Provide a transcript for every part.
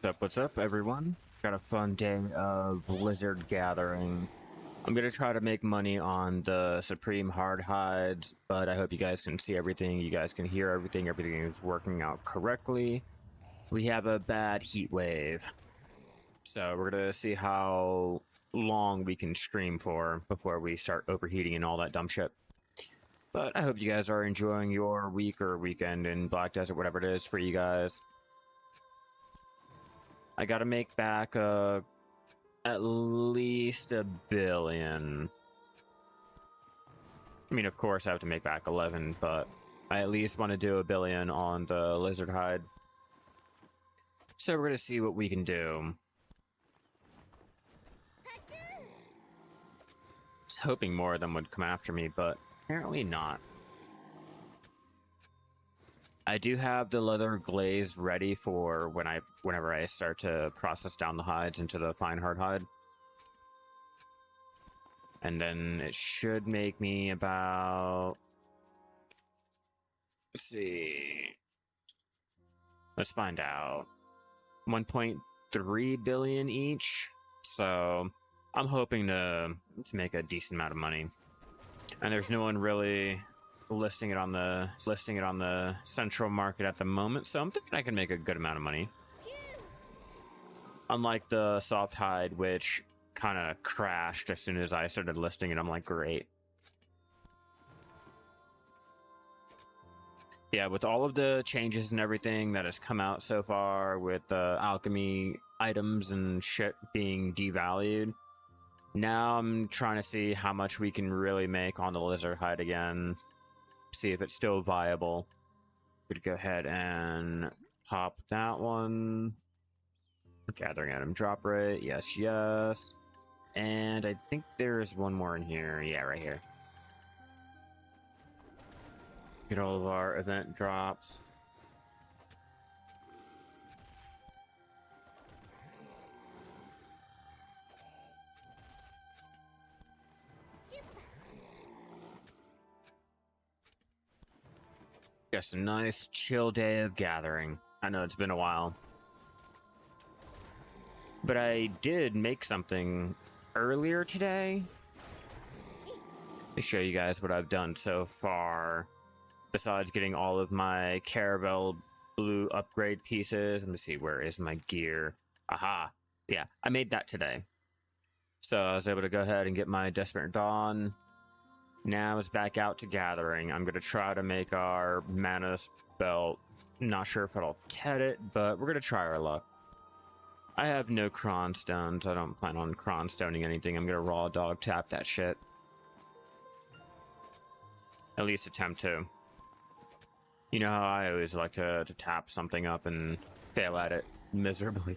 What's up, everyone? Got a fun day of lizard gathering. I'm gonna try to make money on the supreme hard hides, but I hope you guys can see everything, you guys can hear everything, everything is working out correctly. We have a bad heat wave, so we're gonna see how long we can stream for before we start overheating and all that dumb shit. But I hope you guys are enjoying your week or weekend in Black Desert, whatever it is for you guys. I gotta make back at least $1 billion. I mean, of course I have to make back 11, but I at least want to do $1 billion on the lizard hide. So we're gonna see what we can do. I was hoping more of them would come after me, but apparently not. I do have the leather glaze ready for whenever I start to process down the hides into the fine hard hide. And then it should make me about, let's see. Let's find out. 1.3 billion each. So I'm hoping to make a decent amount of money. And there's no one really listing it on the central market at the moment, so I'm thinking I can make a good amount of money. Unlike the soft hide, which kind of crashed as soon as I started listing it. I'm like, great. Yeah, with all of the changes and everything that has come out so far, with the alchemy items and shit being devalued, now I'm trying to see how much we can really make on the lizard hide again. See if it's still viable. We'd go ahead and pop that one. Gathering item drop rate, yes. And I think there's one more in here. Yeah, right here. Get all of our event drops. Just a nice chill day of gathering. I know it's been a while. But I did make something earlier today. Let me show you guys what I've done so far. Besides getting all of my Caravel blue upgrade pieces. Let me see, where is my gear? Aha. Yeah, I made that today. So I was able to go ahead and get my Desperate Dawn. Now it's back out to gathering. I'm going to try to make our mana belt. Not sure if it'll tet it, but we're going to try our luck. I have no cron stones. I don't plan on cron stoning anything. I'm going to raw dog tap that shit. At least attempt to. You know how I always like to tap something up and fail at it miserably.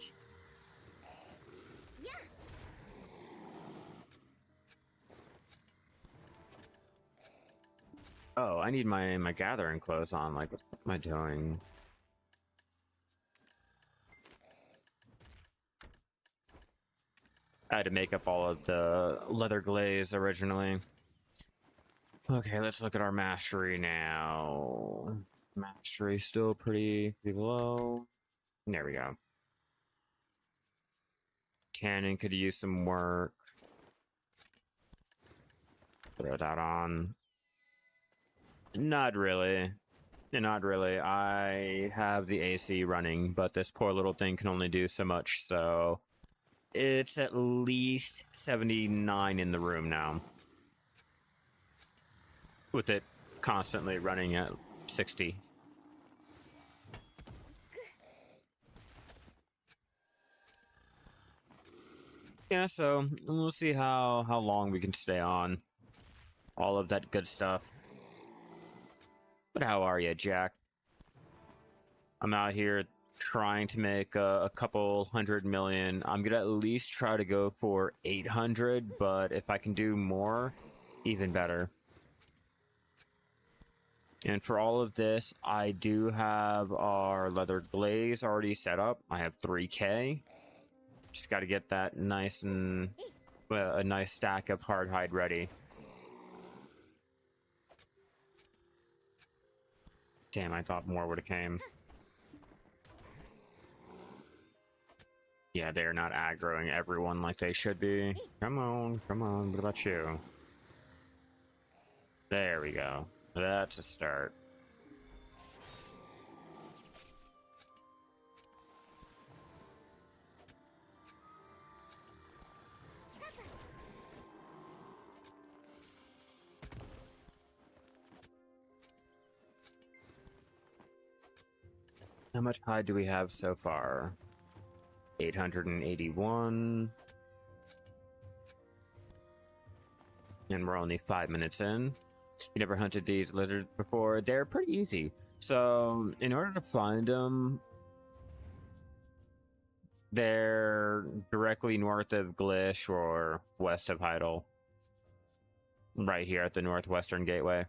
Oh, I need my gathering clothes on. Like, what the fuck am I doing? I had to make up all of the leather glaze originally. Okay, let's look at our mastery now. Mastery still pretty low. There we go. Tanning could use some work. Throw that on. Not really. Not really. I have the AC running, but this poor little thing can only do so much, so it's at least 79 in the room now. With it constantly running at 60. Yeah, so we'll see how long we can stay on. All of that good stuff. But how are you, Jack? I'm out here trying to make a couple 100 million. I'm gonna at least try to go for 800, but if I can do more, even better. And for all of this, I do have our leather glaze already set up. I have 3K. Just got to get that nice and a nice stack of hard hide ready. Damn, I thought more would have came. Yeah, they're not aggroing everyone like they should be. Come on, come on. What about you? There we go. That's a start. How much hide do we have so far? 881. And we're only 5 minutes in. You never hunted these lizards before? They're pretty easy. So, in order to find them, they're directly north of Glish or west of Heidel. Right here at the northwestern gateway.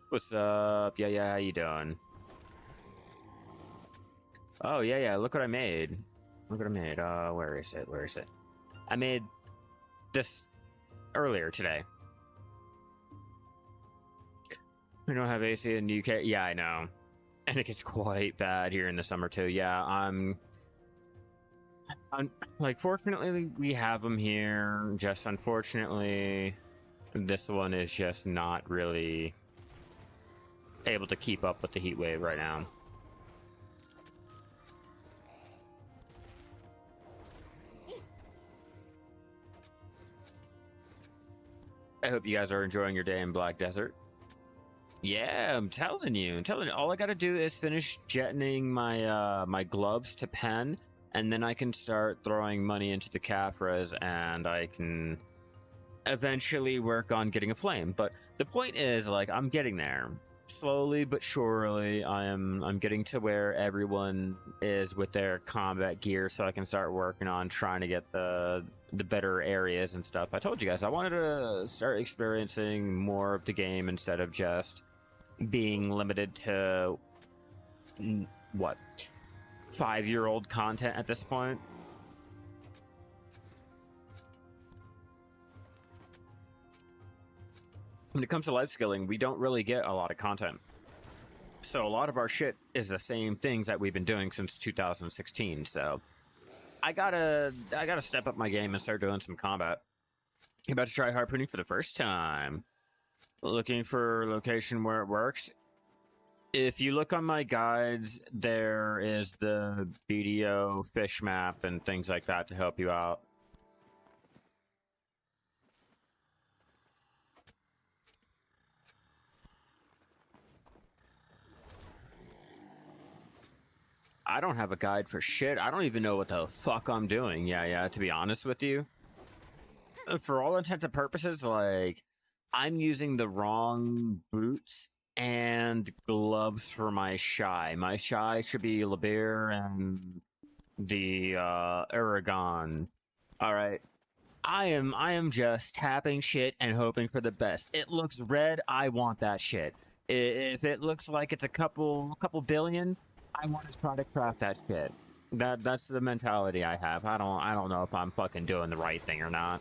What's up? Yeah, how you doing? Oh, yeah, look what I made. Look what I made. Where is it? Where is it? I made this earlier today. We don't have AC in the UK. Yeah, I know. And it gets quite bad here in the summer, too. Yeah, I'm like, fortunately, we have them here. Just unfortunately, this one is just not really able to keep up with the heat wave right now. I hope you guys are enjoying your day in Black Desert. Yeah, I'm telling you. All I gotta do is finish jetting my my gloves to pen, and then I can start throwing money into the Caphras, and I can eventually work on getting a flame. But the point is, like, I'm getting there. Slowly but surely, I'm getting to where everyone is with their combat gear, so I can start working on trying to get the better areas and stuff. I told you guys I wanted to start experiencing more of the game instead of just being limited to what, 5-year-old content at this point. When it comes to life skilling, we don't really get a lot of content. So a lot of our shit is the same things that we've been doing since 2016. So I gotta step up my game and start doing some combat. You about to try harpooning for the first time? Looking for a location where it works? If you look on my guides, there is the BDO fish map and things like that to help you out. I don't have a guide for shit. I don't even know what the fuck I'm doing. Yeah, to be honest with you. For all intents and purposes, like, I'm using the wrong boots and gloves for my Shai. My Shai should be Labir and the Aragon. Alright. I am just tapping shit and hoping for the best. It looks red, I want that shit. If it looks like it's a couple billion, I want to try to craft that shit. That's the mentality I have. I don't know if I'm fucking doing the right thing or not.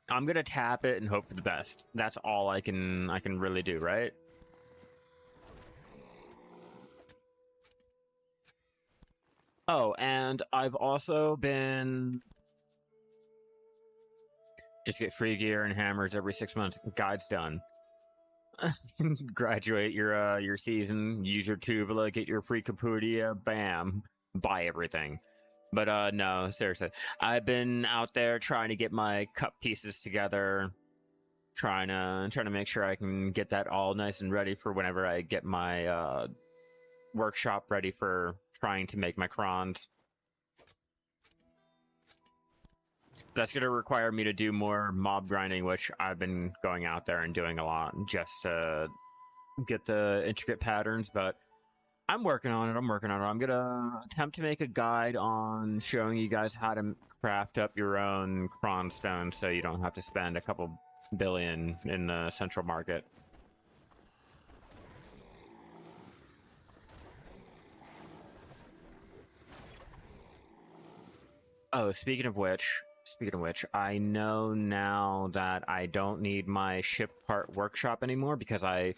I'm gonna tap it and hope for the best. That's all I can really do, right? Oh, and I've also been just get free gear and hammers every 6 months. Guide's done. Graduate your season, use your Tuvula, get your free Capudia, bam, buy everything. But no, seriously, I've been out there trying to get my cup pieces together, trying to make sure I can get that all nice and ready for whenever I get my workshop ready for trying to make my crons. That's going to require me to do more mob grinding, which I've been going out there and doing a lot just to get the intricate patterns, but I'm working on it. I'm going to attempt to make a guide on showing you guys how to craft up your own cron stone so you don't have to spend a couple billion in the central market. Oh, speaking of which, I know now that I don't need my ship part workshop anymore because I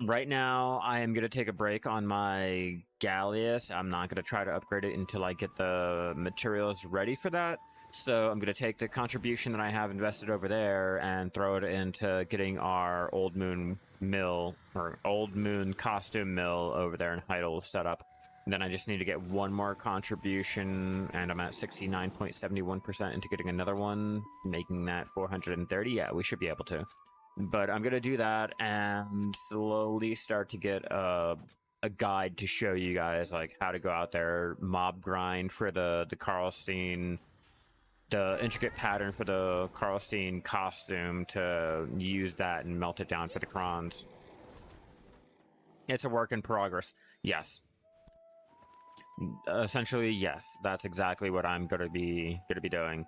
Right now, I am going to take a break on my Gallius. I'm not going to try to upgrade it until I get the materials ready for that. So I'm going to take the contribution that I have invested over there and throw it into getting our Old Moon mill, or Old Moon costume mill over there in Heidel set up. And then I just need to get one more contribution, and I'm at 69.71% into getting another one, making that 430. Yeah, we should be able to. But I'm gonna do that and slowly start to get a guide to show you guys like how to go out there, mob grind for the Karlstein, the intricate pattern for the Karlstein costume, to use that and melt it down for the crons. It's a work in progress. Yes. Essentially, yes. That's exactly what I'm gonna be doing.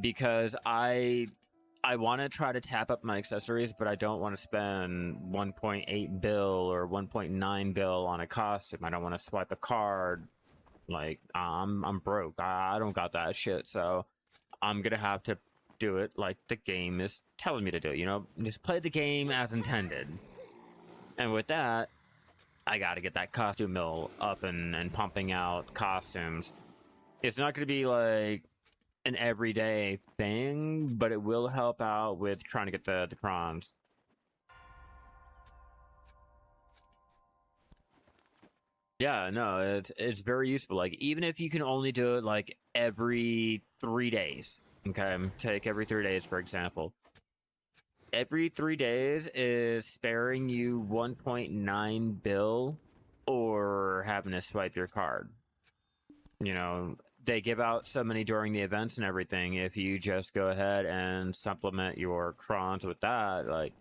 Because I want to try to tap up my accessories, but I don't want to spend 1.8 bill or 1.9 bill on a costume. I don't want to swipe a card. Like, I'm broke. I don't got that shit. So I'm gonna have to do it like the game is telling me to do. You know, just play the game as intended. And with that, I got to get that costume mill up and pumping out costumes. It's not gonna be like an everyday thing, but it will help out with trying to get the crons. Yeah, no, it's very useful. Like, even if you can only do it like every 3 days, okay, take every 3 days for example. Every 3 days is sparing you 1.9 bill or having to swipe your card. You know, they give out so many during the events and everything. If you just go ahead and supplement your crons with that, like,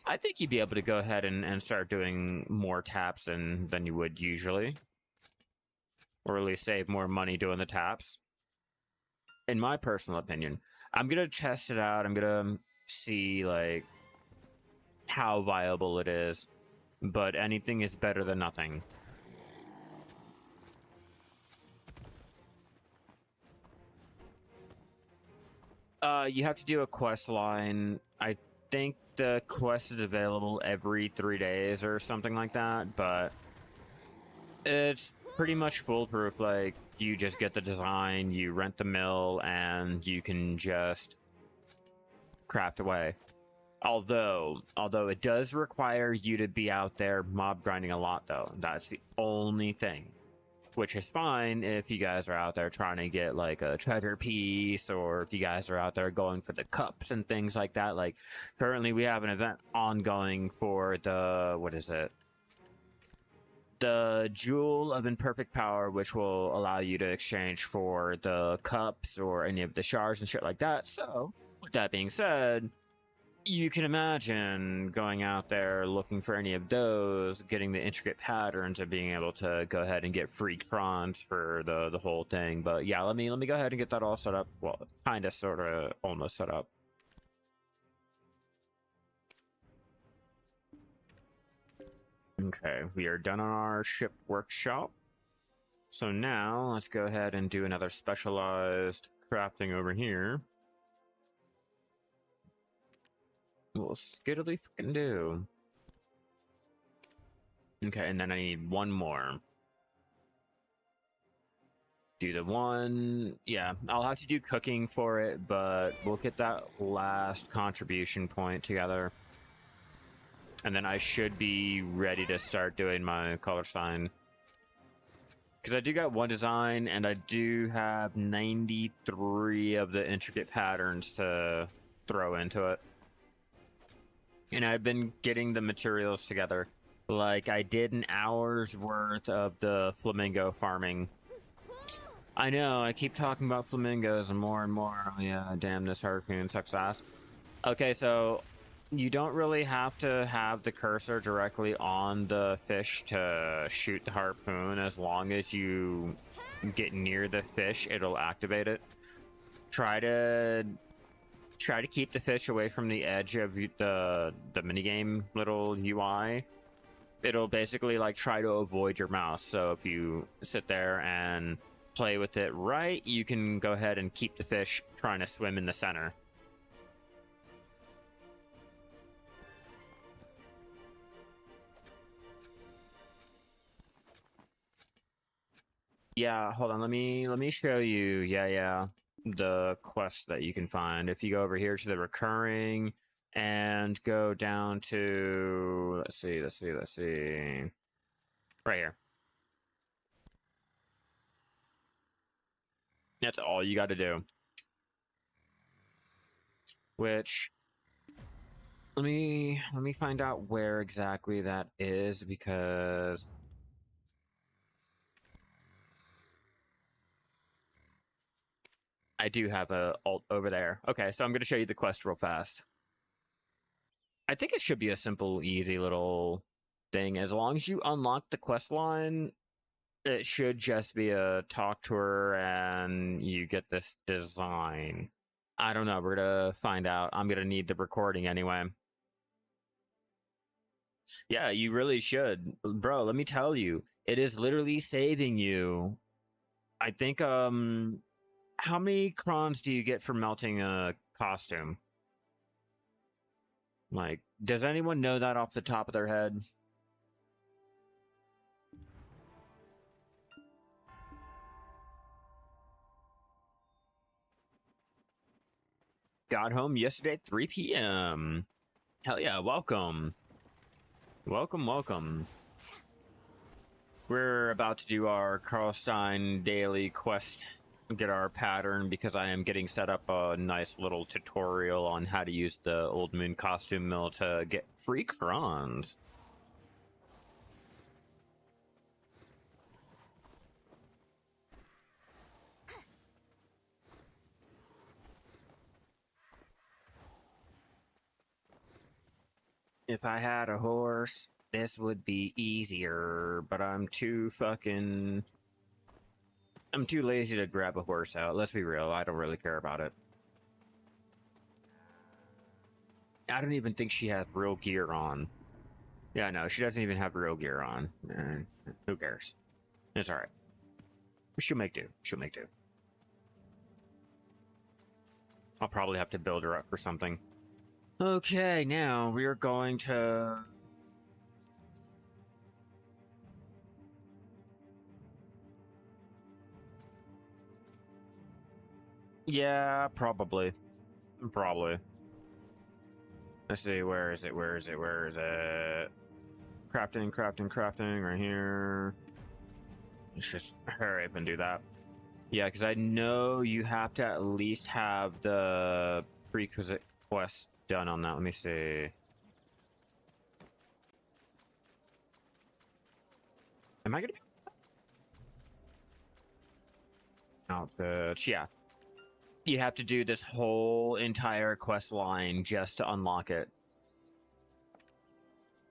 I think you'd be able to go ahead and start doing more taps than you would usually. Or at least save more money doing the taps. In my personal opinion. I'm going to test it out. I'm going to see, like, how viable it is. But anything is better than nothing. You have to do a quest line. I think the quest is available every 3 days or something like that, but it's pretty much foolproof. Like, you just get the design, you rent the mill, and you can just craft away. Although it does require you to be out there mob grinding a lot, though. That's the only thing. Which is fine if you guys are out there trying to get like a treasure piece, or if you guys are out there going for the cups and things like that. Like, currently we have an event ongoing for the, what is it? The Jewel of Imperfect Power, which will allow you to exchange for the cups or any of the shards and shit like that. So, with that being said, you can imagine going out there looking for any of those, getting the intricate patterns, and being able to go ahead and get free crons for the whole thing. But yeah, let me go ahead and get that all set up. Well, kind of, sort of, almost set up. Okay, we are done on our ship workshop. So now let's go ahead and do another specialized crafting over here. We'll skiddly fucking do. Okay, and then I need one more. Do the one. Yeah, I'll have to do cooking for it, but we'll get that last contribution point together. And then I should be ready to start doing my color sign. Because I do got one design, and I do have 93 of the intricate patterns to throw into it. And I've been getting the materials together. Like, I did an hour's worth of the flamingo farming. I know, I keep talking about flamingos and more. Oh yeah, damn, this harpoon sucks ass. Okay, so you don't really have to have the cursor directly on the fish to shoot the harpoon. As long as you get near the fish, it'll activate it. Try to keep the fish away from the edge of the minigame little UI. It'll basically like try to avoid your mouse. So if you sit there and play with it right, you can go ahead and keep the fish trying to swim in the center. Yeah, hold on. Let me show you. Yeah. The quest that you can find. If you go over here to the recurring and go down to let's see. Right here. That's all you got to do. Which let me find out where exactly that is because I do have a alt over there. Okay, so I'm going to show you the quest real fast. I think it should be a simple, easy little thing. As long as you unlock the quest line, it should just be a talk to her and you get this design. I don't know. We're going to find out. I'm going to need the recording anyway. Yeah, you really should. Bro, let me tell you. It is literally saving you. I think, how many crons do you get for melting a costume? Like, does anyone know that off the top of their head? Got home yesterday at 3 p.m. Hell yeah, welcome. Welcome. We're about to do our Karlstein daily quest. Get our pattern because I am getting set up a nice little tutorial on how to use the Old Moon costume mill to get free crons. If I had a horse, this would be easier, but I'm too lazy to grab a horse out. Let's be real, I don't really care about it. I don't even think she has real gear on. Yeah, no, she doesn't even have real gear on. Who cares? It's alright. She'll make do. I'll probably have to build her up for something. Okay, now we are going to... Yeah, probably. Let's see, where is it? Crafting, right here. Let's just hurry up and do that. Yeah, because I know you have to at least have the prerequisite quest done on that. Let me see. Am I gonna be outfits? Yeah. You have to do this whole entire quest line just to unlock it.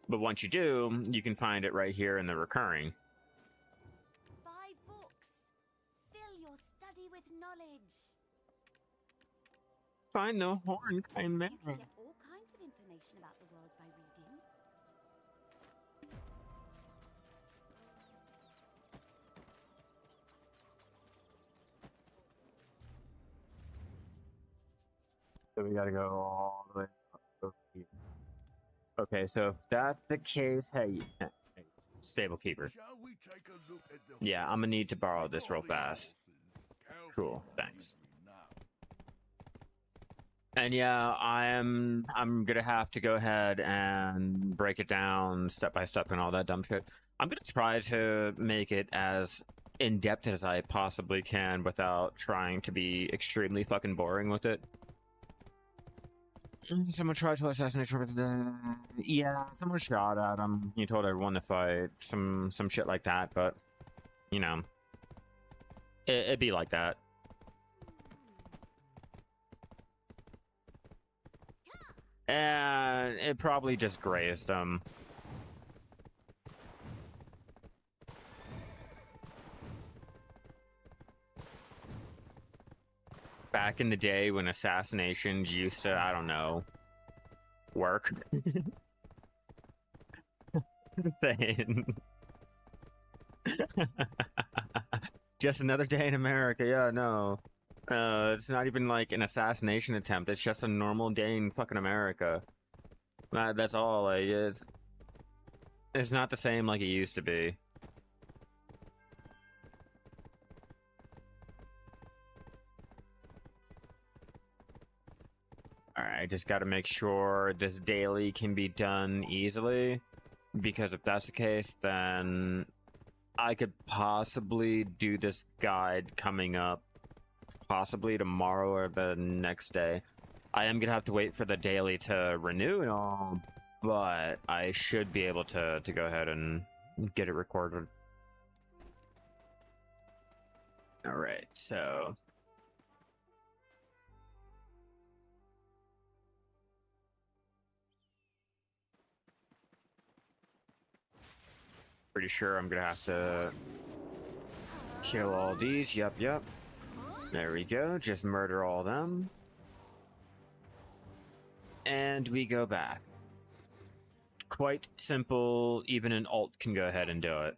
But once you do, you can find it right here in the recurring. Buy books. Fill your study with knowledge. Find the horn chimera. You can get all kinds of information about the world by reading. So we gotta go all the way up over here. Okay, so if that's the case, hey, stable keeper. Yeah, I'm gonna need to borrow this real fast. Cool, thanks. And yeah, I'm gonna have to go ahead and break it down step by step and all that dumb shit. I'm gonna try to make it as in-depth as I possibly can without trying to be extremely fucking boring with it. Someone tried to assassinate him. Yeah, someone shot at him. He told everyone to fight. Some shit like that, but you know, it'd be like that. And it probably just grazed him. Back in the day when assassinations used to, I don't know, work. Insane. Just another day in America. Yeah, no. It's not even like an assassination attempt. It's just a normal day in fucking America. That's all. Like, it's not the same like it used to be. I just got to make sure this daily can be done easily, because if that's the case, then I could possibly do this guide coming up, possibly tomorrow or the next day. I am gonna have to wait for the daily to renew and all, but I should be able to go ahead and get it recorded. All right, so pretty sure I'm gonna have to kill all these. Yep. There we go. Just murder all them. And we go back. Quite simple. Even an alt can go ahead and do it.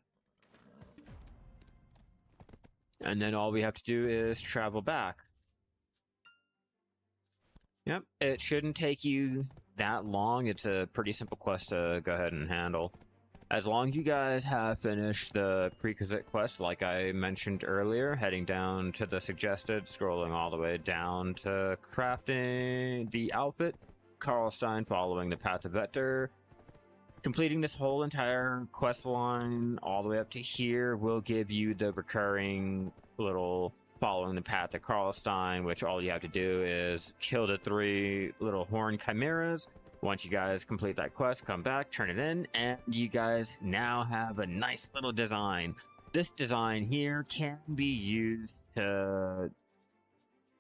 And then all we have to do is travel back. Yep, it shouldn't take you that long. It's a pretty simple quest to go ahead and handle. As long as you guys have finished the prerequisite quest, like I mentioned earlier, heading down to the suggested, scrolling all the way down to crafting the outfit, Karlstein following the path of Vector, completing this whole entire quest line all the way up to here will give you the recurring little following the path of Karlstein, which all you have to do is kill the 3 little horn chimeras. Once you guys complete that quest, come back, turn it in, and you guys now have a nice little design. This design here can be used to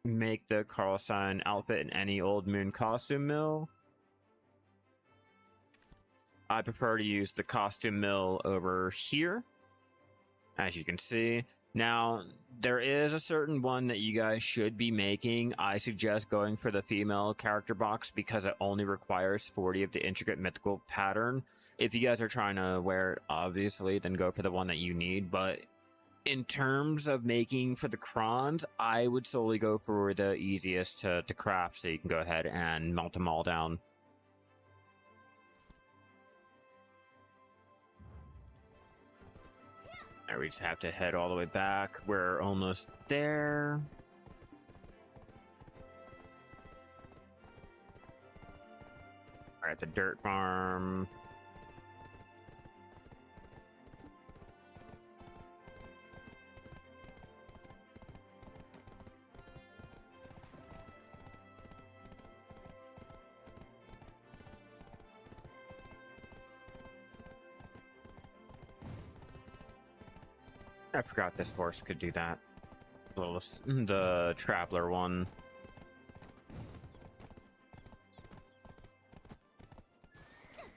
make the Karlstein outfit in any Old Moon costume mill. I prefer to use the costume mill over here, as you can see. Now, there is a certain one that you guys should be making. I suggest going for the female character box because it only requires 40 of the intricate mythical pattern. If you guys are trying to wear it, obviously, then go for the one that you need. But in terms of making for the crons, I would solely go for the easiest to craft so you can go ahead and melt them all down. All right, we just have to head all the way back. We're almost there. We're at the dirt farm. I forgot this horse could do that. The traveler one.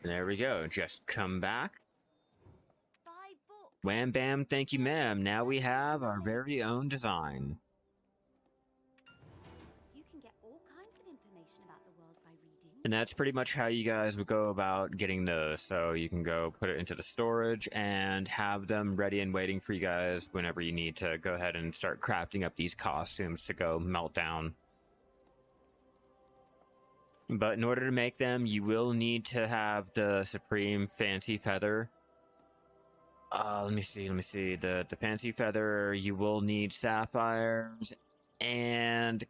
There we go. Just come back. 5 books. Wham bam, thank you ma'am. Now we have our very own design. You can get all kinds of information about the world by reading. And that's pretty much how you guys would go about getting those. So you can go put it into the storage and have them ready and waiting for you guys whenever you need to go ahead and start crafting up these costumes to go melt down. But in order to make them, you will need to have the Supreme Fancy Feather. Let me see. The Fancy Feather, you will need sapphires and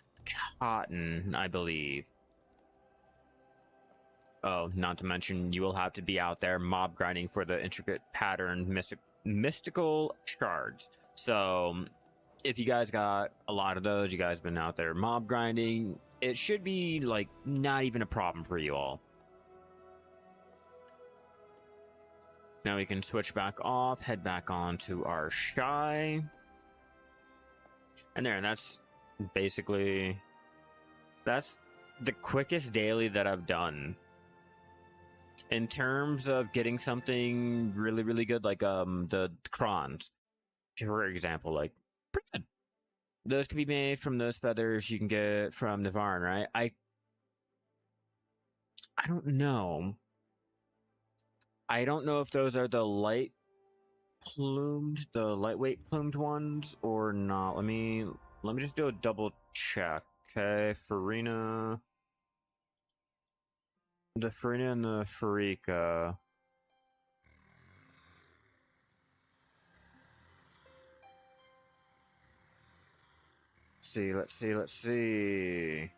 cotton, I believe. Oh, not to mention, you will have to be out there mob grinding for the intricate pattern mystical shards. So, if you guys got a lot of those, you guys been out there mob grinding, it should be, like, not even a problem for you all. Now we can switch back off, head back on to our Shai. And there, that's basically... That's the quickest daily that I've done. In terms of getting something really, really good, like the crons, for example, like, pretty good. Those can be made from those feathers you can get from Navarre, right? I don't know. I don't know if those are the lightweight plumed ones or not. Let me just do a double check. Okay, Farina. The Farina and the Farika. Let's see.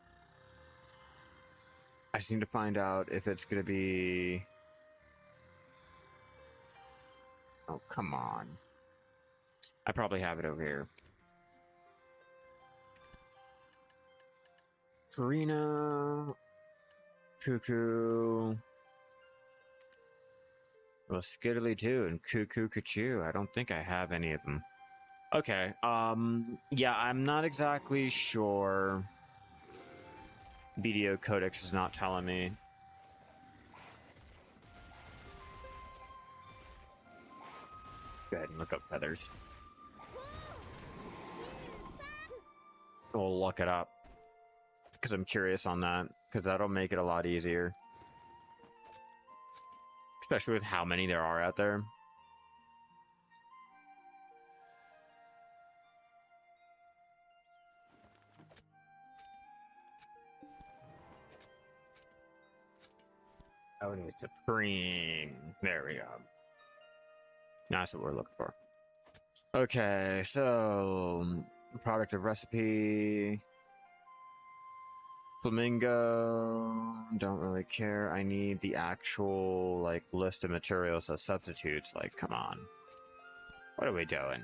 I just need to find out if it's gonna be... Oh, come on. I probably have it over here. Farina... Cuckoo... Well, Skiddly too, and Cuckoo Cuckoo. I don't think I have any of them. Okay, yeah, I'm not exactly sure. BDO Codex is not telling me. Go ahead and look up feathers. We'll look it up. Because I'm curious on that, because that'll make it a lot easier. Especially with how many there are out there. Oh, it's Supreme. There we go. That's what we're looking for. Okay, so product of recipe. Flamingo. Don't really care. I need the actual like list of materials as substitutes. Like, come on. What are we doing?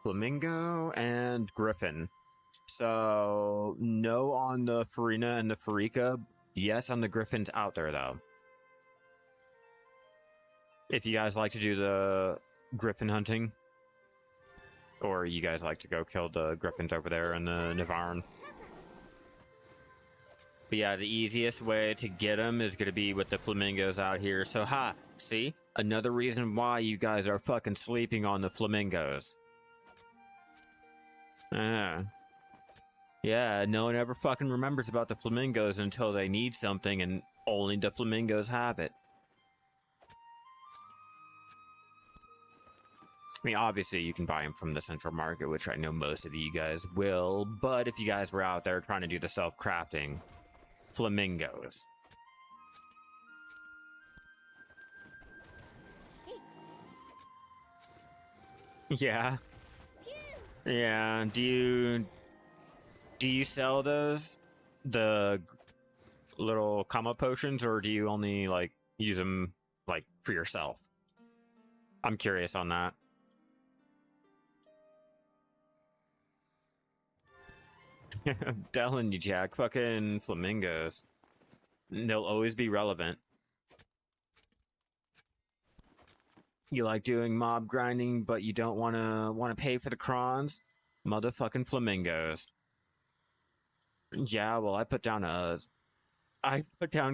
Flamingo and Griffin. So, no on the Farina and the Farika. Yes on the Griffins out there, though. If you guys like to do the Griffin hunting, or you guys like to go kill the Griffins over there in the Nivarn. But yeah, the easiest way to get them is going to be with the Flamingos out here. So, see? Another reason why you guys are fucking sleeping on the Flamingos. Yeah, no one ever fucking remembers about the Flamingos until they need something, and only the Flamingos have it. I mean, obviously, you can buy them from the Central Market, which I know most of you guys will, but if you guys were out there trying to do the self-crafting, Flamingos. Yeah. Yeah, do you sell those? The little comma potions, or do you only, like, use them, like, for yourself? I'm curious on that. I'm telling you, Jack, fucking Flamingos. They'll always be relevant. You like doing mob grinding, but you don't wanna pay for the crons? Motherfucking Flamingos. Yeah, well, I put down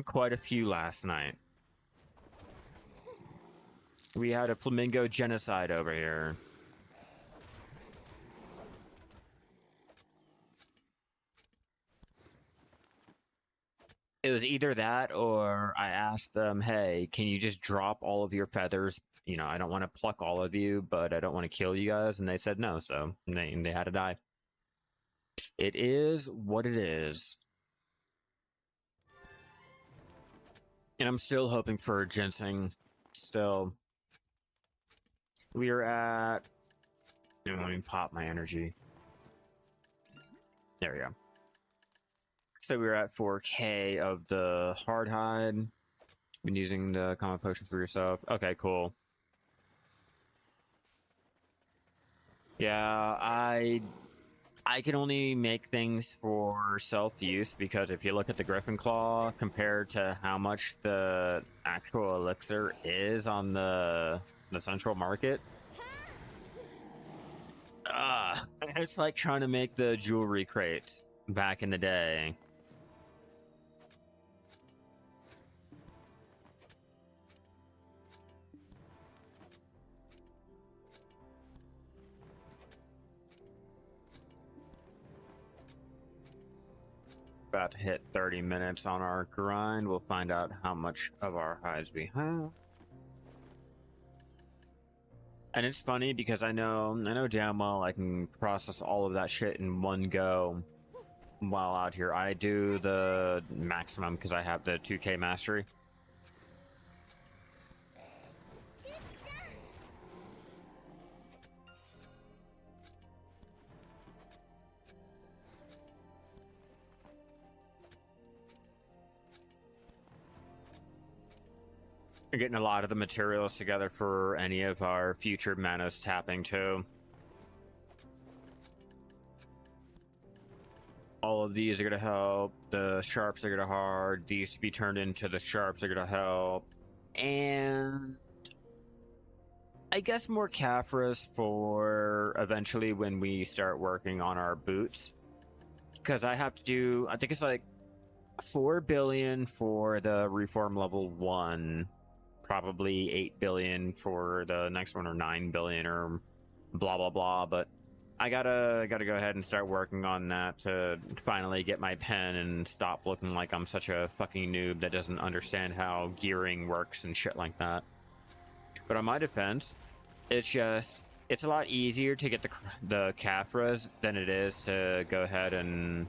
quite a few last night. We had a flamingo genocide over here. It was either that or I asked them, hey, can you just drop all of your feathers? You know, I don't want to pluck all of you, but I don't want to kill you guys. And they said no, so they had to die. It is what it is. And I'm still hoping for ginseng. Still. We are at... Let me pop my energy. There we go. So we were at 4K of the hard hide. Been using the common potions for yourself. Okay, cool. Yeah, I can only make things for self-use because if you look at the Griffin Claw compared to how much the actual elixir is on the central market, it's like trying to make the jewelry crates back in the day. About to hit 30 minutes on our grind. We'll find out how much of our hides we have. And it's funny because I know damn well I can process all of that shit in one go while out here. I do the maximum because I have the 2K mastery. Getting a lot of the materials together for any of our future manas tapping too. All of these are gonna help. The sharps are gonna hard. These to be turned into the sharps are gonna help. And I guess more Caphras for eventually when we start working on our boots. Because I have to do, I think it's like 4 billion for the reform level 1. Probably 8 billion for the next one, or 9 billion, or blah blah blah. But I gotta go ahead and start working on that to finally get my pen and stop looking like I'm such a fucking noob that doesn't understand how gearing works and shit like that. But on my defense, it's a lot easier to get the Caphras than it is to go ahead and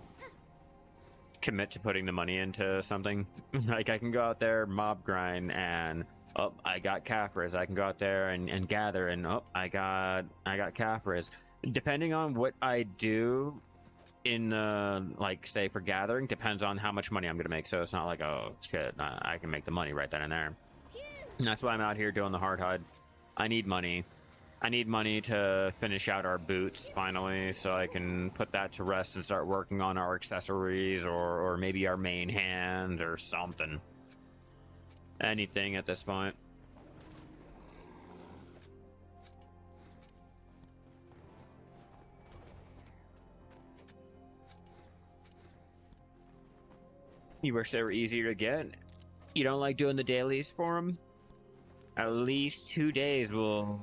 commit to putting the money into something. Like, I can go out there, mob grind, and oh, I got Caphras. I can go out there and gather, and oh, I got Caphras. Depending on what I do in like, say for gathering, depends on how much money I'm gonna make. So it's not like, oh shit, I can make the money right then and there. And that's why I'm out here doing the hard hide. I need money. I need money to finish out our boots finally, so I can put that to rest and start working on our accessories, or maybe our main hand or something. Anything at this point. You wish they were easier to get? You don't like doing the dailies for them? At least 2 days will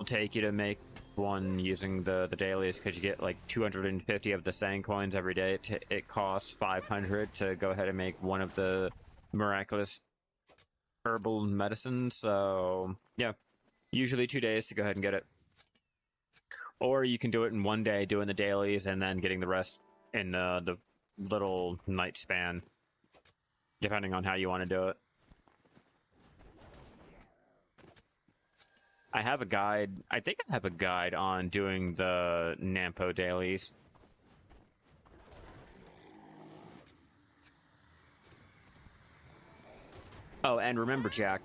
take you to make one using the dailies, because you get like 250 of the sand coins every day. It costs 500 to go ahead and make one of the miraculous herbal medicines. So yeah, usually 2 days to go ahead and get it. Or you can do it in 1 day doing the dailies and then getting the rest in the little night span, depending on how you want to do it. I have a guide. I think I have a guide on doing the Nampo dailies. Oh, and remember, Jack,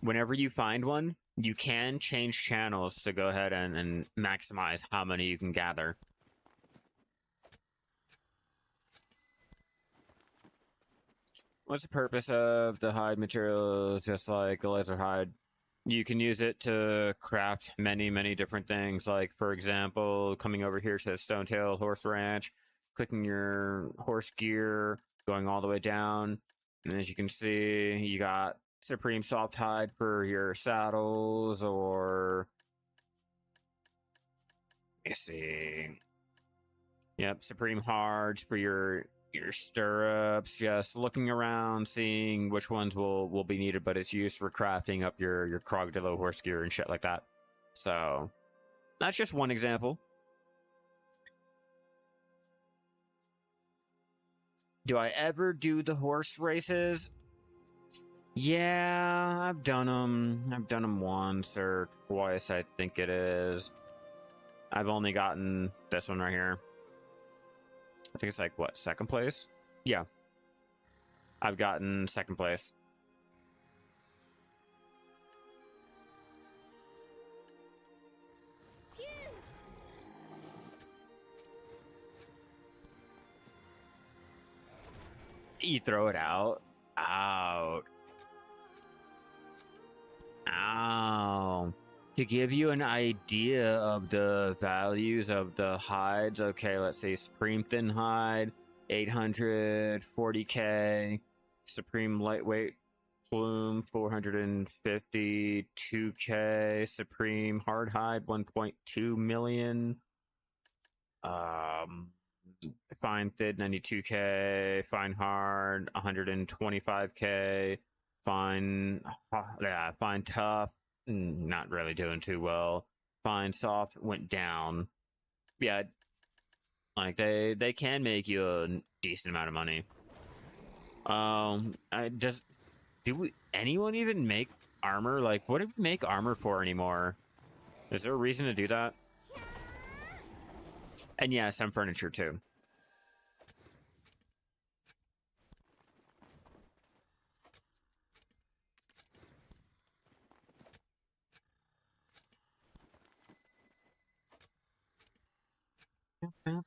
whenever you find one, you can change channels to go ahead and maximize how many you can gather. What's the purpose of the hide material? Just like a laser hide. You can use it to craft many different things. Like, for example, coming over here to the Stonetail Horse Ranch, clicking your horse gear, going all the way down. And as you can see, you got Supreme Soft Hide for your saddles, or... let me see. Yep, Supreme Hards for your stirrups. Just looking around, seeing which ones will be needed, but it's used for crafting up your Crocodile horse gear and shit like that. So that's just one example. Do I ever do the horse races? Yeah, I've done them once or twice, I think it is. I've only gotten this one right here. I think it's like, what, second place? Yeah. I've gotten second place. You throw it out. Out. Ow. To give you an idea of the values of the hides, okay, let's say Supreme Thin Hide, 840k. Supreme Lightweight Plume, 452k. Supreme Hard Hide, 1.2 million. Fine Thin, 92k. Fine Hard, 125k. Fine Tough, not really doing too well. Fine Soft went down. Yeah, like they can make you a decent amount of money. Anyone even make armor? Like, what do we make armor for anymore? Is there a reason to do that? And yeah, some furniture too. And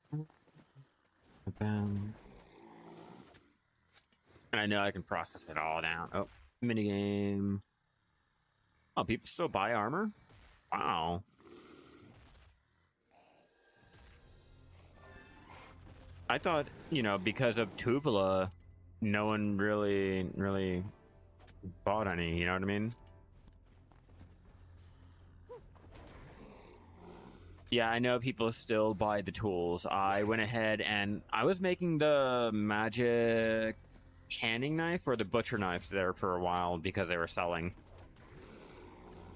I know I can process it all down. Oh, minigame. Oh, people still buy armor? Wow. I thought, you know, because of Tuvula, no one really bought any, you know what I mean? Yeah, I know people still buy the tools. I went ahead and I was making the magic canning knife or the butcher knives there for a while because they were selling.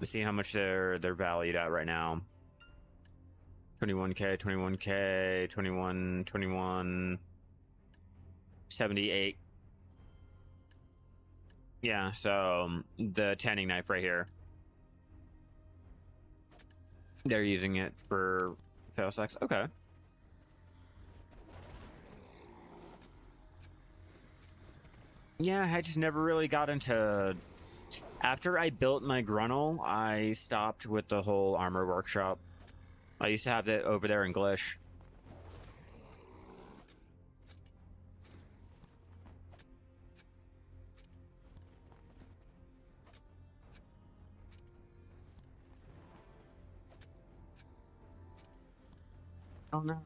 Let's see how much they're valued at right now. 21k, 21k, 21, 78. Yeah, so the tanning knife right here. They're using it for fail sex. Okay. Yeah, I just never really got into... After I built my Grunnel, I stopped with the whole armor workshop. I used to have it over there in Glish. Oh no.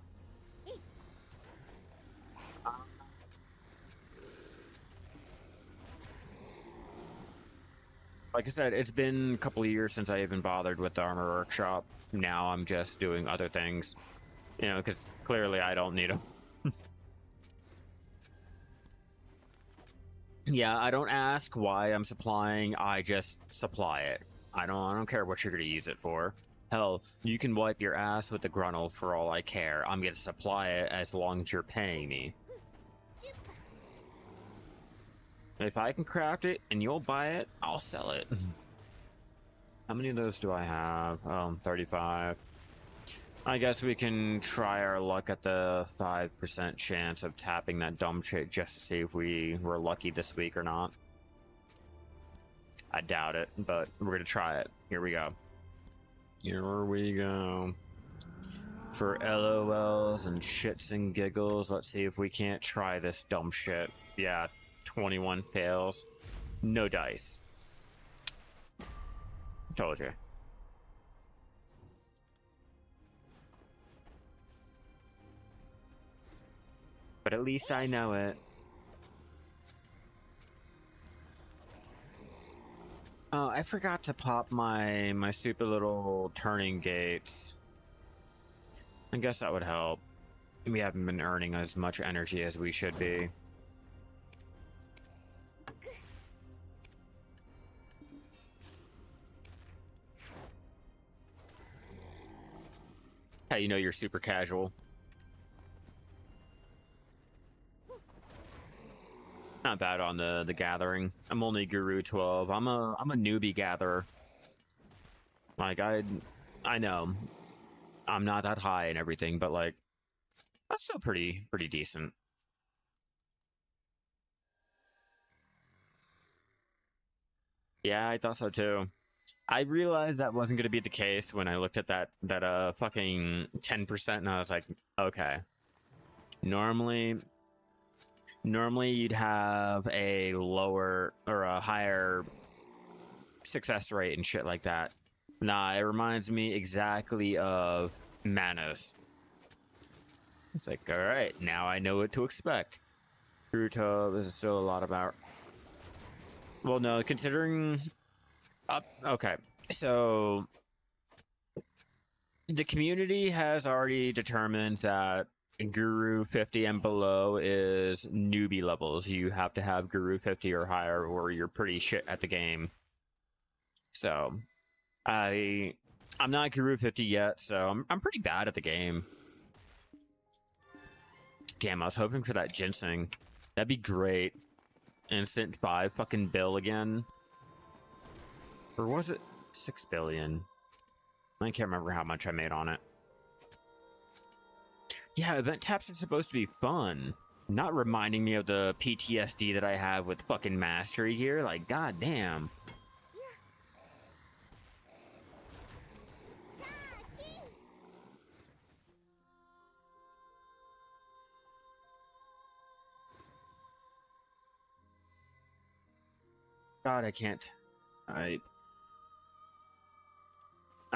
Like I said, it's been a couple of years since I even bothered with the armor workshop. Now I'm just doing other things, you know, because clearly I don't need them. Yeah, I don't ask why I'm supplying. I just supply it. I don't care what you're gonna use it for. Hell, you can wipe your ass with the Grunnel for all I care. I'm gonna supply it as long as you're paying me. If I can craft it and you'll buy it, I'll sell it. How many of those do I have? 35. I guess we can try our luck at the 5% chance of tapping that dumb chick just to see if we were lucky this week or not. I doubt it, but we're gonna try it. Here we go. Here we go. For LOLs and shits and giggles, let's see if we can't try this dumb shit. Yeah, 21 fails. No dice. Told you. But at least I know it. Oh, I forgot to pop my stupid little turning gates. I guess that would help. We haven't been earning as much energy as we should be. How you know you're super casual? Not bad on the gathering. I'm only Guru 12. I'm a newbie gatherer. Like I know I'm not that high and everything, but like that's still pretty decent. Yeah, I thought so too. I realized that wasn't going to be the case when I looked at that fucking 10% and I was like, okay. Normally you'd have a lower or a higher success rate and shit like that. Nah, it reminds me exactly of Manos. It's like, all right, now I know what to expect. Naruto, this is still a lot about. Well, no, considering. Okay, so the community has already determined that Guru 50 and below is newbie levels. You have to have Guru 50 or higher, or you're pretty shit at the game. So, I'm not Guru 50 yet, so I'm pretty bad at the game. Damn, I was hoping for that ginseng. That'd be great. Instant 5 fucking bill again. Or was it 6 billion? I can't remember how much I made on it. Yeah, event taps are supposed to be fun. Not reminding me of the PTSD that I have with fucking mastery gear. Like, goddamn. God, I can't. I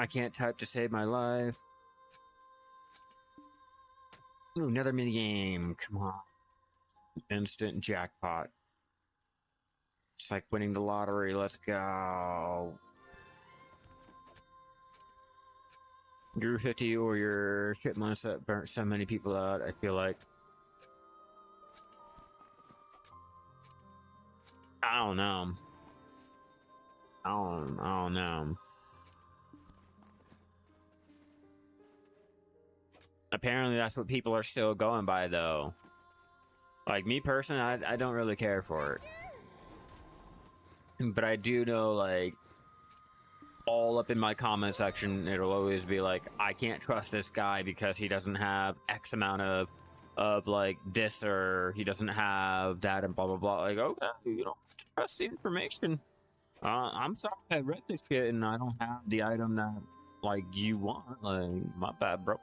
can't type to save my life. Ooh, another minigame. Come on. Instant jackpot. It's like winning the lottery. Let's go. You're 50 or your shit must have burnt so many people out, I feel like. I don't know. I don't know. Apparently that's what people are still going by, though. Like, me personally, I don't really care for it. But I do know, like, all up in my comment section, it'll always be like, I can't trust this guy because he doesn't have X amount of like, this, or he doesn't have that, and blah, blah, blah. Like, okay, you don't trust the information. I'm sorry I read this shit and I don't have the item that, like, you want. Like, my bad, bro.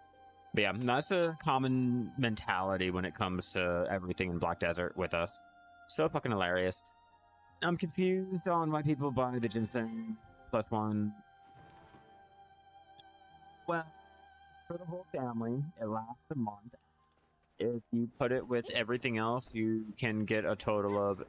But yeah, that's a common mentality when it comes to everything in Black Desert with us. So fucking hilarious. I'm confused on why people buy the ginseng +1. Well, for the whole family, it lasts a month. If you put it with everything else, you can get a total of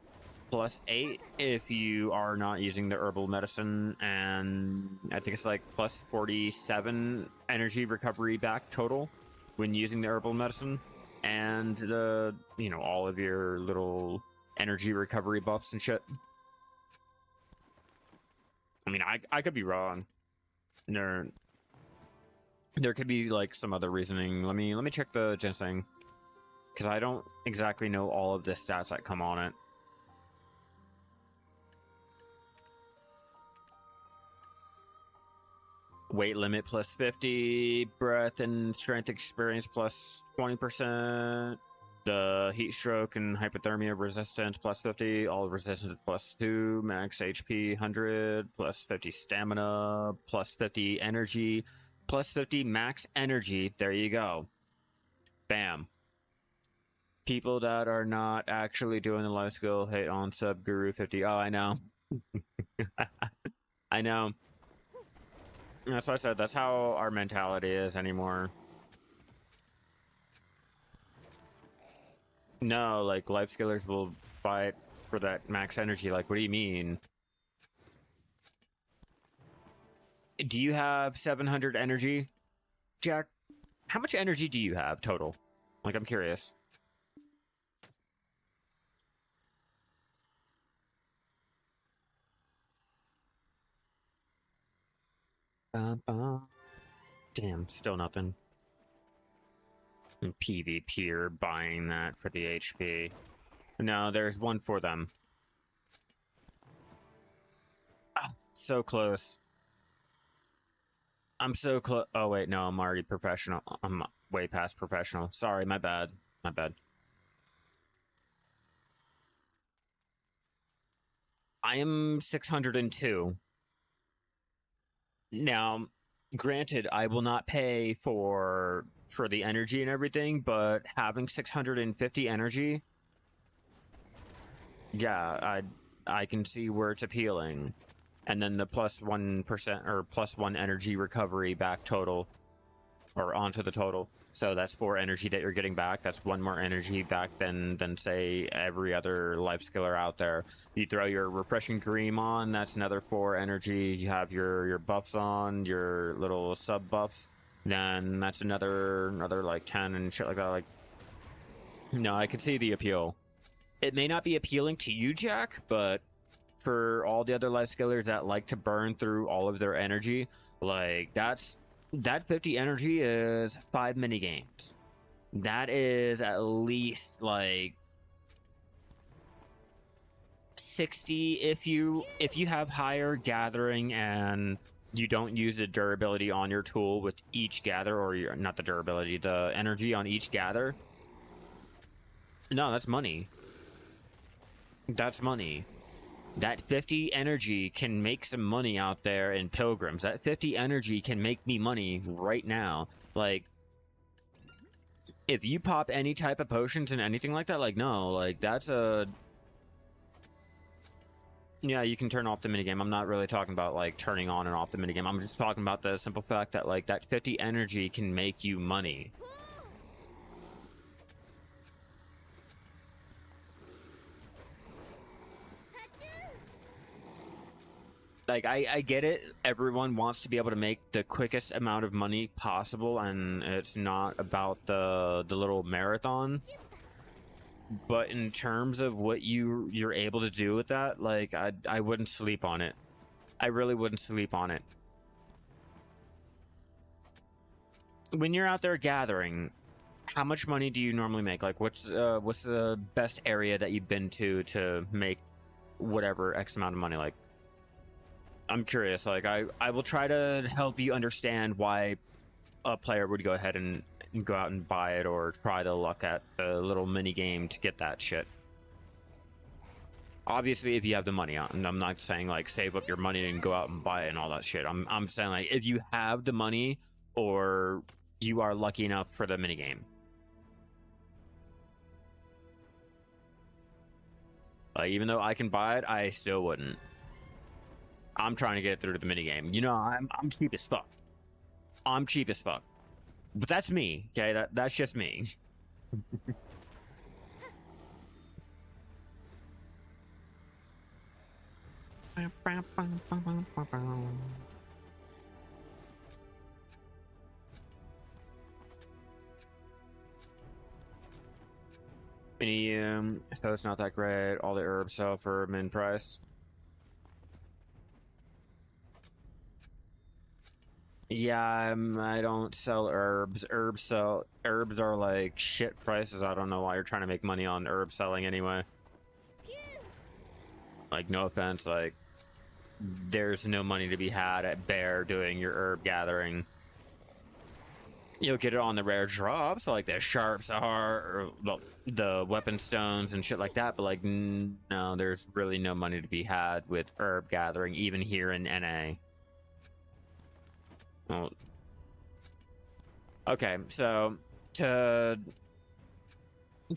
+8 if you are not using the herbal medicine, and I think it's like +47 energy recovery back total when using the herbal medicine, and the, you know, all of your little energy recovery buffs and shit. I mean, I could be wrong. There could be like some other reasoning. Let me check the ginseng, because I don't exactly know all of the stats that come on it. Weight limit +50, breath and strength experience +20%, the heat stroke and hypothermia resistance +50, all resistance +2, max HP 100, +50 stamina, +50 energy, +50 max energy. There you go. Bam. People that are not actually doing the life skill hate on sub Guru 50. Oh, I know. I know. That's why I said that's how our mentality is anymore. No, like, life skillers will buy it for that max energy. Like, what do you mean? Do you have 700 energy, Jack? How much energy do you have total? Like, I'm curious. Damn, still nothing. PvPer buying that for the HP. No, there's one for them. Ah, so close. I'm so close. Oh, wait, no, I'm already professional. I'm way past professional. Sorry, my bad. My bad. I am 602. Now, granted, I will not pay for the energy and everything, but having 650 energy, yeah, I can see where it's appealing. And then the +1% or +1 energy recovery back total, or onto the total. So that's 4 energy that you're getting back. That's 1 more energy back than say every other life skiller out there. You throw your refreshing dream on, that's another 4 energy. You have your buffs on, your little sub buffs, then that's another like 10 and shit like that. Like, no, I can see the appeal. It may not be appealing to you, Jack, but for all the other life skillers that like to burn through all of their energy, like, that 50 energy is 5 mini games. That is at least like 60 if you have higher gathering and you don't use the durability on your tool with each gather, or not the durability, the energy on each gather. No, that's money. That's money. That 50 energy can make some money out there in Pilgrims. That 50 energy can make me money right now. Like, if you pop any type of potions and anything like that, like, no, like, that's a... Yeah, you can turn off the minigame. I'm not really talking about like turning on and off the minigame. I'm just talking about the simple fact that like that 50 energy can make you money. Like I get it. Everyone wants to be able to make the quickest amount of money possible, and it's not about the little marathon. But in terms of what you're able to do with that, like I wouldn't sleep on it. I really wouldn't sleep on it. When you're out there gathering, how much money do you normally make? Like what's the best area that you've been to make whatever X amount of money? Like I'm curious. Like I will try to help you understand why a player would go ahead and go out and buy it or try the luck at a little mini game to get that shit. Obviously, if you have the money on, and I'm not saying like save up your money and go out and buy it and all that shit. I'm saying like if you have the money or you are lucky enough for the mini game. Like even though I can buy it, I still wouldn't. I'm trying to get it through to the mini game. You know, I'm cheap as fuck. I'm cheap as fuck. But that's me, okay? That's just me. Medium, so it's not that great. All the herbs sell for min price. Yeah, I don't sell herbs. Herbs are like shit prices. I don't know why you're trying to make money on herb selling anyway. Like no offense, like there's no money to be had at Bear doing your herb gathering. You'll get it on the rare drops, like the sharps are, or well, the weapon stones and shit like that. But like, no, there's really no money to be had with herb gathering, even here in NA. Well, okay, so to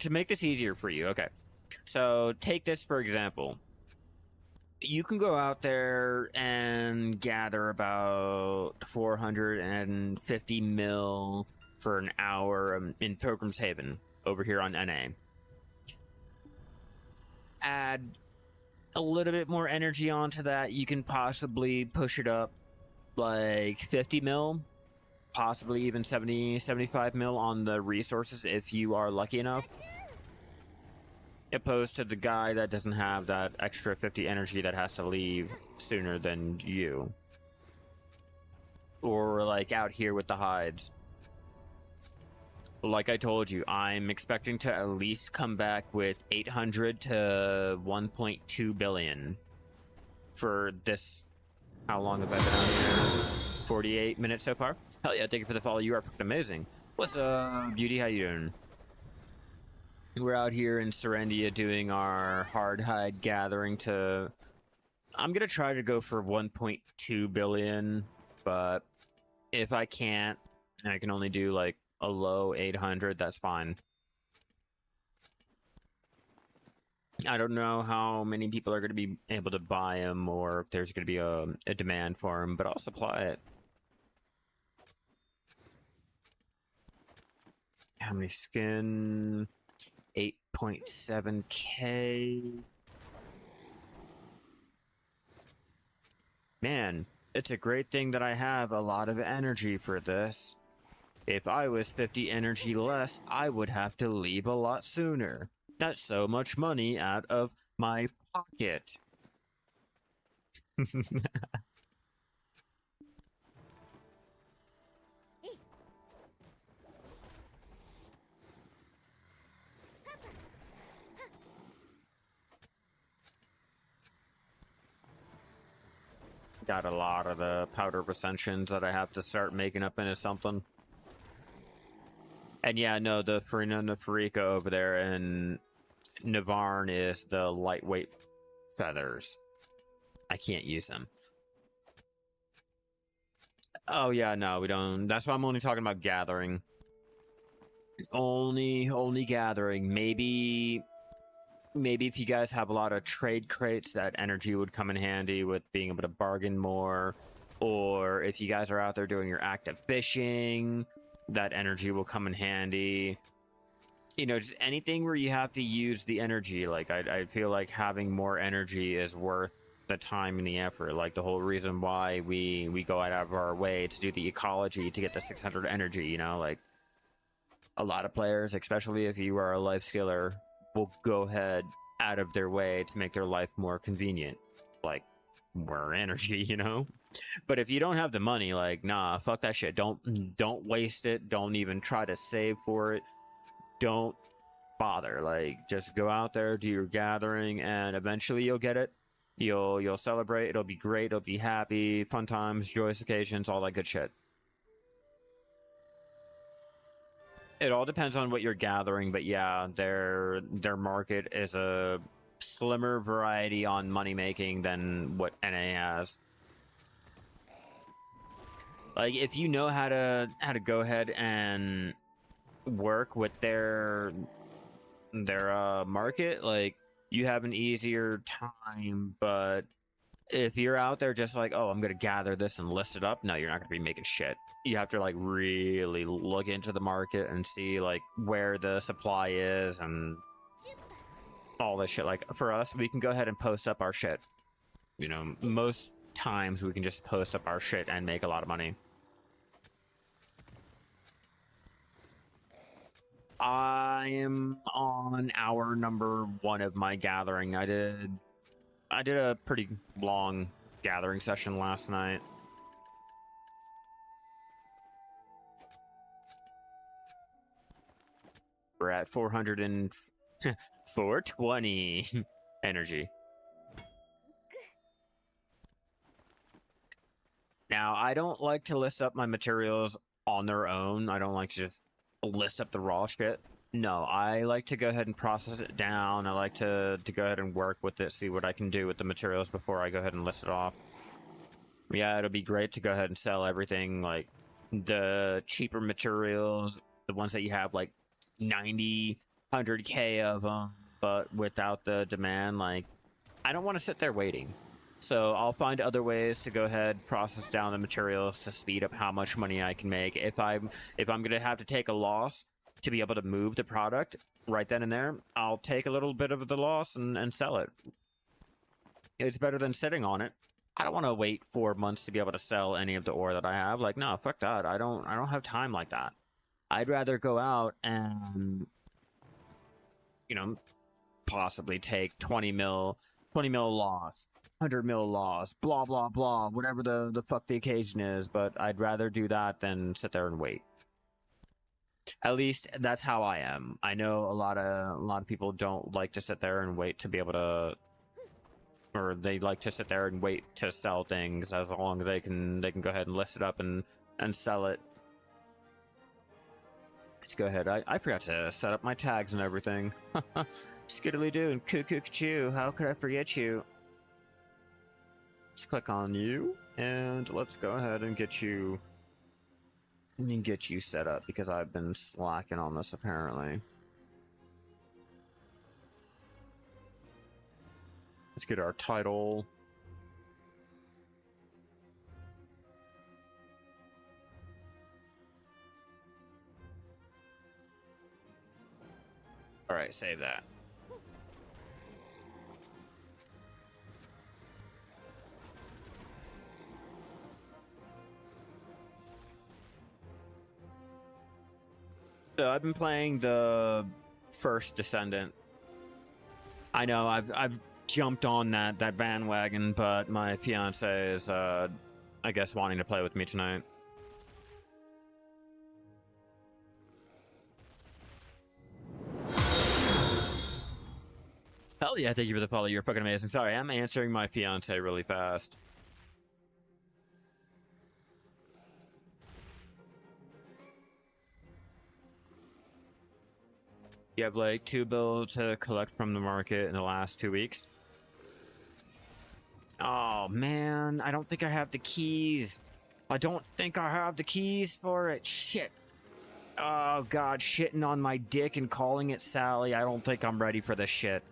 make this easier for you, okay. So take this for example. You can go out there and gather about 450 mil for an hour in Pilgrim's Haven over here on NA. Add a little bit more energy onto that. You can possibly push it up like 50 mil, possibly even 70, 75 mil on the resources if you are lucky enough. Opposed to the guy that doesn't have that extra 50 energy that has to leave sooner than you. Or like out here with the hides. Like I told you, I'm expecting to at least come back with 800 to 1.2 billion for this. How long have I been on here? 48 minutes so far. Hell yeah, thank you for the follow. You are fucking amazing. What's up, beauty? How you doing? We're out here in Serendia doing our hard hide gathering to... I'm gonna try to go for 1.2 billion, but if I can't, I can only do like a low 800, that's fine. I don't know how many people are going to be able to buy them or if there's going to be a demand for them, but I'll supply it. How many skin? 8.7k. Man, it's a great thing that I have a lot of energy for this. If I was 50 energy less, I would have to leave a lot sooner. That's so much money out of my pocket. Got a lot of the powder of ascensions that I have to start making up into something. And yeah, no, the Farina and the Farika over there in Navarne is the lightweight feathers. I can't use them. Oh yeah, no, we don't. That's why I'm only talking about gathering. Only gathering. Maybe maybe if you guys have a lot of trade crates, that energy would come in handy with being able to bargain more. Or if you guys are out there doing your active fishing, that energy will come in handy. You know, just anything where you have to use the energy. Like, I feel like having more energy is worth the time and the effort. Like, the whole reason why we go out of our way to do the ecology to get the 600 energy, you know? Like, a lot of players, especially if you are a life skiller, will go ahead out of their way to make their life more convenient. Like, more energy, you know? But if you don't have the money, like, nah, fuck that shit. Don't waste it. Don't even try to save for it. Don't bother. Like, just go out there, do your gathering, and eventually you'll get it. You'll celebrate. It'll be great. It'll be happy, fun times, joyous occasions, all that good shit. It all depends on what you're gathering, but yeah, their market is a slimmer variety on money making than what NA has. Like, if you know how to go ahead and work with their market, like, you have an easier time. But if you're out there just like, oh, I'm gonna gather this and list it up, no, you're not gonna be making shit. You have to like really look into the market and see like where the supply is and all this shit. Like, for us, we can go ahead and post up our shit. You know, most times we can just post up our shit and make a lot of money. I am on hour number 1 of my gathering. I did a pretty long gathering session last night. We're at 420 energy. Now, I don't like to list up my materials on their own. I don't like to just list up the raw shit. No, I like to go ahead and process it down. I like to go ahead and work with it, see what I can do with the materials before I go ahead and list it off. Yeah, it'll be great to go ahead and sell everything, like the cheaper materials, the ones that you have like 90, 100k of them, but without the demand. Like, I don't want to sit there waiting. So I'll find other ways to go ahead, process down the materials to speed up how much money I can make. If I'm gonna have to take a loss to be able to move the product right then and there, I'll take a little bit of the loss and sell it. It's better than sitting on it. I don't want to wait 4 months to be able to sell any of the ore that I have. Like, no, fuck that. I don't have time like that. I'd rather go out and, you know, possibly take 20 mil loss, 100 mil loss, blah, blah, blah, whatever the fuck the occasion is. But I'd rather do that than sit there and wait. At least that's how I am. I know a lot of people don't like to sit there and wait to be able to, or they like to sit there and wait to sell things as long as they can go ahead and list it up and sell it. Let's go ahead. I forgot to set up my tags and everything. Skiddly-doo and cuckoo-choo. How could I forget you? Let's click on you and let's go ahead and get you set up because I've been slacking on this apparently. Let's get our title. All right, save that. So I've been playing the first Descendant. I know I've jumped on that bandwagon, but my fiance is I guess wanting to play with me tonight. Hell yeah, thank you for the follow. You're fucking amazing. Sorry, I'm answering my fiance really fast. You have like 2 bills to collect from the market in the last 2 weeks. Oh man, I don't think I have the keys. I don't think I have the keys for it. Shit. Oh god, shitting on my dick and calling it Sally. I don't think I'm ready for this shit.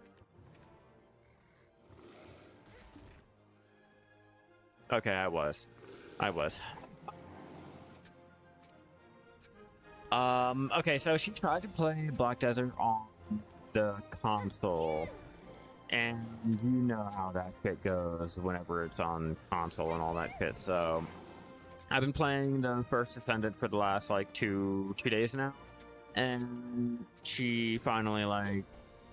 Okay, I was. Okay, so she tried to play Black Desert on the console, and you know how that shit goes whenever it's on console and all that shit. So I've been playing the First Ascendant for the last like two days now, and she finally like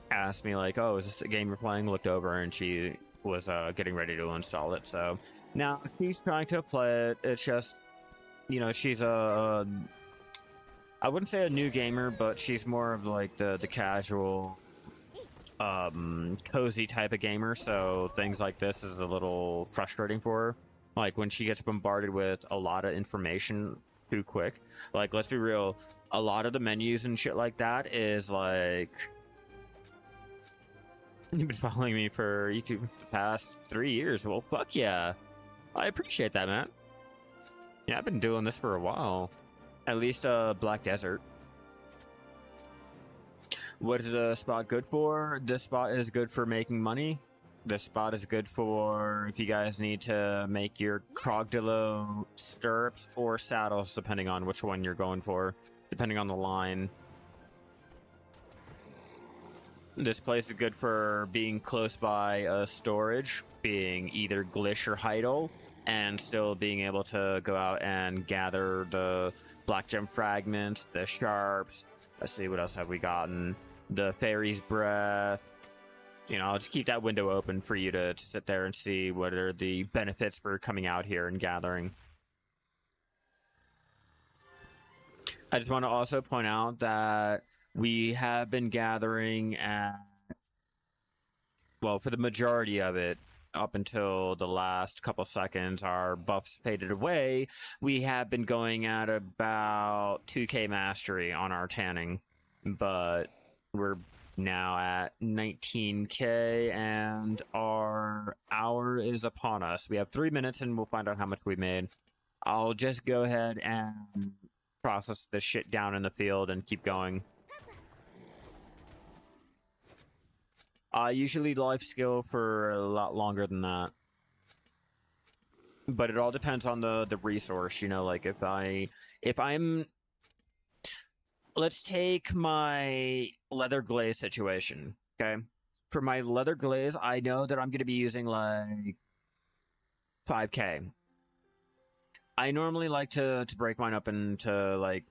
asked me like, "Oh, is this the game you're playing?" Looked over, and she was getting ready to install it. So now she's trying to play it. It's just, you know, she's a I wouldn't say a new gamer, but she's more of like the casual, cozy type of gamer. So things like this is a little frustrating for her. Like when she gets bombarded with a lot of information too quick. Like, let's be real, a lot of the menus and shit like that is like, you've been following me for YouTube for the past 3 years. Well, fuck yeah. I appreciate that, man. Yeah, I've been doing this for a while. At least Black Desert. What is the spot good for? This spot is good for making money. This spot is good for if you guys need to make your Krogdalo stirrups or saddles, depending on which one you're going for, depending on the line. This place is good for being close by storage, being either Glish or Heidel, and still being able to go out and gather the Black Gem fragments, the sharps. Let's see, what else have we gotten? The Fairy's Breath. You know, I'll just keep that window open for you to sit there and see what are the benefits for coming out here and gathering. I just want to also point out that we have been gathering at, well, for the majority of it, up until the last couple seconds, our buffs faded away. We have been going at about 2k mastery on our tanning, but we're now at 19k and our hour is upon us. We have 3 minutes and we'll find out how much we made. I'll just go ahead and process this shit down in the field and keep going. Usually life skill for a lot longer than that. But it all depends on the resource, you know, like if I'm let's take my leather glaze situation, okay? For my leather glaze, I know that I'm gonna be using like 5k. I normally like to break mine up into like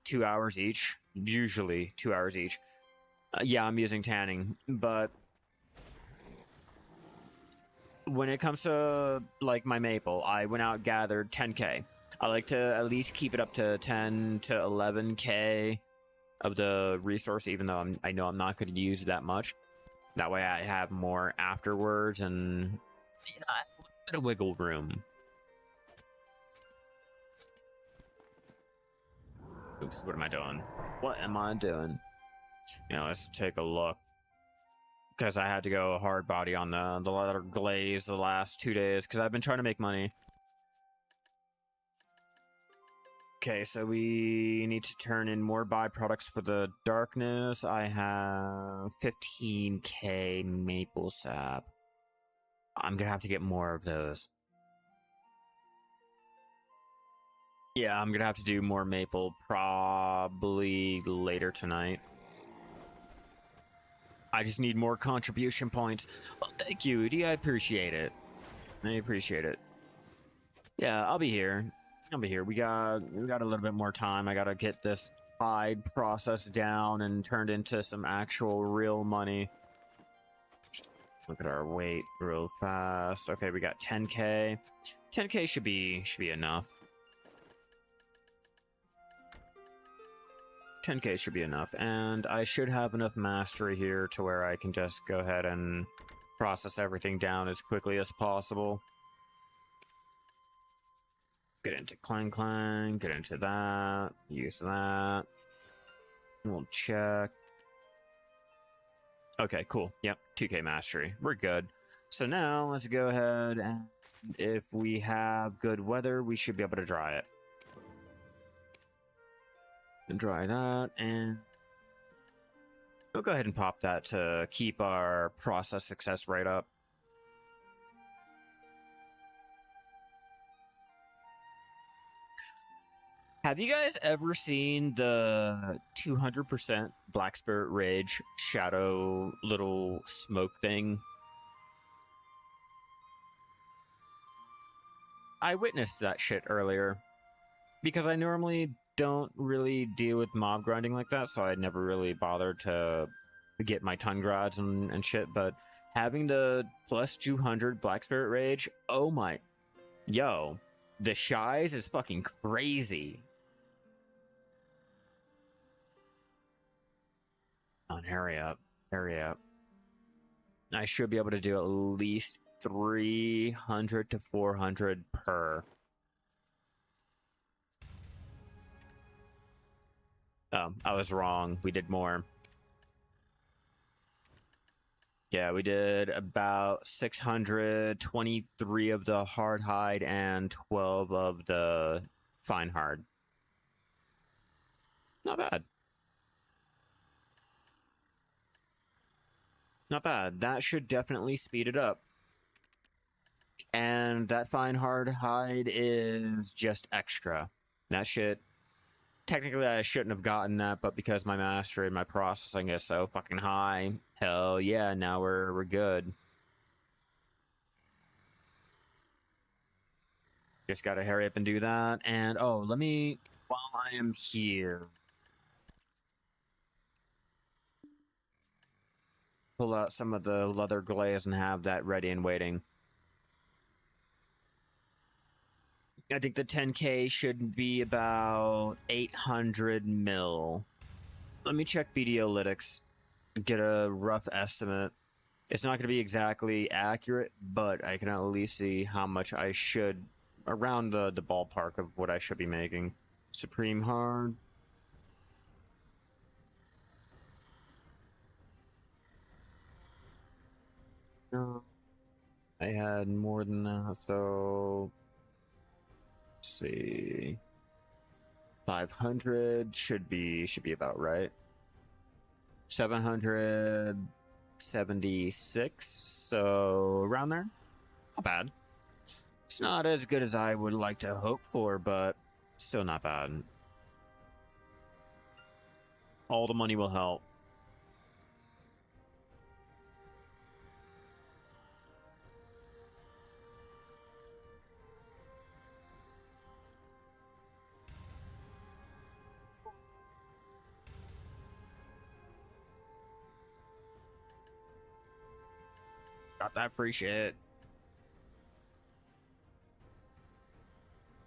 2 hours each, usually 2 hours each. Yeah, I'm using tanning, but when it comes to like my maple, I went out and gathered 10k. I like to at least keep it up to 10 to 11k of the resource, even though I know I'm not going to use that much. That way I have more afterwards and, you know, a bit of wiggle room. Oops, what am I doing? What am I doing? You know, let's take a look. Because I had to go hard body on the leather glaze the last 2 days because I've been trying to make money. Okay, so we need to turn in more byproducts for the darkness. I have 15k maple sap. I'm gonna have to get more of those. Yeah, I'm gonna have to do more maple probably later tonight. I just need more contribution points. Well, thank you, Udi. I appreciate it. I appreciate it. Yeah, I'll be here. I'll be here. We got a little bit more time. I gotta get this hide process down and turned into some actual real money. Look at our weight real fast. Okay, we got 10k. 10k should be enough. 10k should be enough, and I should have enough mastery here to where I can just go ahead and process everything down as quickly as possible. Get into Clang Clang, get into that, use that. We'll check. Okay, cool. Yep, 2k mastery. We're good. So now, let's go ahead and if we have good weather, we should be able to dry it. Dry that, and we'll go ahead and pop that to keep our process success rate up. Have you guys ever seen the 200% Black Spirit Rage shadow little smoke thing? I witnessed that shit earlier because I normally don't really deal with mob grinding like that, so I never really bothered to get my ton grads and shit, but having the plus 200 Black Spirit Rage, oh my, yo, the Shais is fucking crazy. On, hurry up, hurry up. I should be able to do at least 300 to 400 per. Oh, I was wrong. We did more. Yeah, we did about 623 of the hard hide and 12 of the fine hard. Not bad. Not bad. That should definitely speed it up. And that fine hard hide is just extra. That shit. Technically, I shouldn't have gotten that, but because my mastery and my processing is so fucking high, hell yeah, now we're good. Just gotta hurry up and do that. And oh, let me, while I am here, pull out some of the leather glaze and have that ready and waiting. I think the 10K should be about 800 mil. Let me check BDolytics, get a rough estimate. It's not going to be exactly accurate, but I can at least see how much I should, around the ballpark of what I should be making. Supreme Hard. No, I had more than that, so let's see. 500 should be about right. 776, so around there. Not bad. It's not as good as I would like to hope for, but still not bad. All the money will help. Got that free shit.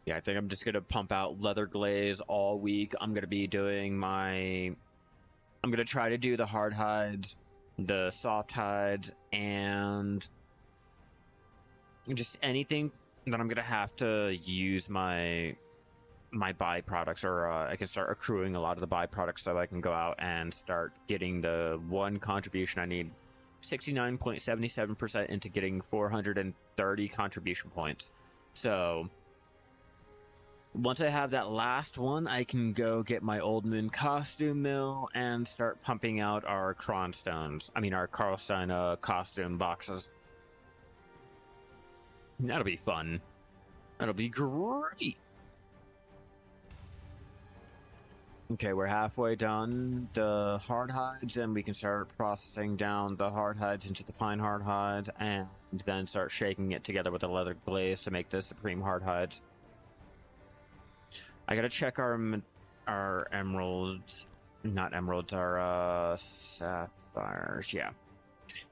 Yeah, I think I'm just gonna pump out leather glaze all week. I'm gonna be doing my... I'm gonna try to do the hard hides, the soft hides, and just anything that I'm gonna have to use my byproducts, or I can start accruing a lot of the byproducts so I can go out and start getting the one contribution I need. 69.77% into getting 430 contribution points. So once I have that last one, I can go get my Old Moon costume mill and start pumping out our Kronstones. I mean, our Karlstein costume boxes. That'll be fun. That'll be great. Okay, we're halfway done the hard hides, and we can start processing down the hard hides into the fine hard hides, and then start shaking it together with the leather glaze to make the supreme hard hides. I gotta check our emeralds, not emeralds, our sapphires, yeah.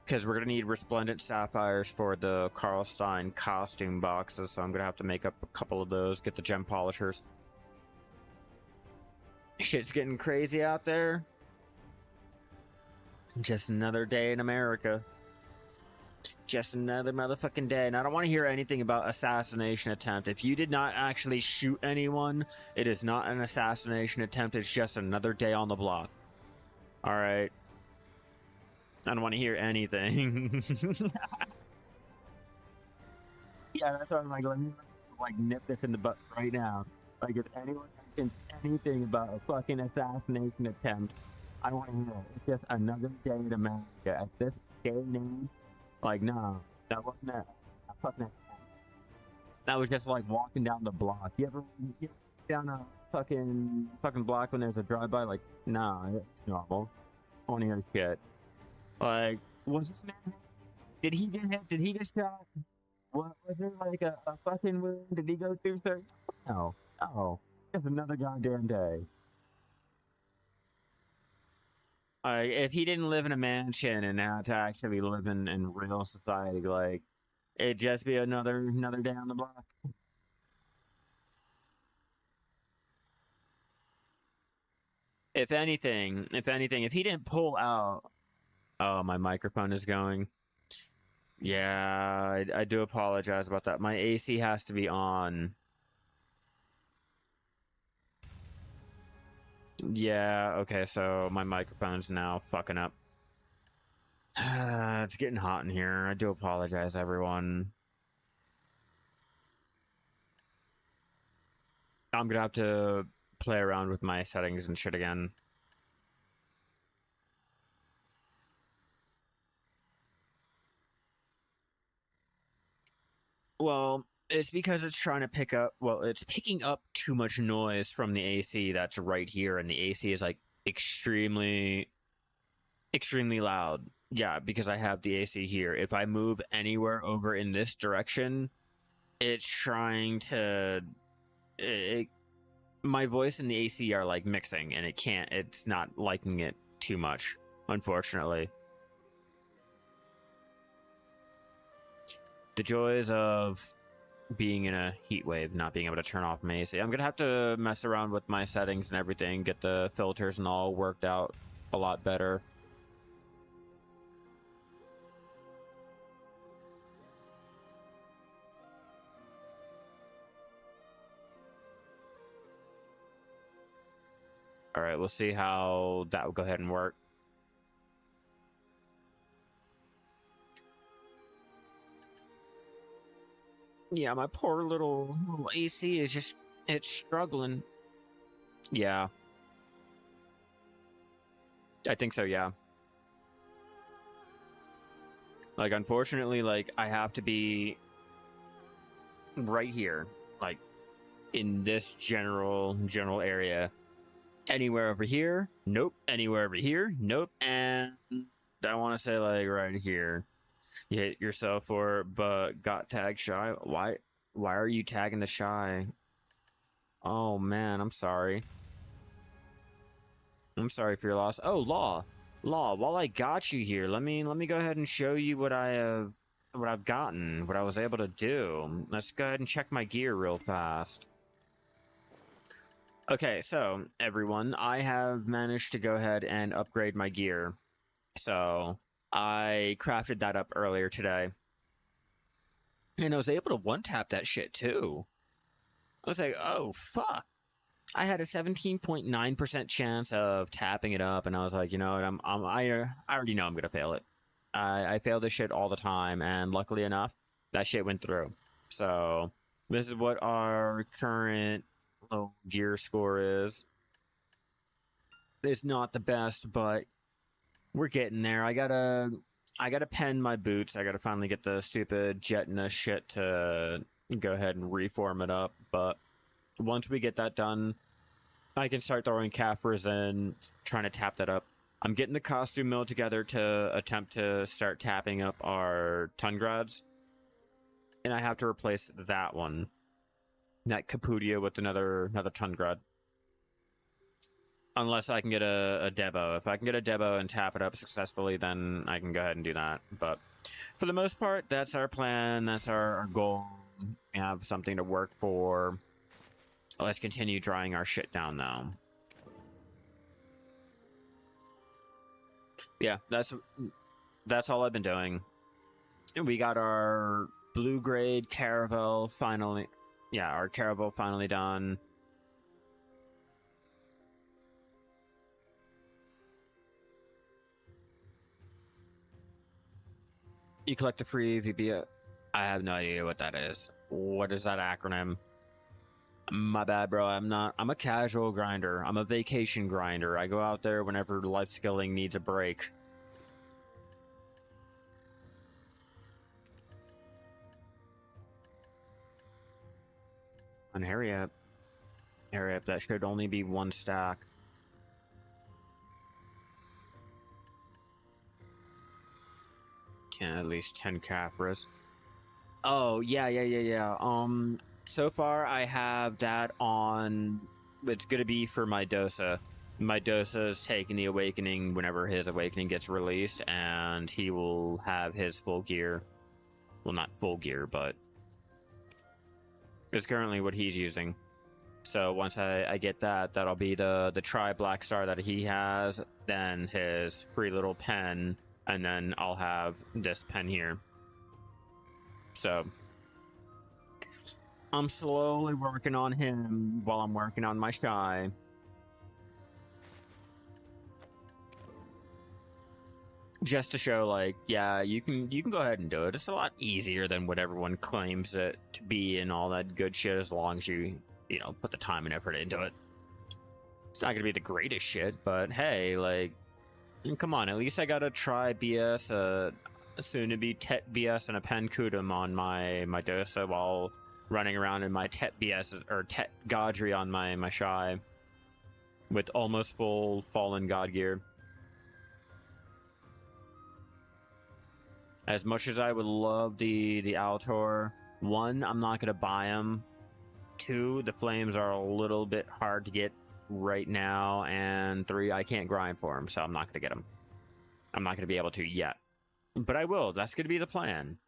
Because we're gonna need resplendent sapphires for the Karlstein costume boxes, so I'm gonna have to make up a couple of those, get the gem polishers. Shit's getting crazy out there. Just another day in America. Just another motherfucking day. And I don't want to hear anything about assassination attempt. If you did not actually shoot anyone, it is not an assassination attempt. It's just another day on the block. Alright. I don't want to hear anything. Yeah, that's why I'm like, let me nip this in the butt right now. Like, if anyone mentions anything about a fucking assassination attempt, I don't want to hear it. It's just another day in America. At this day and age, like, no, that wasn't a fucking attempt. That was just like walking down the block. You ever down a fucking block when there's a drive-by. Like, nah, it's normal. I want to hear shit. Like, was this man? Did he get hit? Did he get shot? What was there like a fucking wound? Did he go through surgery? No. Oh, just another goddamn day. If he didn't live in a mansion and had to actually live in real society, like it'd just be another day on the block. If he didn't pull out, oh, my microphone is going. Yeah, I do apologize about that. My AC has to be on. Yeah, okay, so my microphone's now fucking up. It's getting hot in here. I do apologize, everyone. I'm gonna have to play around with my settings and shit again. Well, it's because it's trying to pick up, well, it's picking up too much noise from the AC that's right here, and the AC is like extremely loud. Yeah, because I have the AC here. If I move anywhere over in this direction, it's trying to my voice and the AC are like mixing, and it's not liking it too much, unfortunately. The joys of being in a heat wave, not being able to turn off my AC. I'm gonna have to mess around with my settings and everything, get the filters and all worked out a lot better. All right, we'll see how that will go ahead and work. Yeah, my poor little AC is just, it's struggling. Yeah. I think so, yeah. Like, unfortunately, like, I have to be right here, like, in this general area. Anywhere over here? Nope. Anywhere over here? Nope. And I want to say, like, right here. You hit yourself for it, but got tagged Shai. Why are you tagging the Shai? Oh man, I'm sorry. I'm sorry for your loss. Oh, Law, while I got you here, let me go ahead and show you what I've gotten, what I was able to do. Let's go ahead and check my gear real fast. Okay, so everyone, I have managed to go ahead and upgrade my gear. So I crafted that up earlier today. And I was able to one-tap that shit too. I was like, oh, fuck. I had a 17.9% chance of tapping it up, and I was like, you know what, I already know I'm gonna fail it. I fail this shit all the time, and luckily enough, that shit went through. So this is what our current little gear score is. It's not the best, but we're getting there. I gotta pen my boots. I gotta finally get the stupid Jetna shit to go ahead and reform it up. But once we get that done, I can start throwing Kafirs in, trying to tap that up. I'm getting the costume mill together to attempt to start tapping up our Tungrads. And I have to replace that one. That Caputia with another Tungrad. Unless I can get a Debo. If I can get a Debo and tap it up successfully, then I can go ahead and do that. But for the most part, that's our plan. That's our goal. We have something to work for. Let's continue drying our shit down now. Yeah, that's all I've been doing. And we got our blue grade Caravel finally. Yeah, our Caravel finally done. You collect a free VP. I have no idea what that is. What is that acronym? My bad, bro. I'm a casual grinder. I'm a vacation grinder. I go out there whenever life skilling needs a break. And hurry up. Hurry up, that should only be one stack. At least 10 Caphras. Oh, yeah. So far I have that on. It's gonna be for my Dosa. My Dosa is taking the Awakening whenever his Awakening gets released, and he will have his full gear. Well, not full gear, but it's currently what he's using. So once I get that, that'll be the Tri Black Star that he has, then his free little pen, and then I'll have this pen here. So I'm slowly working on him while I'm working on my Shai. Just to show, like, yeah, you can go ahead and do it. It's a lot easier than what everyone claims it to be and all that good shit, as long as you know, put the time and effort into it. It's not gonna be the greatest shit, but hey, like, come on, at least I gotta try BS, soon to be Tet BS and a Pen Kudum on my Dosa while running around in my Tet BS or Tet Godry on my Shai with almost full Fallen God gear. As much as I would love the Altor, one, I'm not gonna buy them. Two, the flames are a little bit hard to get right now, and three, I can't grind for them, so I'm not gonna get them. I'm not gonna be able to yet, but I will. That's gonna be the plan.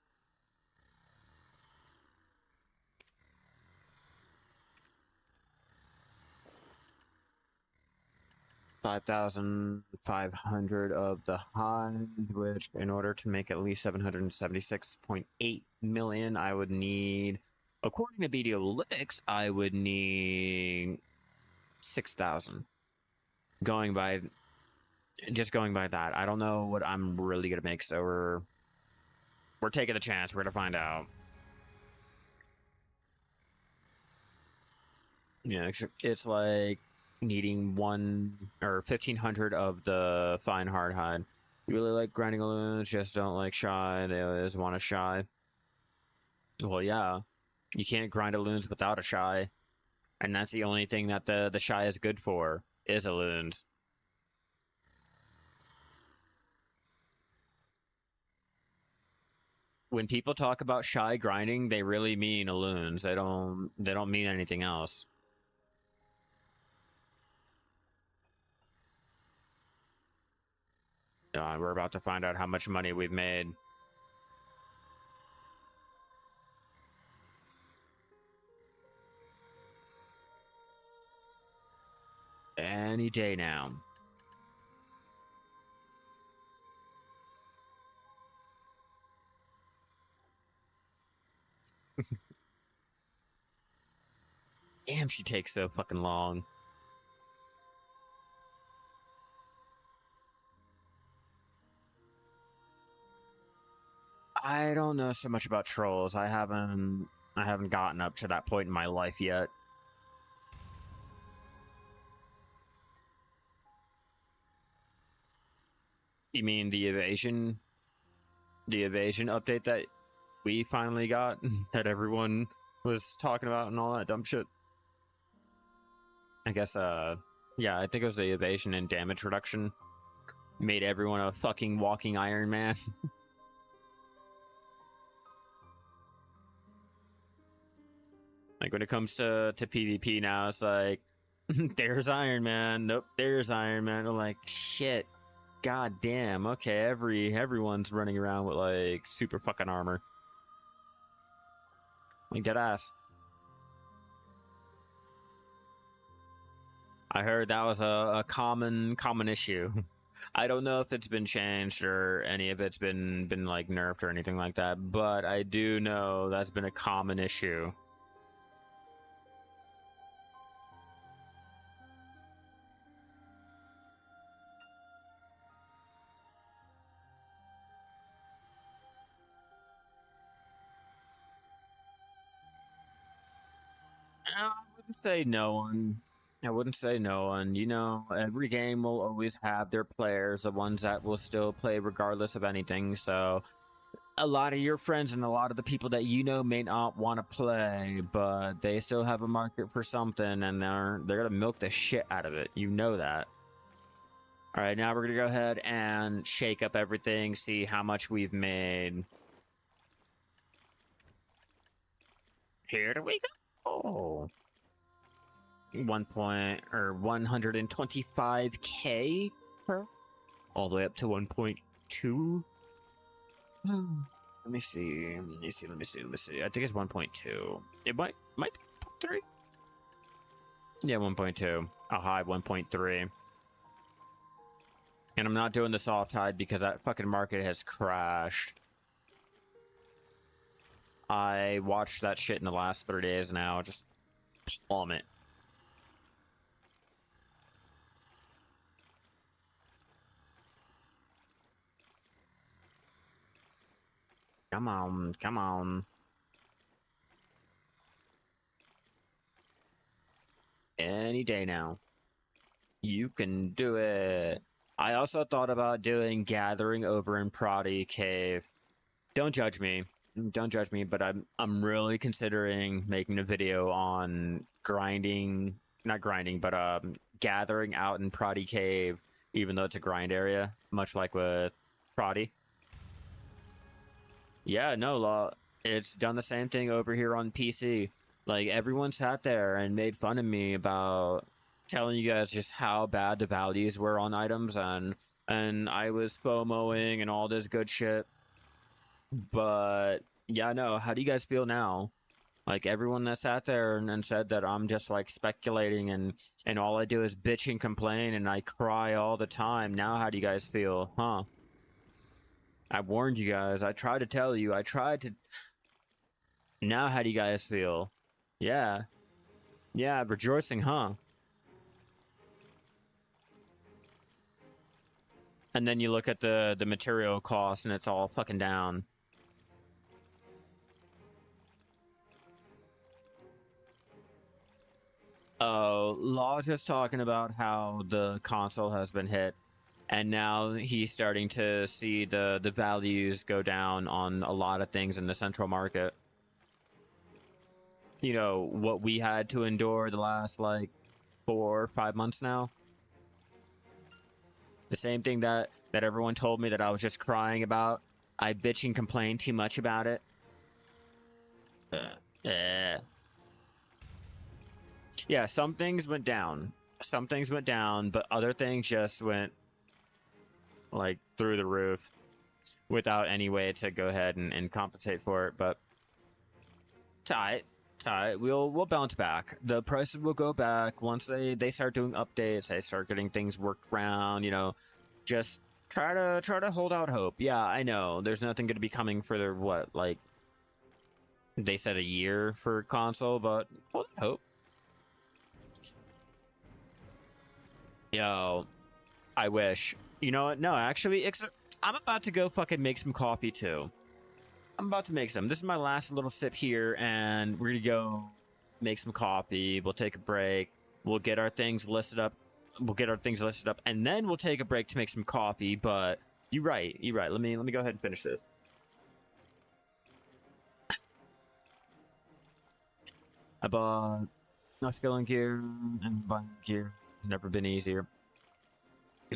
$5,500 of the hide, which in order to make at least 776.8 million, I would need, according to Videolytics, I would need 6,000. Going by that, I don't know what I'm really gonna make, so we're taking the chance. We're gonna find out. Yeah, it's like needing 1,500 of the fine hard hide. You really like grinding balloons, just don't like Shai. They always want a Shai. Well, yeah, you can't grind balloons without a Shai, and that's the only thing that the Shai is good for, is balloons. When people talk about Shai grinding, they really mean balloons. They don't mean anything else. We're about to find out how much money we've made. Any day now. Damn, she takes so fucking long. I don't know so much about trolls. I haven't gotten up to that point in my life yet. You mean the evasion update that we finally got that everyone was talking about and all that dumb shit? I guess yeah, I think it was the evasion and damage reduction. Made everyone a fucking walking Iron Man. Like when it comes to PvP now, it's like there's Iron Man. Nope, there's Iron Man. I'm like, shit. God damn. Okay, everyone's running around with like super fucking armor. Like dead ass. I heard that was a common issue. I don't know if it's been changed or any of it's been like nerfed or anything like that, but I do know that's been a common issue. I wouldn't say no one. I wouldn't say no one. You know, every game will always have their players, the ones that will still play regardless of anything. So a lot of your friends and a lot of the people that you know may not want to play, but they still have a market for something, and they're gonna milk the shit out of it. You know that. All right, now we're gonna go ahead and shake up everything, see how much we've made. Here we go. 125k per, all the way up to 1.2. Let me see. I think it's 1.2. It might be 0.3. Yeah, 1.2. A high 1.3. And I'm not doing the soft hide because that fucking market has crashed. I watched that shit in the last 3 days now. Just plummet. Come on, come on. Any day now. You can do it. I also thought about doing gathering over in Prodi Cave. Don't judge me. Don't judge me, but I'm really considering making a video on grinding, not grinding, but gathering out in Prodi Cave, even though it's a grind area, much like with Prodi. Yeah, no, it's done the same thing over here on PC. Like, everyone sat there and made fun of me about telling you guys just how bad the values were on items, and I was FOMOing and all this good shit. But yeah, no, how do you guys feel now? Like, everyone that sat there and said that I'm just like speculating and all I do is bitch and complain and I cry all the time. Now how do you guys feel, huh? I warned you guys. I tried to tell you. I tried to. Now how do you guys feel? Yeah. Yeah, rejoicing, huh? And then you look at the material cost and it's all fucking down. Oh, Law's just talking about how the console has been hit, and now he's starting to see the values go down on a lot of things in the central market. You know, what we had to endure the last, like, 4 or 5 months now. The same thing that everyone told me that I was just crying about. I bitch and complain too much about it. Yeah, some things went down. Some things went down, but other things just went, like, through the roof without any way to go ahead and compensate for it. But it's alright. We'll bounce back. The prices will go back once they start doing updates. They start getting things worked around. You know, just try to hold out hope. Yeah, I know there's nothing going to be coming for their what, like, they said a year for console, but hold out hope. Yo, I wish. You know what? No, actually, I'm about to go fucking make some coffee too. I'm about to make some. This is my last little sip here, and we're gonna go make some coffee. We'll take a break. We'll get our things listed up. And then we'll take a break to make some coffee. But you're right. Let me go ahead and finish this. I bought upscaling gear, and buying gear has never been easier.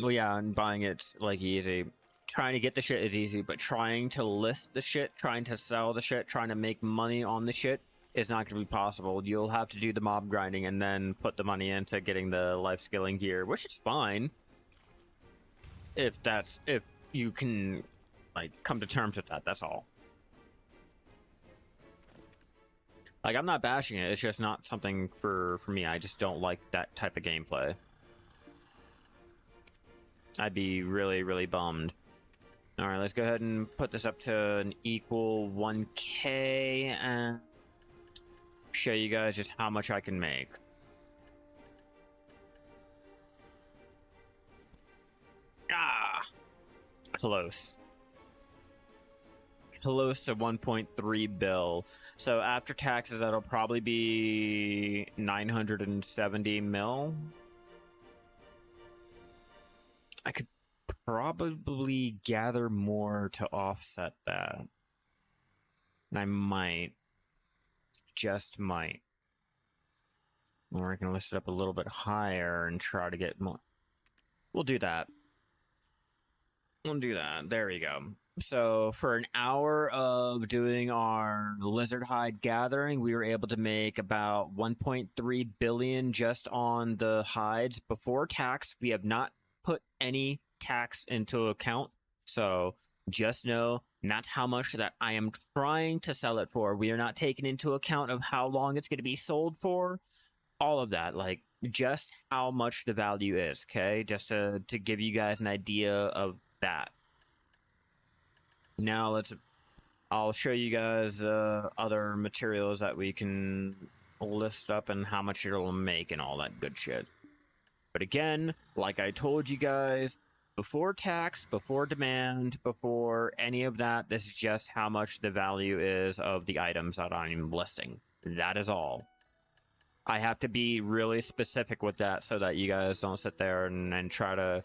Well, yeah, and buying it's like easy. Trying to get the shit is easy, but trying to list the shit, trying to sell the shit, trying to make money on the shit is not going to be possible. You'll have to do the mob grinding and then put the money into getting the life scaling gear, which is fine. If you can, like, come to terms with that, that's all. Like, I'm not bashing it, it's just not something for me. I just don't like that type of gameplay. I'd be really, really bummed. All right, let's go ahead and put this up to an equal 1K and show you guys just how much I can make. Ah, close. Close to 1.3 bill. So after taxes, that'll probably be 970 mil. I could probably gather more to offset that. And I might, just might. Or I can list it up a little bit higher and try to get more. We'll do that. We'll do that. There we go. So for an hour of doing our lizard hide gathering, we were able to make about 1.3 billion just on the hides before tax. We have not put any tax into account. So just know that's how much that I am trying to sell it for. We are not taking into account of how long it's going to be sold for. All of that, like just how much the value is, okay? Just to give you guys an idea of that. Now I'll show you guys other materials that we can list up and how much it'll make and all that good shit. But again, like I told you guys, before tax, before demand, before any of that, this is just how much the value is of the items that I'm listing. That is all. I have to be really specific with that so that you guys don't sit there and try to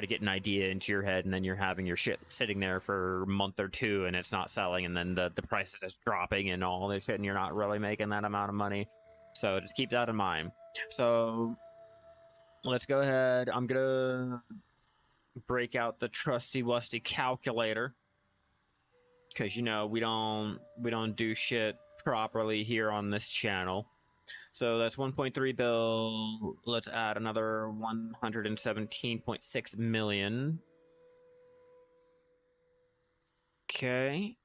get an idea into your head, and then you're having your shit sitting there for a month or two and it's not selling, and then the price is just dropping and all this shit, and you're not really making that amount of money. So just keep that in mind. So let's go ahead. I'm gonna break out the trusty wusty calculator, because you know we don't do shit properly here on this channel. So that's 1.3 bill. Let's add another 117.6 million. Okay.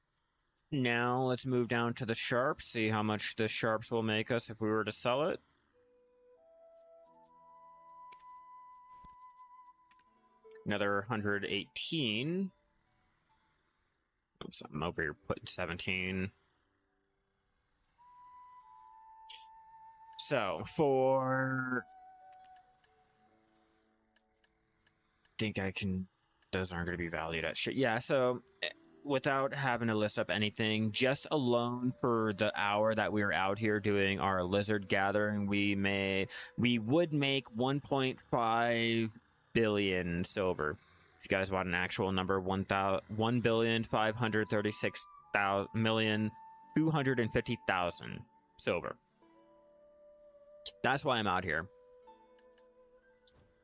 Now let's move down to the sharps, see how much the sharps will make us if we were to sell it. Another 118. Oops, I'm over here putting 17. So for, think I can, those aren't going to be valued at shit. Yeah, so without having to list up anything, just alone for the hour that we were out here doing our lizard gathering, we would make 1.5 billion silver. If you guys want an actual number, 1,536,250,000 silver. That's why I'm out here.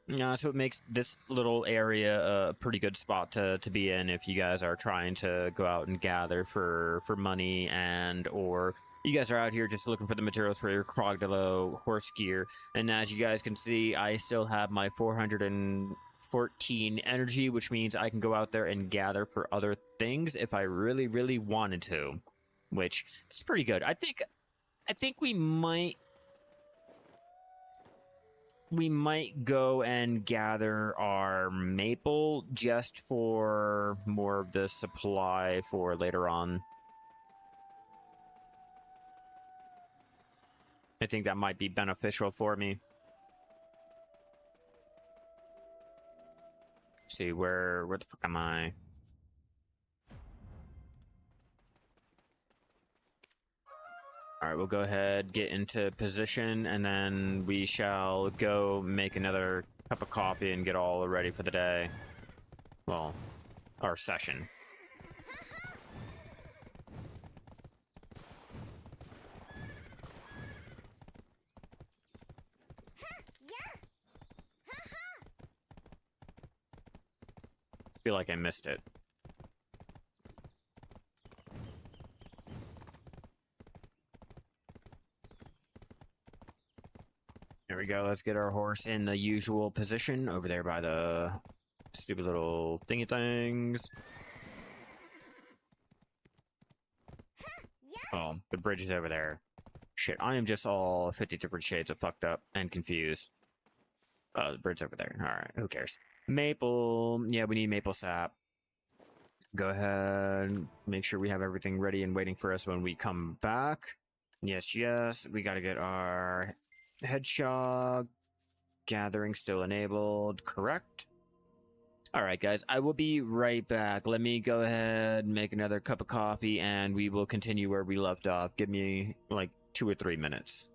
So it makes this little area a pretty good spot to be in if you guys are trying to go out and gather for money, and or you guys are out here just looking for the materials for your Crocodile horse gear. And as you guys can see, I still have my 414 energy, which means I can go out there and gather for other things if I really, really wanted to, which is pretty good. I think we might go and gather our maple just for more of the supply for later on. I think that might be beneficial for me. Let's see, where the fuck am I? All right, we'll go ahead, get into position, and then we shall go make another cup of coffee and get all ready for the day. Well, our session. Feel like I missed it. There we go. Let's get our horse in the usual position over there by the stupid little thingy things. Oh, the bridge is over there. Shit, I am just all 50 different shades of fucked up and confused. Oh, the bridge's over there. Alright, who cares? Maple. Yeah, we need maple sap. Go ahead. Make sure we have everything ready and waiting for us when we come back. Yes, yes. We gotta get our hedgehog gathering still enabled. Correct. Alright, guys. I will be right back. Let me go ahead, make another cup of coffee, and we will continue where we left off. Give me, like, 2 or 3 minutes.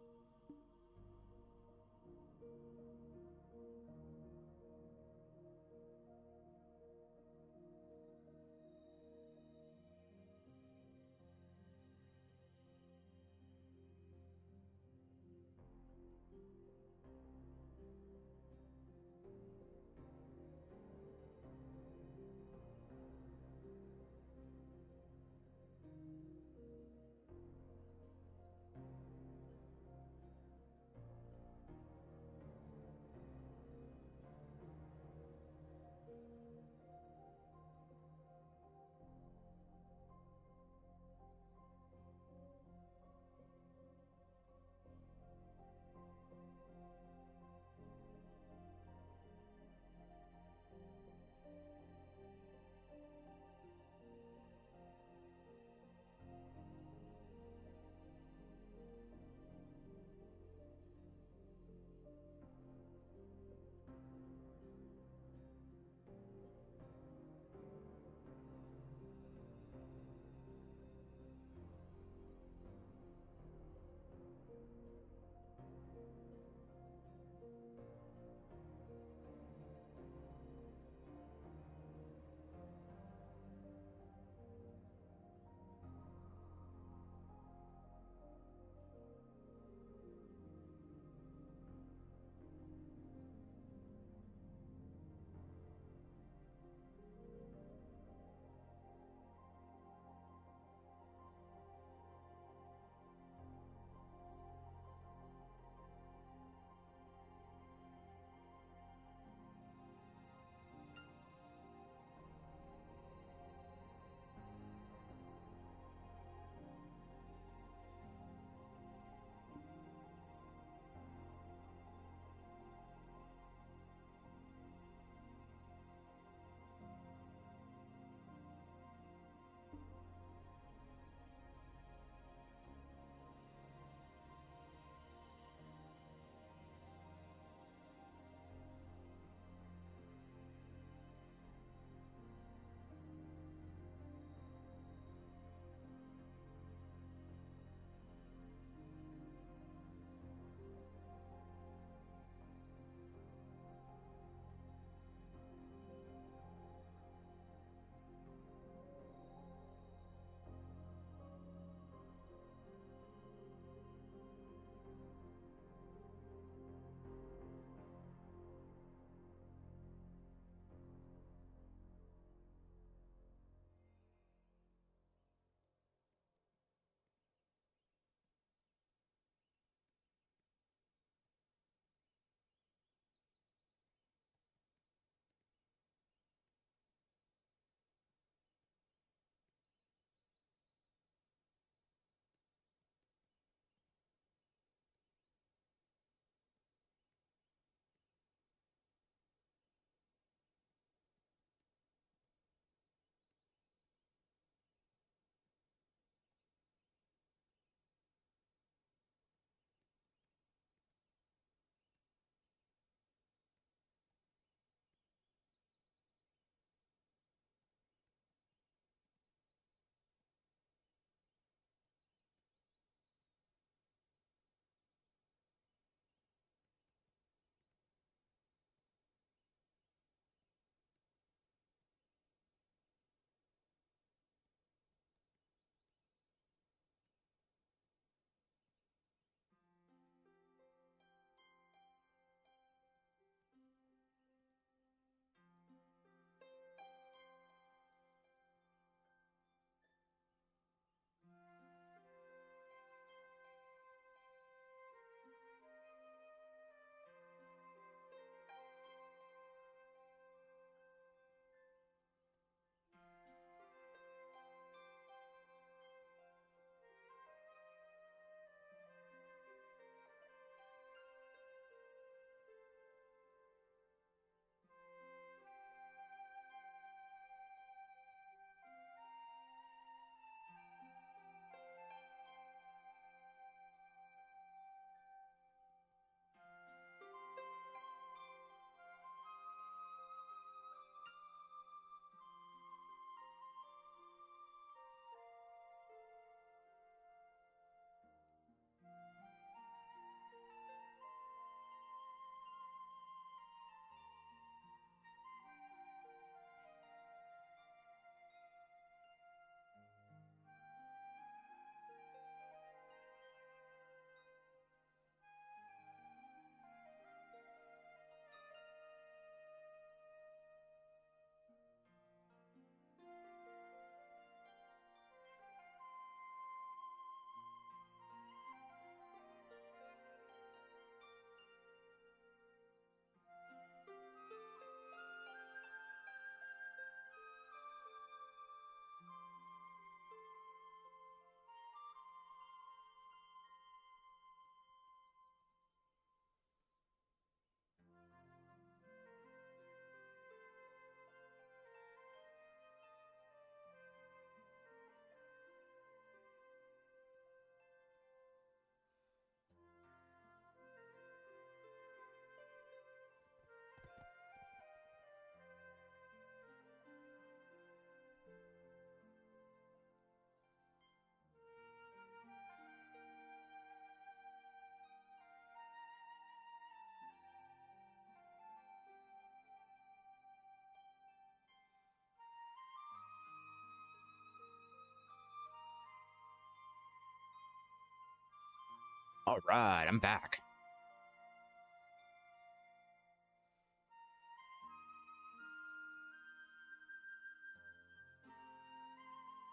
All right, I'm back.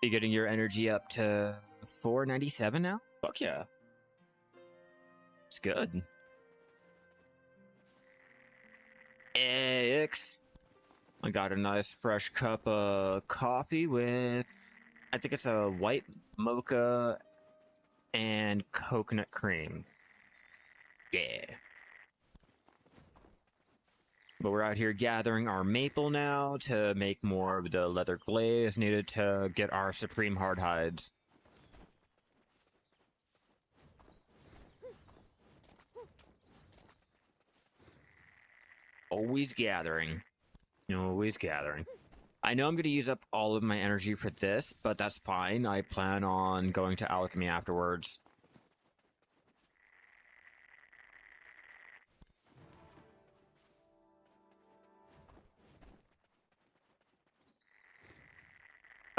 You getting your energy up to 497 now? Fuck yeah. It's good. X. I got a nice fresh cup of coffee with, I think it's a white mocha and coconut cream. Yeah. But we're out here gathering our maple now to make more of the leather glaze needed to get our supreme hard hides. Always gathering. Always gathering. I know I'm going to use up all of my energy for this, but that's fine. I plan on going to alchemy afterwards.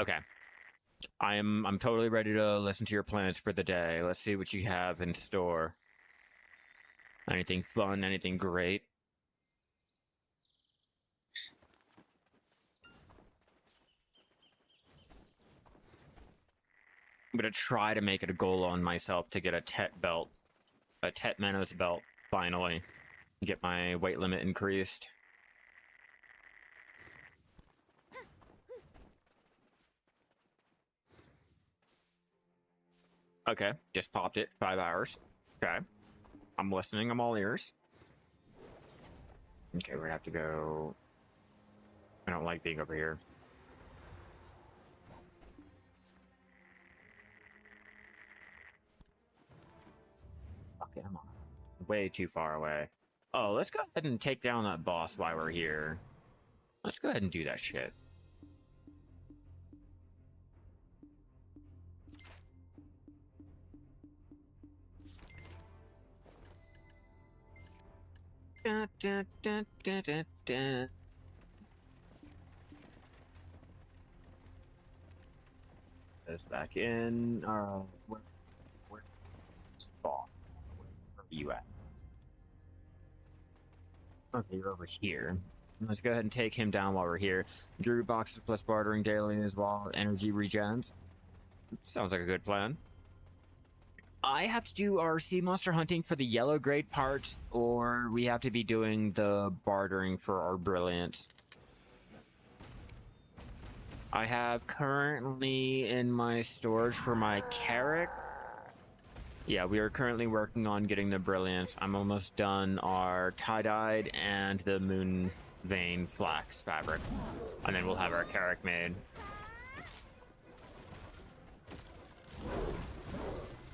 Okay. I'm totally ready to listen to your plans for the day. Let's see what you have in store. Anything fun, anything great? I'm gonna try to make it a goal on myself to get a Tet belt. A Tet Manos belt, finally. Get my weight limit increased. Okay, just popped it. 5 hours. Okay. I'm listening, I'm all ears. Okay, we're gonna have to go... I don't like being over here. Fuck it, I'm on. Way too far away. Oh, let's go ahead and take down that boss while we're here. Let's go ahead and do that shit. Dun, dun, dun, dun, dun, dun. This back in. Where's this boss? Where are you at? Okay, you're over here. Let's go ahead and take him down while we're here. Guru boxes plus bartering daily as well. Energy regens. Sounds like a good plan. I have to do our sea monster hunting for the yellow grade parts, or we have to be doing the bartering for our brilliance. I have currently in my storage for my carrot. Yeah, we are currently working on getting the brilliance. I'm almost done our tie-dyed and the moon vein flax fabric. And then we'll have our carrot made.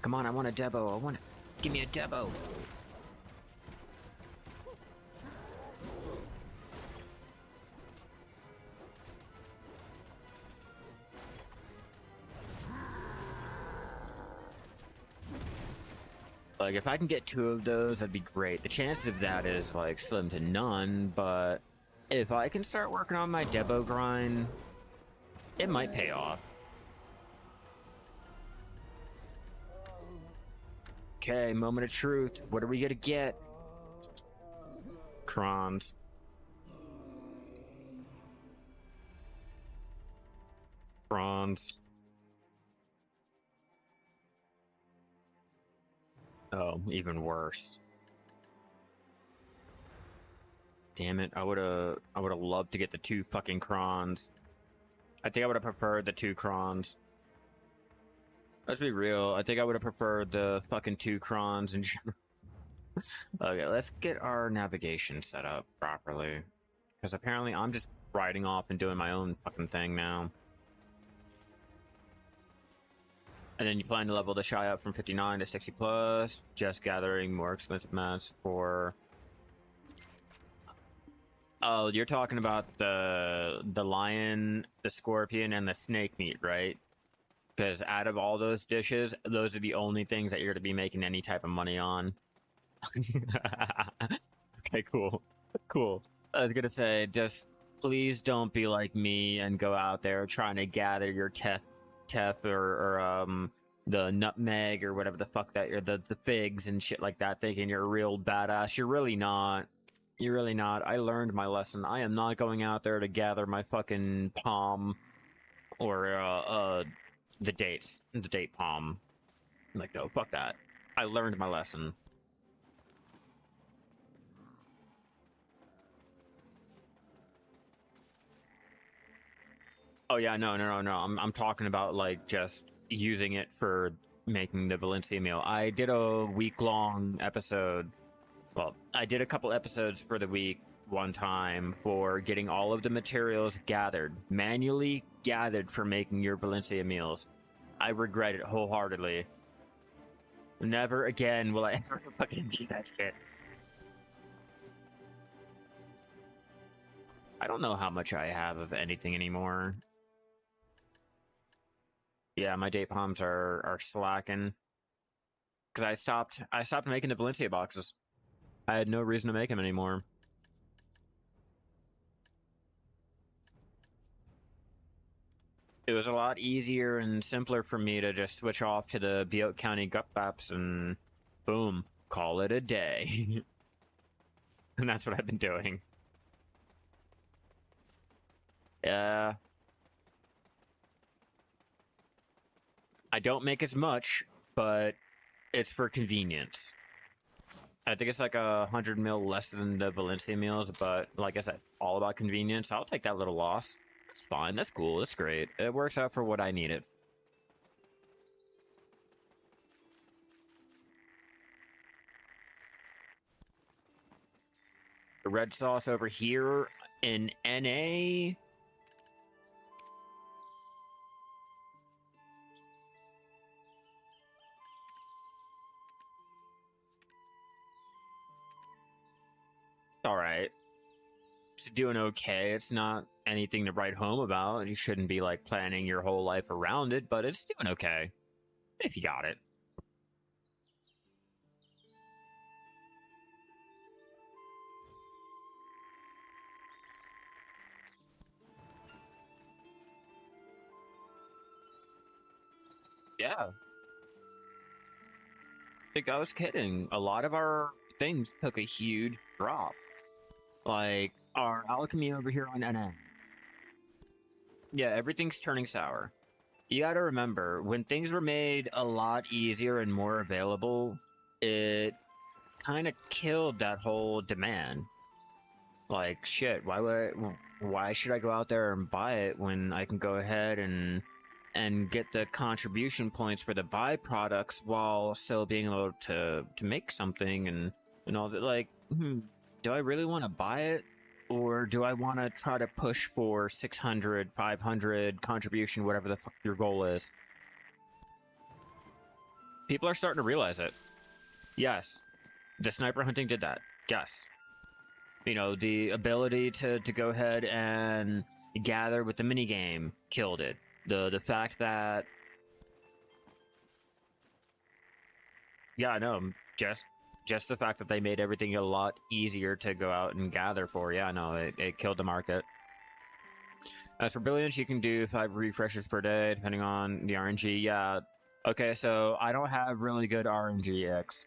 Come on, I want a Debo. Give me a Debo. Like, if I can get 2 of those, that'd be great. The chance of that is, like, slim to none, but if I can start working on my Debo grind, it might pay off. Okay, moment of truth. What are we gonna get? Crons. Bronze. Oh, even worse. Damn it, I would've loved to get the 2 fucking crons. I think I would've preferred the 2 crons. Let's be real, I think I would've preferred the fucking 2 crons in general. Okay, let's get our navigation set up properly. Because apparently I'm just riding off and doing my own fucking thing now. And then you plan to level the Shai up from 59 to 60 plus, just gathering more expensive mats for... Oh, you're talking about the lion, the scorpion, and the snake meat, right? Because out of all those dishes, those are the only things that you're going to be making any type of money on. Okay, cool. Cool. I was going to say, just please don't be like me and go out there trying to gather your tef or the nutmeg or whatever the fuck that you're, the figs and shit like that, thinking you're a real badass. You're really not. You're really not. I learned my lesson. I am not going out there to gather my fucking palm or the date palm. Like, no, fuck that. I learned my lesson. Oh yeah, no. I'm talking about like just using it for making the Valencia meal. I did a week-long episode. Well, I did a couple episodes for the week one time for getting all of the materials gathered, manually gathered for making your Valencia meals. I regret it wholeheartedly. Never again will I ever fucking do that shit. I don't know how much I have of anything anymore. Yeah, my date palms are slacking. Because I stopped making the Valencia boxes. I had no reason to make them anymore. It was a lot easier and simpler for me to just switch off to the Butte County gut baps and boom, call it a day. And that's what I've been doing. Yeah. I don't make as much, but it's for convenience. I think it's like 100 mil less than the Valencia meals, but like I said, all about convenience. I'll take that little loss. It's fine. That's cool. That's great. It works out for what I need it. The red sauce over here in NA. All right. It's doing okay. It's not anything to write home about. You shouldn't be like planning your whole life around it, but it's doing okay. If you got it. Yeah. I think I was kidding. A lot of our things took a huge drop. Like our alchemy over here on NN. Yeah, everything's turning sour. You gotta remember, when things were made a lot easier and more available, it kind of killed that whole demand. Like, shit, why should I go out there and buy it when I can go ahead and get the contribution points for the byproducts while still being able to make something and all that? Like, do I really want to buy it? Or do I want to try to push for 600, 500 contribution, whatever the fuck your goal is? People are starting to realize it. Yes, the sniper hunting did that. Yes. You know, the ability to go ahead and gather with the minigame killed it. The fact that... Yeah, I know, just the fact that they made everything a lot easier to go out and gather for. Yeah, no, it killed the market. As for brilliance, you can do 5 refreshes per day, depending on the RNG. Yeah. Okay, so I don't have really good RNG, X.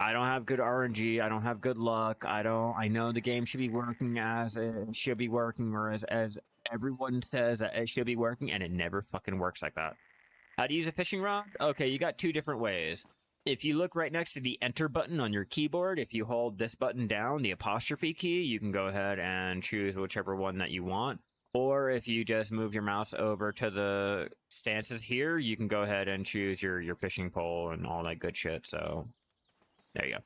I don't have good RNG. I don't have good luck. I know the game should be working as it should be working, or as everyone says that it should be working, and it never fucking works like that. How to use a fishing rod? Okay, you got 2 different ways. If you look right next to the enter button on your keyboard, if you hold this button down, the apostrophe key, you can go ahead and choose whichever one that you want. Or if you just move your mouse over to the stances here, you can go ahead and choose your fishing pole and all that good shit. So there you go.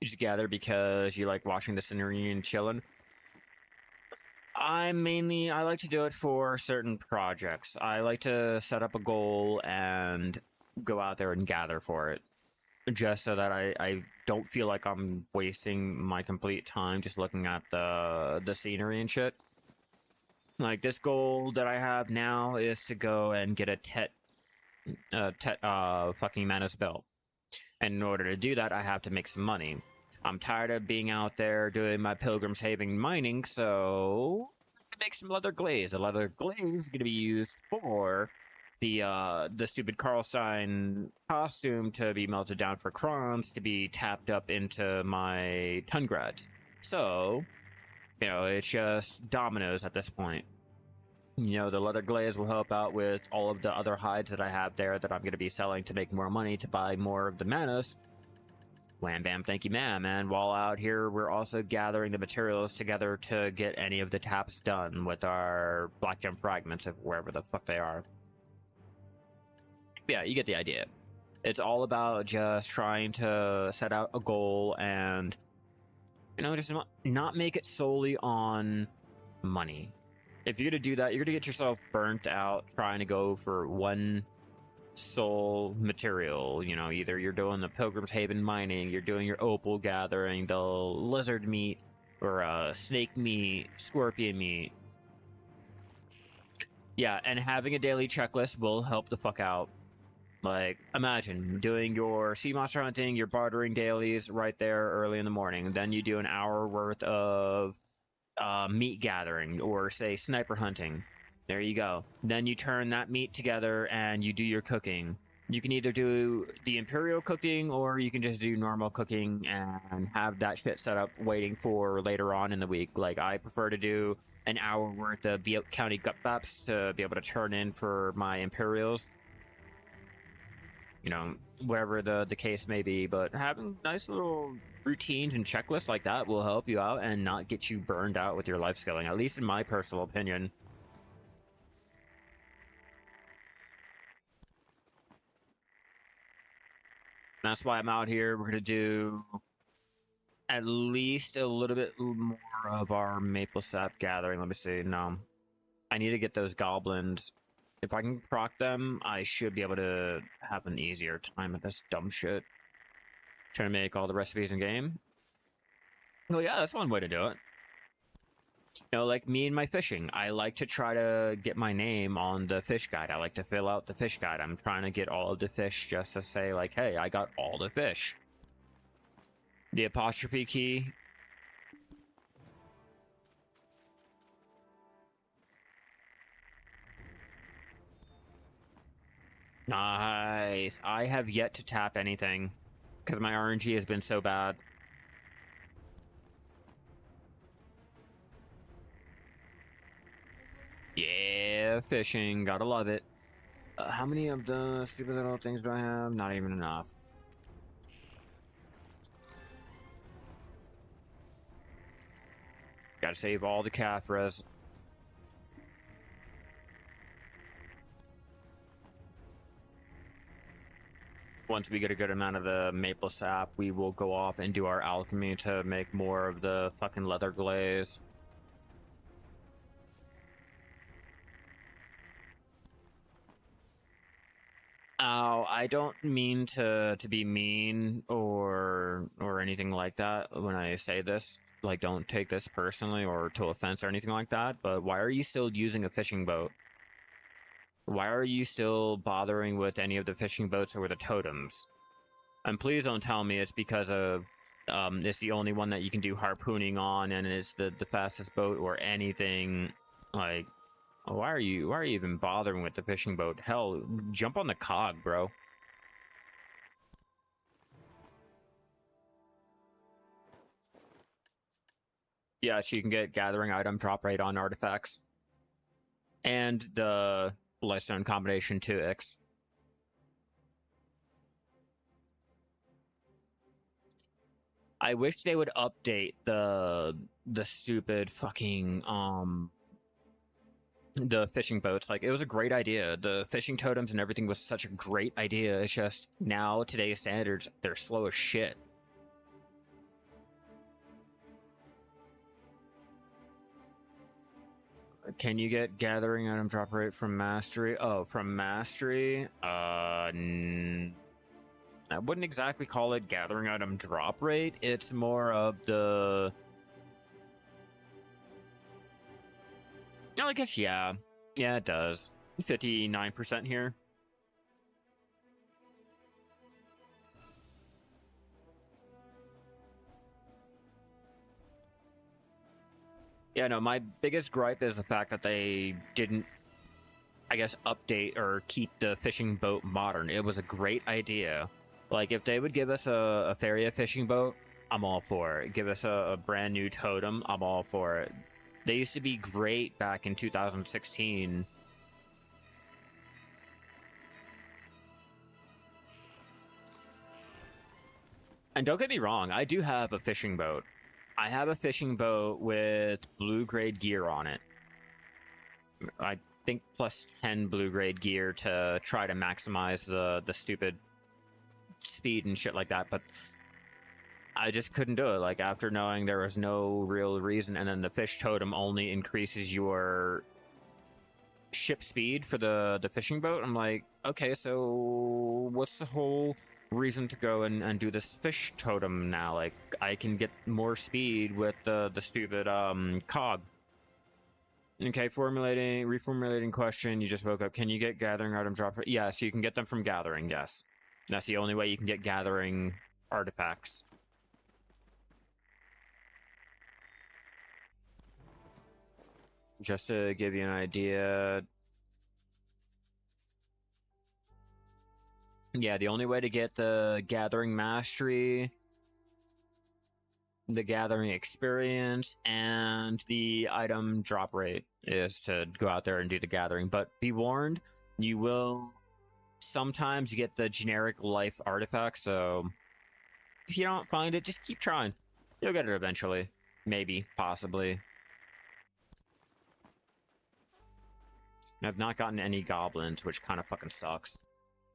You just gather because you like watching the scenery and chilling. I like to do it for certain projects. I like to set up a goal and go out there and gather for it, just so that I don't feel like I'm wasting my complete time just looking at the scenery and shit. Like, this goal that I have now is to go and get a fucking Manus belt. And in order to do that, I have to make some money. I'm tired of being out there doing my Pilgrim's Haven mining, so I'm gonna make some leather glaze. The leather glaze is gonna be used for the stupid Karlstein costume to be melted down for crons to be tapped up into my Tungrads. So, you know, it's just dominoes at this point. You know, the leather glaze will help out with all of the other hides that I have there that I'm going to be selling to make more money to buy more of the manas. Wham bam, thank you ma'am. And while out here, we're also gathering the materials together to get any of the taps done with our black gem fragments of wherever the fuck they are. Yeah, you get the idea. It's all about just trying to set out a goal and, you know, just not make it solely on money. If you're gonna do that, you're gonna get yourself burnt out trying to go for one sole material. You know, either you're doing the Pilgrim's Haven mining, you're doing your opal gathering, the lizard meat, or snake meat, scorpion meat. Yeah, and having a daily checklist will help the fuck out. Like, imagine doing your sea monster hunting, your bartering dailies right there early in the morning. Then you do an hour worth of meat gathering, or say sniper hunting. There you go. Then you turn that meat together and you do your cooking. You can either do the imperial cooking, or you can just do normal cooking and have that shit set up waiting for later on in the week. Like, I prefer to do an hour worth of Butte County gut baps to be able to turn in for my imperials. You know, whatever the case may be, but having nice little routines and checklists like that will help you out and not get you burned out with your life skilling, at least in my personal opinion. That's why I'm out here. We're gonna do at least a little bit more of our maple sap gathering. Let me see. No, I need to get those goblins. If I can proc them, I should be able to have an easier time at this dumb shit. Trying to make all the recipes in game. Well, yeah, that's one way to do it. You know, like me and my fishing. I like to try to get my name on the fish guide. I like to fill out the fish guide. I'm trying to get all of the fish just to say, like, hey, I got all the fish. The apostrophe key. Nice. I have yet to tap anything because my RNG has been so bad. Yeah, fishing. Gotta love it. How many of the stupid little things do I have? Not even enough. Gotta save all the calf res. Once we get a good amount of the maple sap, we will go off and do our alchemy to make more of the fucking leather glaze. Oh, I don't mean to be mean or anything like that when I say this. Like, don't take this personally or to offense or anything like that, but why are you still using a fishing boat? Why are you still bothering with any of the fishing boats or the totems? And please don't tell me it's because of it's the only one that you can do harpooning on and it's the fastest boat or anything. Like, why are you even bothering with the fishing boat? Hell, jump on the cog, bro. Yeah, so you can get gathering item drop rate on artifacts. And the Lightstone combination 2x. I wish they would update the stupid fucking the fishing boats. Like, it was a great idea. The fishing totems and everything was such a great idea. It's just now today's standards, they're slow as shit. Can you get gathering item drop rate from mastery? Oh, from mastery? I wouldn't exactly call it gathering item drop rate. It's more of the... No, I guess, yeah. Yeah, it does. 59% here. Yeah, no, my biggest gripe is the fact that they didn't I guess, update or keep the fishing boat modern. It was a great idea. Like, if they would give us a Feria fishing boat, I'm all for it. Give us a brand new totem, I'm all for it. They used to be great back in 2016. And don't get me wrong, I do have a fishing boat. I have a fishing boat with blue grade gear on it. I think plus 10 blue grade gear to try to maximize the stupid speed and shit like that, but I just couldn't do it. Like, after knowing there was no real reason, and then the fish totem only increases your ship speed for the fishing boat, I'm like, okay, so what's the whole reason to go and do this fish totem now? Like, I can get more speed with the stupid cog. Okay, reformulating question. You just woke up. Can you get gathering item drop? Yes, you can get them from gathering. Yes, that's the only way you can get gathering artifacts. Just to give you an idea. Yeah, the only way to get the gathering mastery, the gathering experience, and the item drop rate is to go out there and do the gathering. But be warned, you will sometimes get the generic life artifact, so if you don't find it, just keep trying. You'll get it eventually. Maybe, possibly. I've not gotten any goblins, which kind of fucking sucks.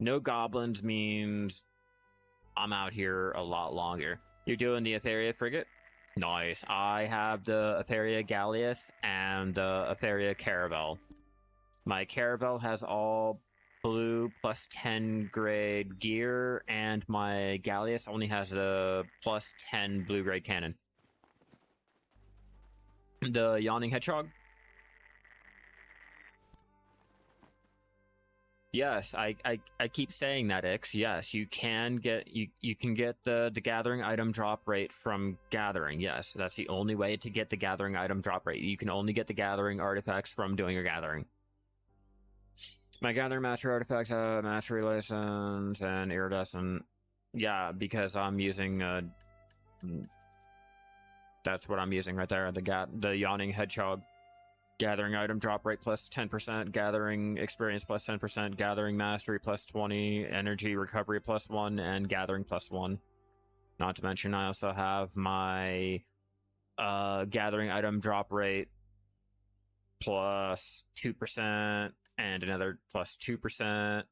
No goblins means I'm out here a lot longer. You're doing the Etheria frigate? Nice. I have the Etheria Galleus and the Etheria Caravel. My Caravel has all blue plus 10 grade gear, and my Galleus only has a plus 10 blue grade cannon. The Yawning Hedgehog? Yes, I keep saying that, Ix. Yes, you can get you can get the gathering item drop rate from gathering. Yes, that's the only way to get the gathering item drop rate. You can only get the gathering artifacts from doing your gathering. My gathering mastery artifacts have mastery license and iridescent. Yeah, because I'm using that's what I'm using right there. The Yawning Hedgehog. Gathering item drop rate plus 10%, gathering experience plus 10%, gathering mastery plus 20, energy recovery plus 1, and gathering plus 1. Not to mention, I also have my gathering item drop rate plus 2%, and another plus 2%.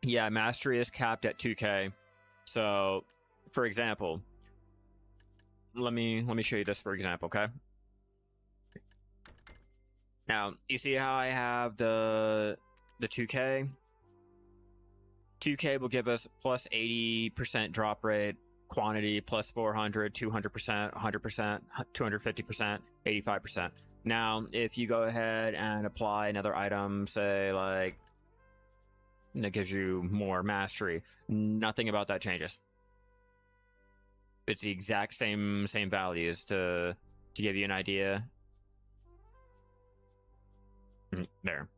Yeah, mastery is capped at 2k. So, for example, let me show you this for example, okay? Now, you see how I have the 2k? 2k will give us plus 80% drop rate, quantity plus 400, 200%, 100%, 250%, 85%. Now, if you go ahead and apply another item, say like that gives you more mastery, nothing about that changes. It's the exact same values to give you an idea. There.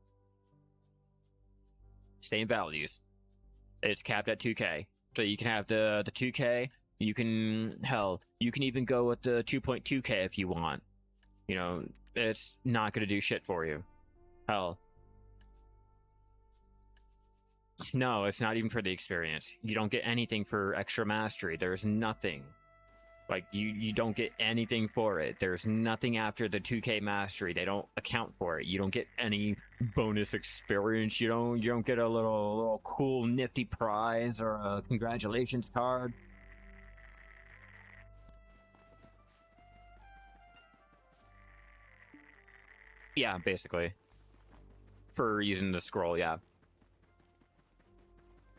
Same values. It's capped at 2k. So you can have the 2k, you can even go with the 2.2k if you want. You know, it's not gonna do shit for you. Hell. No, it's not even for the experience. You don't get anything for extra mastery. There's nothing. Like, you don't get anything for it. There's nothing after the 2k mastery. They don't account for it. You don't get any bonus experience. You don't get a little cool nifty prize or a congratulations card. Yeah, basically. For using the scroll, yeah.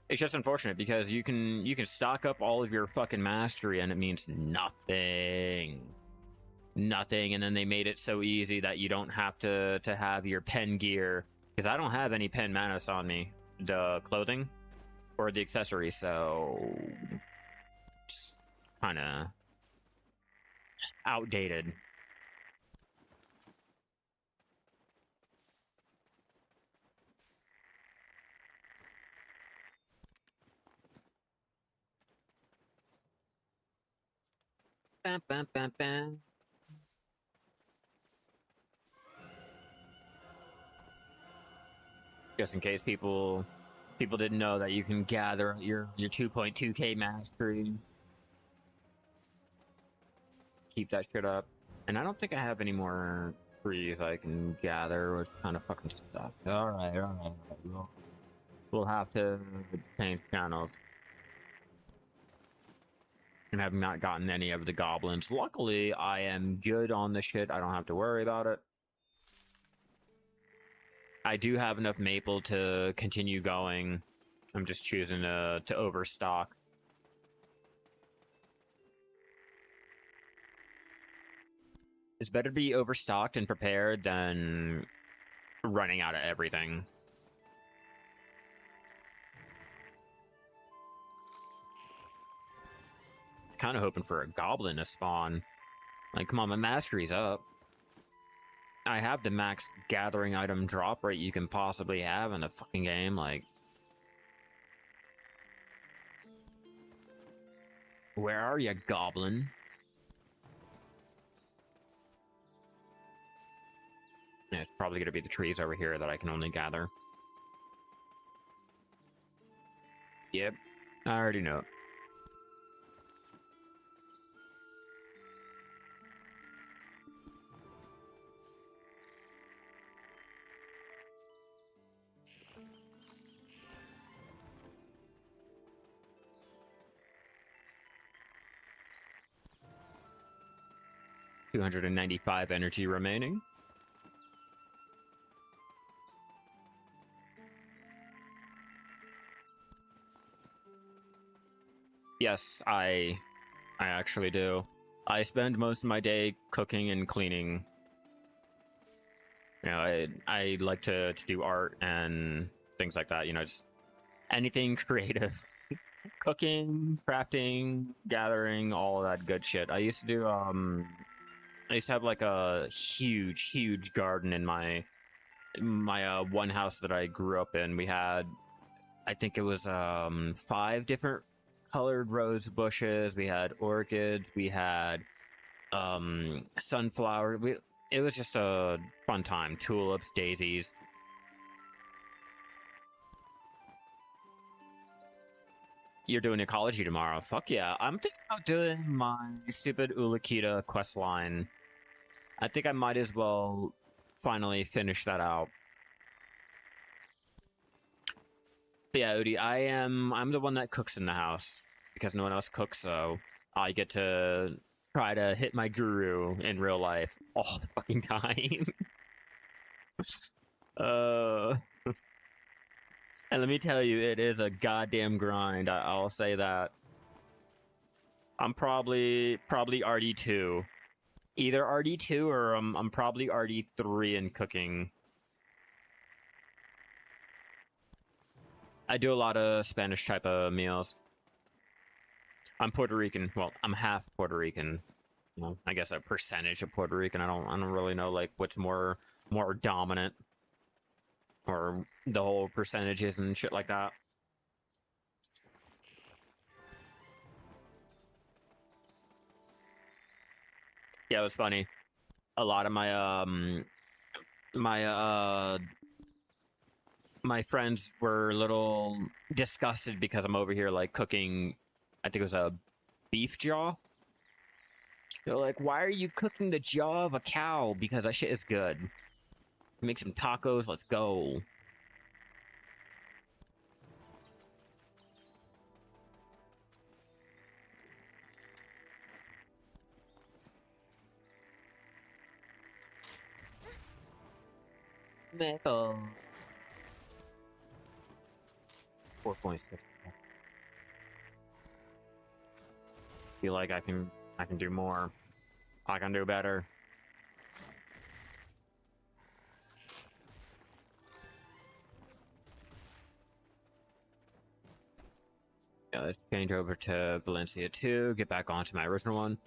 It's just unfortunate because you can stock up all of your fucking mastery and it means nothing. Nothing, and then they made it so easy that you don't have to have your pen gear, because I don't have any pen manos on me, the clothing or the accessories, so it's kind of outdated. Bam, bam, bam, bam. Just in case people didn't know that you can gather your 2.2k mastery. Keep that shit up. And I don't think I have any more trees I can gather, which kind of fucking sucks. Alright. We'll have to change channels. And have not gotten any of the goblins. Luckily, I am good on the shit. I don't have to worry about it. I do have enough maple to continue going. I'm just choosing to overstock. It's better to be overstocked and prepared than running out of everything. Kind of hoping for a goblin to spawn. Like, come on, my mastery's up. I have the max gathering item drop rate you can possibly have in the fucking game. Like, where are you, goblin? Yeah, it's probably gonna be the trees over here that I can only gather. Yep, I already know. $295 energy remaining. Yes, I actually do. I spend most of my day cooking and cleaning. You know, I like to do art and things like that. You know, just anything creative. Cooking, crafting, gathering, all of that good shit. I used to do I used to have like a huge garden in my one house that I grew up in. We had, I think it was 5 different colored rose bushes. We had orchids. We had sunflower. It was just a fun time. Tulips, daisies. You're doing ecology tomorrow. Fuck yeah. I'm thinking about doing my stupid Ulakita quest line. I think I might as well finally finish that out. But yeah, Udi, I'm the one that cooks in the house because no one else cooks, so I get to try to hit my guru in real life all the fucking time. And let me tell you, it is a goddamn grind. I'll say that. I'm probably RD2. Either RD2 or I'm probably RD3 in cooking. I do a lot of Spanish type of meals. I'm Puerto Rican. Well, I'm half Puerto Rican. Well, I guess a percentage of Puerto Rican. I don't really know like what's more dominant, or the whole percentages and shit like that. Yeah, it was funny. A lot of my friends were a little disgusted because I'm over here like cooking, I think it was a beef jaw. They're like, why are you cooking the jaw of a cow? Because that shit is good. Make some tacos, let's go. Metal. 4.6. Feel like I can do more. I can do better. Yeah, let's change over to Valencia 2, get back onto my original one.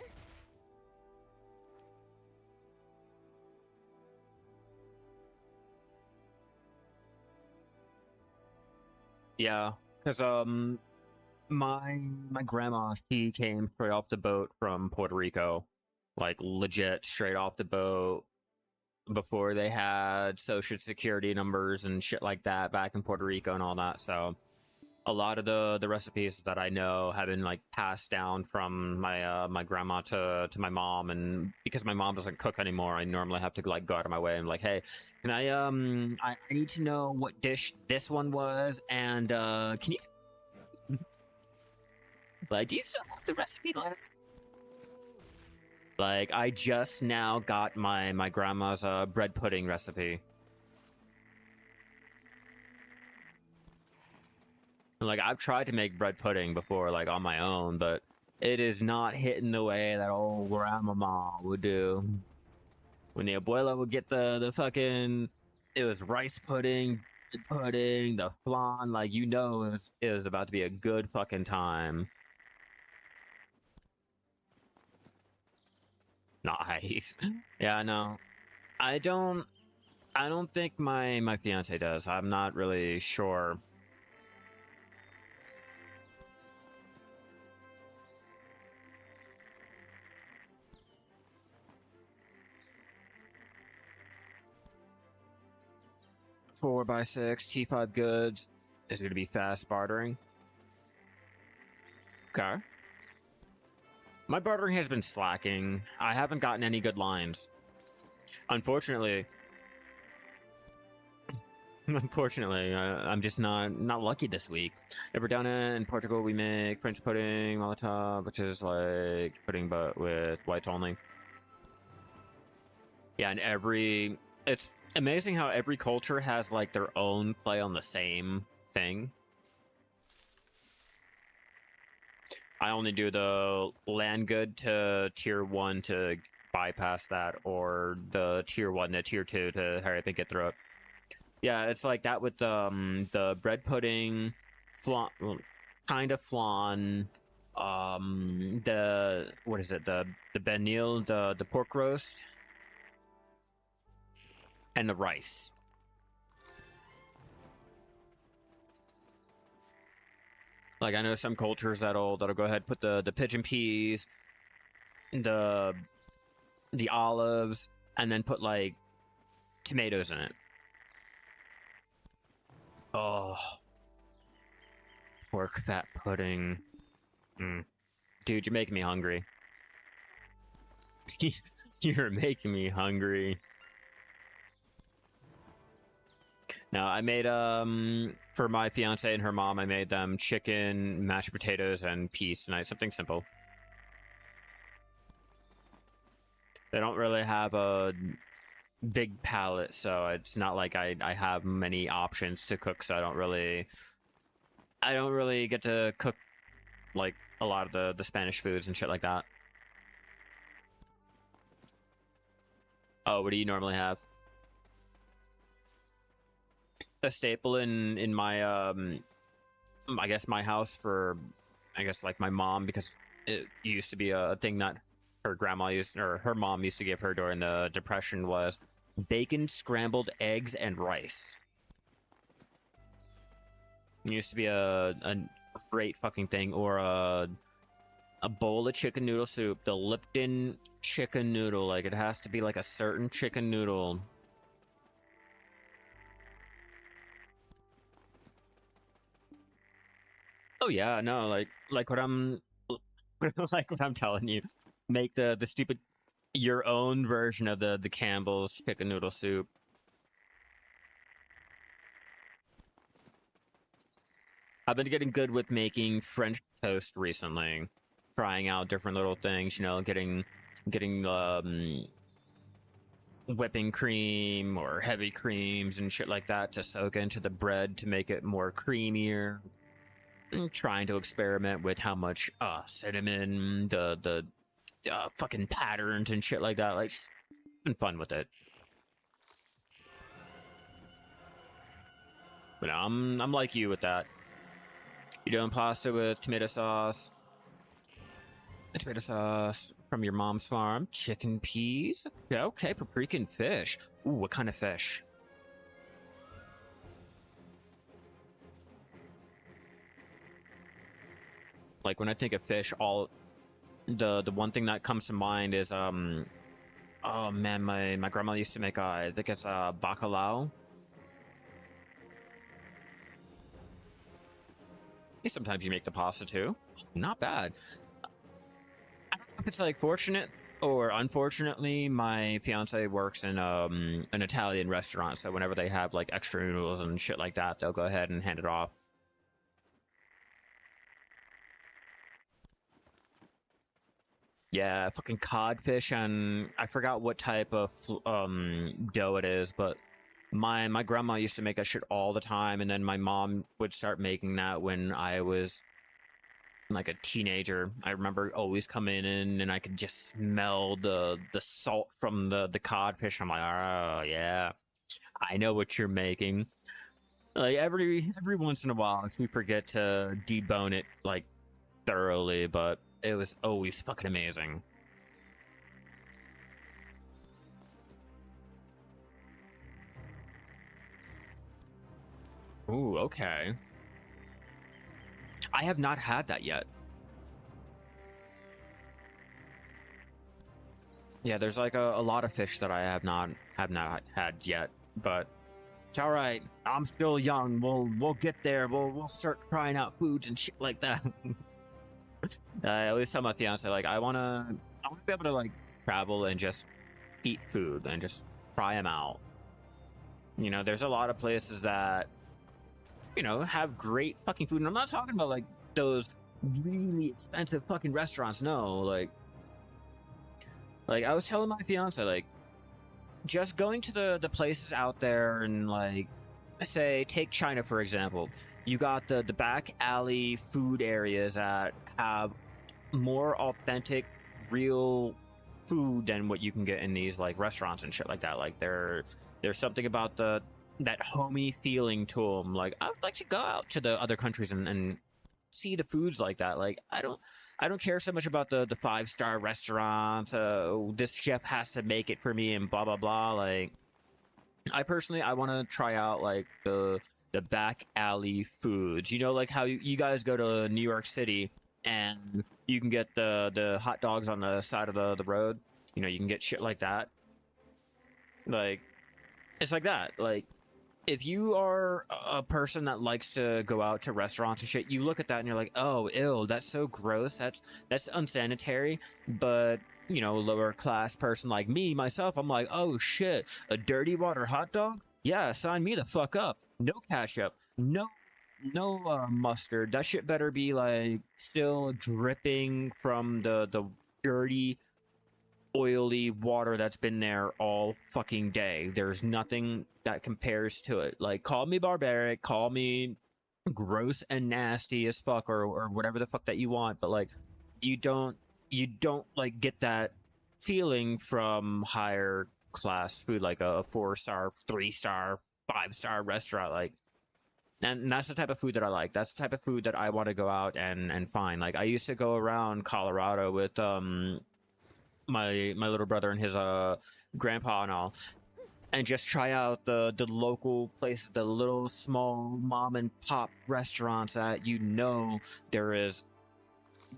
Yeah, because my grandma, she came straight off the boat from Puerto Rico, like legit straight off the boat before they had social security numbers and shit like that back in Puerto Rico and all that. So a lot of the recipes that I know have been like passed down from my grandma to my mom, and because my mom doesn't cook anymore, I normally have to like go out of my way and like, hey, can I need to know what dish this one was, and can you like, do you still have the recipe list? Like, I just now got my grandma's bread pudding recipe. Like, I've tried to make bread pudding before, like on my own, but it is not hitting the way that old grandmama would do. When the abuela would get the fucking, it was rice pudding, bread pudding, the flan, like you know, it was about to be a good fucking time. Nice. Yeah, no. I don't I don't think my fiance does. I'm not really sure. Four by six T5 goods is going to be fast bartering. Okay. My bartering has been slacking. I haven't gotten any good lines. Unfortunately, I'm just not lucky this week. Over down in Portugal, we make French pudding, Molotov, which is like pudding but with whites only. Yeah, and it's amazing how every culture has like their own play on the same thing. I only do the land good to tier 1 to bypass that, or the tier 1 to tier 2 to hurry up and get through it. Yeah, it's like that with the bread pudding, flan, kind of flan, the what is it, the benil, the pork roast, and the rice. Like I know some cultures that'll go ahead and put the pigeon peas, the olives, and then put like tomatoes in it. Oh, pork fat pudding. Dude, you're making me hungry. You're making me hungry. Now, I made, for my fiance and her mom, I made them chicken, mashed potatoes, and peas tonight. Something simple. They don't really have a big palate, so it's not like I have many options to cook, so I don't really get to cook, like, a lot of the Spanish foods and shit like that. Oh, what do you normally have? A staple in my I guess my house for I guess like my mom, because it used to be a thing that her grandma used, or her mom used to give her during the depression, was bacon, scrambled eggs, and rice. It used to be a great fucking thing. Or a bowl of chicken noodle soup, the Lipton chicken noodle, like it has to be like a certain chicken noodle. Oh yeah, no, like what I'm like what I'm telling you. Make the stupid your own version of the Campbell's chicken noodle soup. I've been getting good with making French toast recently. Trying out different little things, you know, getting whipping cream or heavy creams and shit like that to soak into the bread to make it more creamier. Trying to experiment with how much cinnamon, the fucking patterns and shit like that. Like, just having fun with it. But I'm like you with that. You doing pasta with tomato sauce? Tomato sauce from your mom's farm. Chicken peas. Yeah, okay, paprika fish. Ooh, what kind of fish? Like when I think of fish, all the one thing that comes to mind is oh man, my grandma used to make I think it's bacalao. Sometimes you make the pasta too. Not bad. I don't know if it's like fortunate or unfortunately, my fiance works in an Italian restaurant, so whenever they have like extra noodles and shit like that, they'll go ahead and hand it off. Yeah, fucking codfish, and I forgot what type of dough it is, but my grandma used to make that shit all the time, and then my mom would start making that when I was like a teenager. I remember always coming in and I could just smell the salt from the codfish. I'm like, oh yeah, I know what you're making. Like every once in a while, we forget to debone it like thoroughly, but it was always fucking amazing. Ooh, okay. I have not had that yet. Yeah, there's like a lot of fish that I have not had yet, but it's all right. I'm still young. We'll get there. We'll start trying out foods and shit like that. I always tell my fiance like I wanna be able to like travel and just eat food and just try them out. You know, there's a lot of places that have great fucking food, and I'm not talking about like those really expensive fucking restaurants. No, like I was telling my fiance like just going to the places out there and like say take China for example. You got the back alley food areas that have more authentic real food than what you can get in these like restaurants and shit like that. Like there's something about that homey feeling to them. Like I would like to go out to the other countries and see the foods like that. Like I don't care so much about the 5-star restaurants. This chef has to make it for me and blah blah blah. Like I personally I want to try out like the back alley foods. You know, like how you guys go to New York City and you can get the hot dogs on the side of the road. You know, you can get shit like that. Like it's like that. Like if you are a person that likes to go out to restaurants and shit, you look at that and you're like, oh, ew, that's so gross. That's unsanitary. But lower class person like me, myself, I'm like, oh shit, a dirty water hot dog? Yeah, sign me the fuck up. No ketchup. No mustard. That shit better be like still dripping from the dirty oily water that's been there all fucking day. There's nothing that compares to it. Like, call me barbaric, call me gross and nasty as fuck, or whatever the fuck that you want, but like, you don't like get that feeling from higher class food, like a 4-star, 3-star, 5-star restaurant. Like, and that's the type of food that I like. That's the type of food that I want to go out and find. Like, I used to go around Colorado with my little brother and his grandpa and all, and just try out the local places, the little small mom and pop restaurants that there is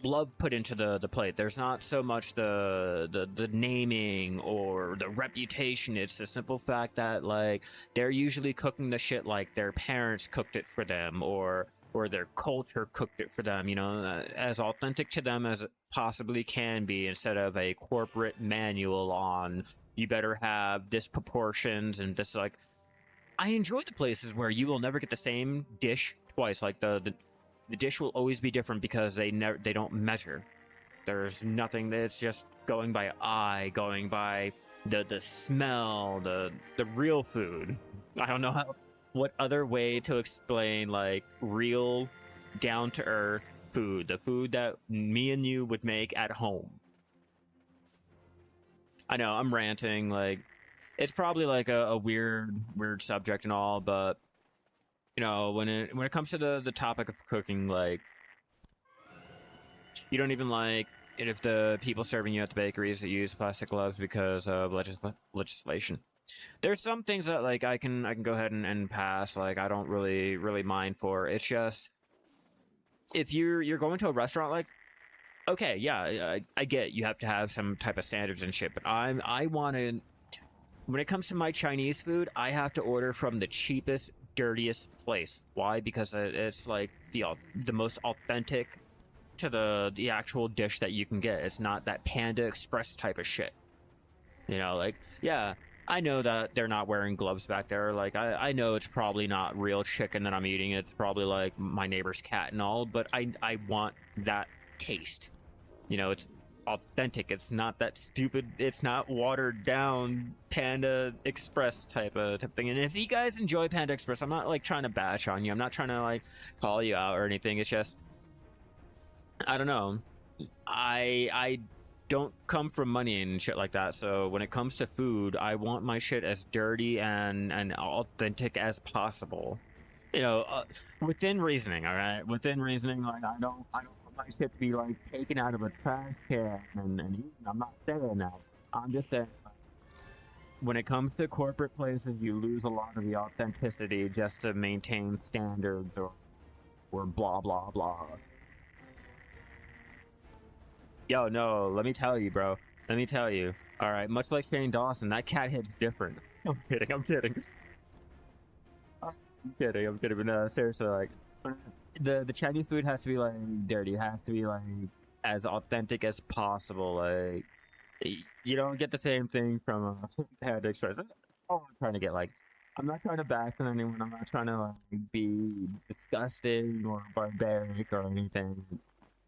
love put into the plate. There's not so much the naming or the reputation. It's the simple fact that like they're usually cooking the shit like their parents cooked it for them, or their culture cooked it for them, as authentic to them as it possibly can be, instead of a corporate manual on you better have this proportions and this. Like, I enjoy the places where you will never get the same dish twice. Like the dish will always be different because they don't measure. There's nothing. It's just going by eye, going by the smell, the real food. I don't know what other way to explain like real down to earth food, the food that me and you would make at home. I know I'm ranting, like it's probably like a weird subject and all, but when it comes to the topic of cooking, like you don't even like it if the people serving you at the bakeries that use plastic gloves because of legislation. There's some things that like I can go ahead and pass. Like I don't really mind for. It's just if you're going to a restaurant, like, okay, yeah, I get you have to have some type of standards and shit, but I want to, when it comes to my Chinese food, I have to order from the cheapest, dirtiest place. Why? Because it's like the most authentic to the actual dish that you can get. It's not that Panda Express type of shit. You know, like, yeah, I know that they're not wearing gloves back there. Like, I know it's probably not real chicken that I'm eating. It's probably like my neighbor's cat and all, but I want that taste. You know, it's authentic. It's not that stupid. It's not watered down Panda Express type thing. And if you guys enjoy Panda Express, I'm not like trying to bash on you. I'm not trying to like call you out or anything. It's just, I don't know. I don't come from money and shit like that. So when it comes to food, I want my shit as dirty and authentic as possible. You know, within reasoning. All right, within reasoning. Like I don't want my shit to be like taken out of a trash can and eaten. I'm not saying that. I'm just saying. When it comes to corporate places, you lose a lot of the authenticity just to maintain standards or blah blah blah. Yo, no, let me tell you, bro. Let me tell you. All right, much like Shane Dawson, that cat hits different. I'm kidding. I'm kidding. I'm kidding. I'm kidding. But no, seriously, like the Chinese food has to be like dirty. It has to be like as authentic as possible. Like you don't get the same thing from a Panda Express. That's all I'm trying to get. Like, I'm not trying to bash on anyone. I'm not trying to like be disgusting or barbaric or anything.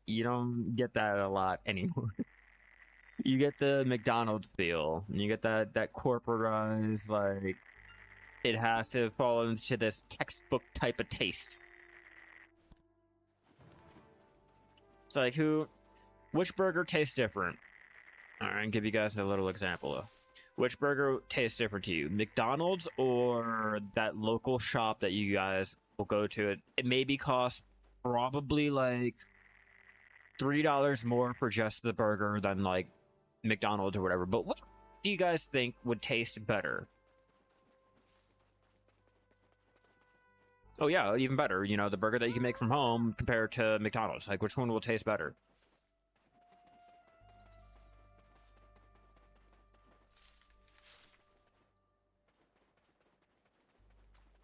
You don't get that a lot anymore. You get the McDonald's feel. You get that corporatized, like it has to fall into this textbook type of taste. It's like which burger tastes different? All right, I'll give you guys a little example. Which burger tastes different to you, McDonald's or that local shop that you guys will go to? It maybe cost probably like $3 more for just the burger than like McDonald's or whatever. But what do you guys think would taste better? Oh yeah, even better. You know, the burger that you can make from home compared to McDonald's. Like, which one will taste better?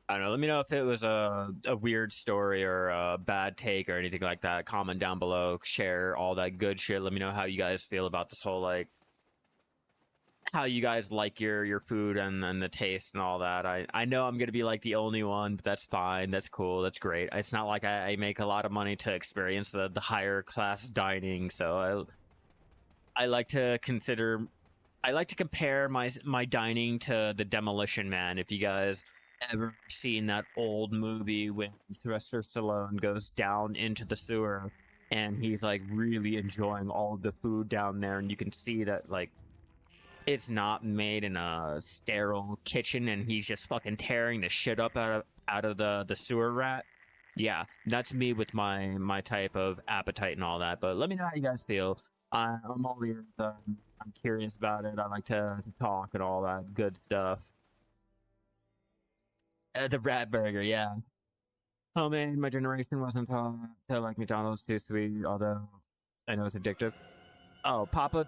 I don't know. Let me know if it was a weird story or a bad take or anything like that. Comment down below. Share all that good shit. Let me know how you guys feel about this whole like how you guys like your food and the taste and all that. I know I'm gonna be like the only one, but that's fine. That's cool. That's great. It's not like I make a lot of money to experience the higher class dining. So I like to consider. I like to compare my dining to the Demolition Man. If you guys ever seen that old movie when Sylvester Stallone goes down into the sewer and he's like really enjoying all the food down there, and you can see that like it's not made in a sterile kitchen, and he's just fucking tearing the shit up out of the sewer rat. Yeah, that's me with my type of appetite and all that. But let me know how you guys feel. I'm all ears. I'm curious about it. I like to talk and all that good stuff. The rat burger, yeah. Homemade, my generation wasn't taught to like McDonald's too sweet, although I know it's addictive. Oh, Papa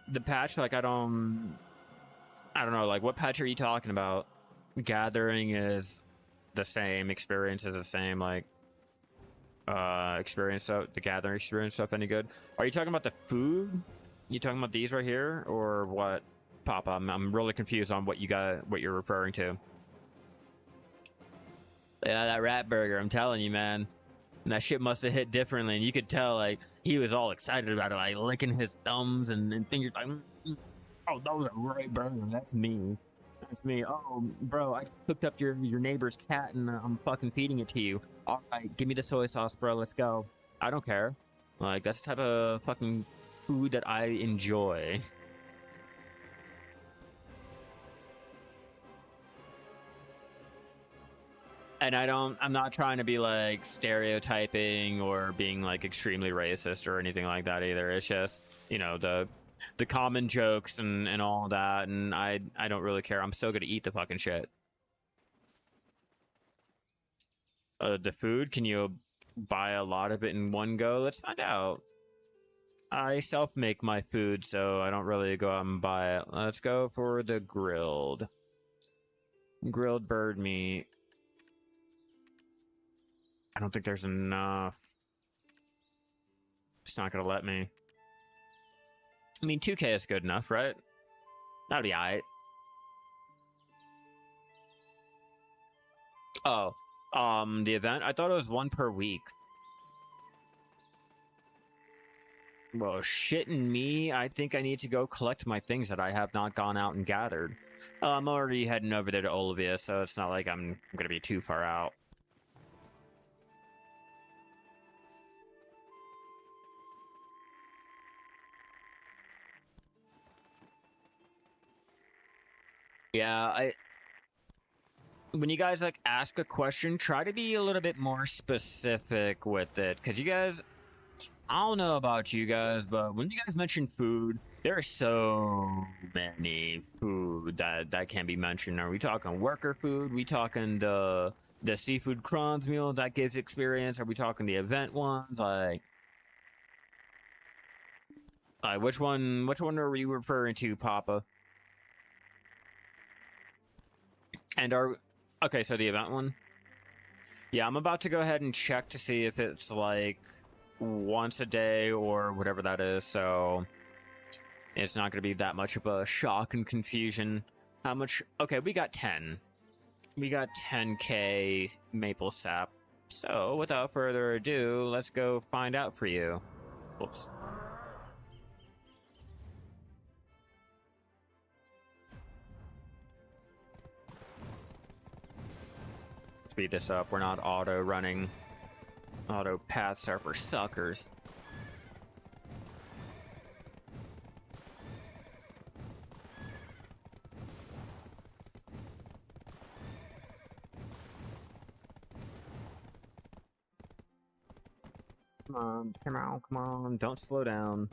the patch, like I don't know, like what patch are you talking about? Gathering is the same, experience is the same, like experience stuff, the gathering experience stuff any good? Are you talking about the food? You talking about these right here or what? Papa, I'm really confused on what you're referring to. Yeah, that rat burger, I'm telling you, man. And that shit must have hit differently, and you could tell, like, he was all excited about it, like, licking his thumbs and fingers, like, oh, that was a great burger, that's me. That's me. Oh, bro, I cooked up your neighbor's cat, and I'm fucking feeding it to you. All right, give me the soy sauce, bro, let's go. I don't care. Like, that's the type of fucking food that I enjoy. And I'm not trying to be like stereotyping or being like extremely racist or anything like that either. It's just, you know, the common jokes and all that, and I don't really care. I'm still gonna eat the fucking shit. The food, can you buy a lot of it in one go? Let's find out. I self-make my food, so I don't really go out and buy it. Let's go for the grilled. Grilled bird meat. I don't think there's enough. It's not gonna let me. I mean, 2K is good enough, right? That'd be alright. Oh, the event? I thought it was one per week. Well, shitting me, I think I need to go collect my things that I have not gone out and gathered. I'm already heading over there to Olivia, so it's not like I'm gonna be too far out. Yeah, when you guys like ask a question, try to be a little bit more specific with it, because you guys, I don't know about you guys, but when you guys mention food, there are so many food that can be mentioned. Are we talking worker food? We talking the seafood crons meal that gives experience? Are we talking the event ones? Like which one are you referring to, Papa? And okay, so the event one? Yeah, I'm about to go ahead and check to see if it's like once a day or whatever that is, so it's not going to be that much of a shock and confusion. How much? Okay, we got 10. We got 10k maple sap. So, without further ado, let's go find out for you. Oops. Speed this up. We're not auto running. Auto paths are for suckers. Come on, come on, come on. Don't slow down.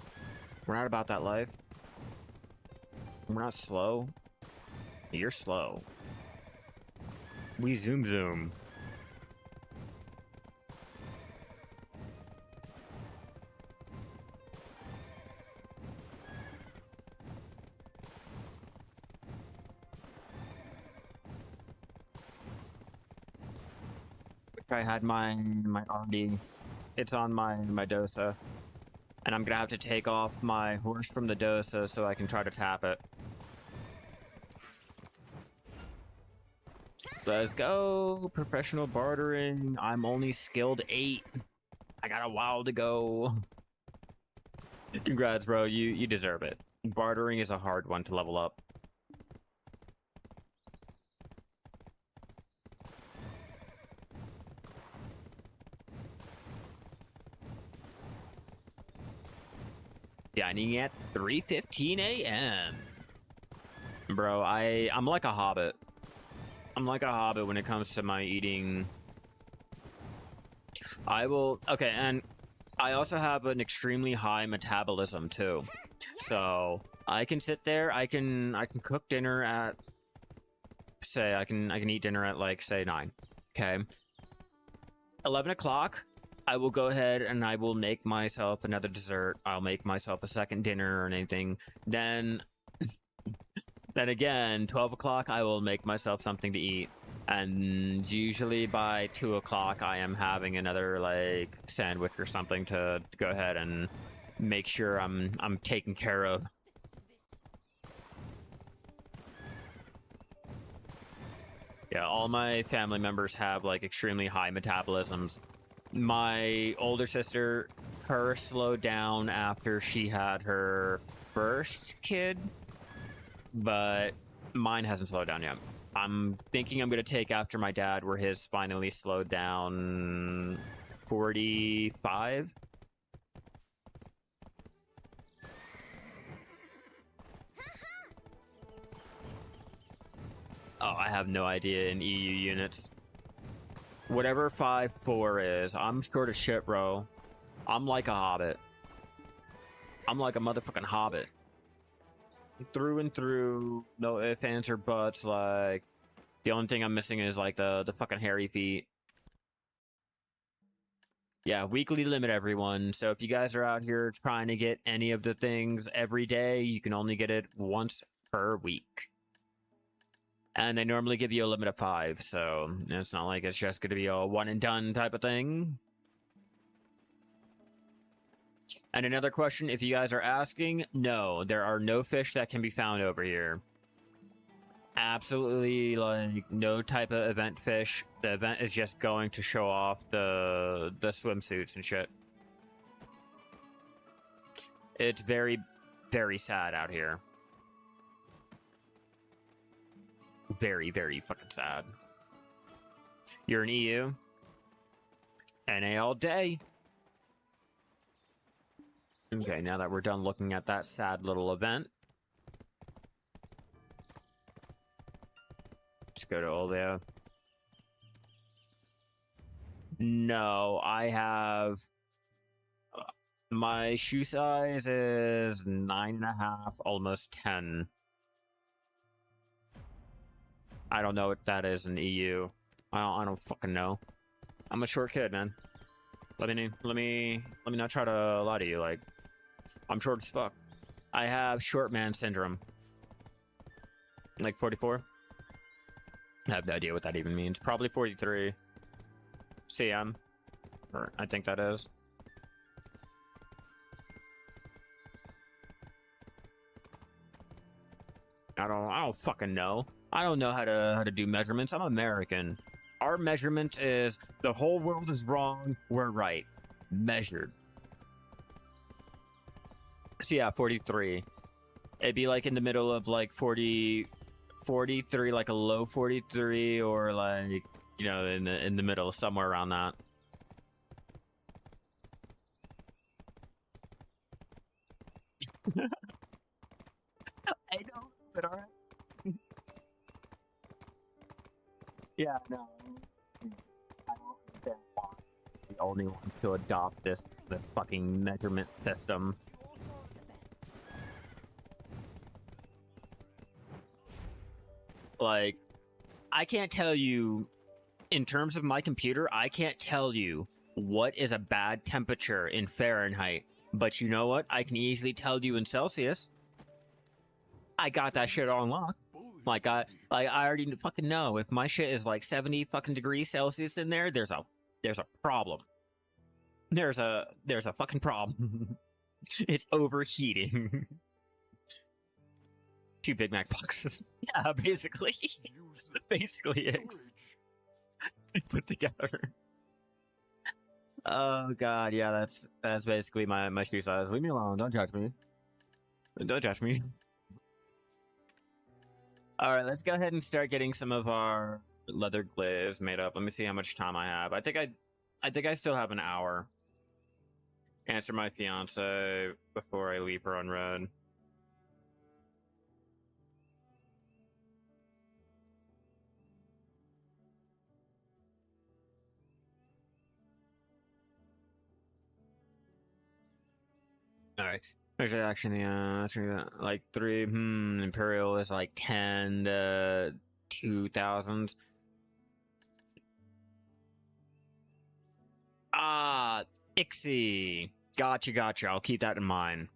We're not about that life. We're not slow. You're slow. We zoom. I had my RD. It's on my dosa. And I'm gonna have to take off my horse from the dosa so I can try to tap it. Let's go. Professional bartering. I'm only skilled 8. I got a while to go. Congrats, bro. You deserve it. Bartering is a hard one to level up. Dining at 3:15 a.m. Bro, I'm like a hobbit. I'm like a hobbit when it comes to my eating. Okay, and I also have an extremely high metabolism too. So I can sit there, I can cook dinner at, say, I can eat dinner at like, say, 9. Okay. 11 o'clock, I will go ahead and I will make myself another dessert. I'll make myself a second dinner or anything. Then again, 12 o'clock, I will make myself something to eat. And usually by 2 o'clock, I am having another, like, sandwich or something to go ahead and make sure I'm taken care of. Yeah, all my family members have, like, extremely high metabolisms. My older sister, her slowed down after she had her first kid, but mine hasn't slowed down yet. I'm thinking I'm going to take after my dad, where his finally slowed down 45. Oh, I have no idea in EU units. Whatever 5'4" is, I'm short as shit, bro. I'm like a hobbit. I'm like a motherfucking hobbit. Through and through, no ifs, ands, or buts. Like, the only thing I'm missing is like the fucking hairy feet. Yeah, weekly limit, everyone. So if you guys are out here trying to get any of the things every day, you can only get it once per week. And they normally give you a limit of 5, so it's not like it's just going to be a one and done type of thing. And another question, if you guys are asking, no, there are no fish that can be found over here. Absolutely, like, no type of event fish. The event is just going to show off the swimsuits and shit. It's very, very sad out here. Very, very fucking sad. You're an EU? NA all day. Okay, now that we're done looking at that sad little event, let's go to Olea. No, I have... my shoe size is 9.5, almost 10. I don't know what that is in EU. I don't fucking know. I'm a short kid, man. Let me not try to lie to you. Like, I'm short as fuck. I have short man syndrome. Like 44. I have no idea what that even means. Probably 43 cm. Or I think that is. I don't fucking know. I don't know how to do measurements. I'm American. Our measurement is the whole world is wrong, we're right. Measured. So yeah, 43. It'd be like in the middle of like 43, like a low 43, or like, you know, in the middle, somewhere around that. I know, but alright. Yeah, no. I don't understand why the only one to adopt this fucking measurement system. Like, I can't tell you, in terms of my computer, I can't tell you what is a bad temperature in Fahrenheit. But you know what? I can easily tell you in Celsius. I got that shit on lock. Like I already fucking know if my shit is like 70 fucking degrees Celsius in there, there's a problem. There's a fucking problem. It's overheating. 2 Big Mac boxes. Yeah, basically. Basically eggs. Put together. Oh god, yeah, that's basically my shoe size. Leave me alone, don't judge me. Don't judge me. Alright, let's go ahead and start getting some of our leather glaze made up. Let me see how much time I have. I think I still have an hour. Answer my fiance before I leave her on road. Alright. Actually, like 3, Imperial is like 10 to 2000s. Ah, Ixie. Gotcha. I'll keep that in mind.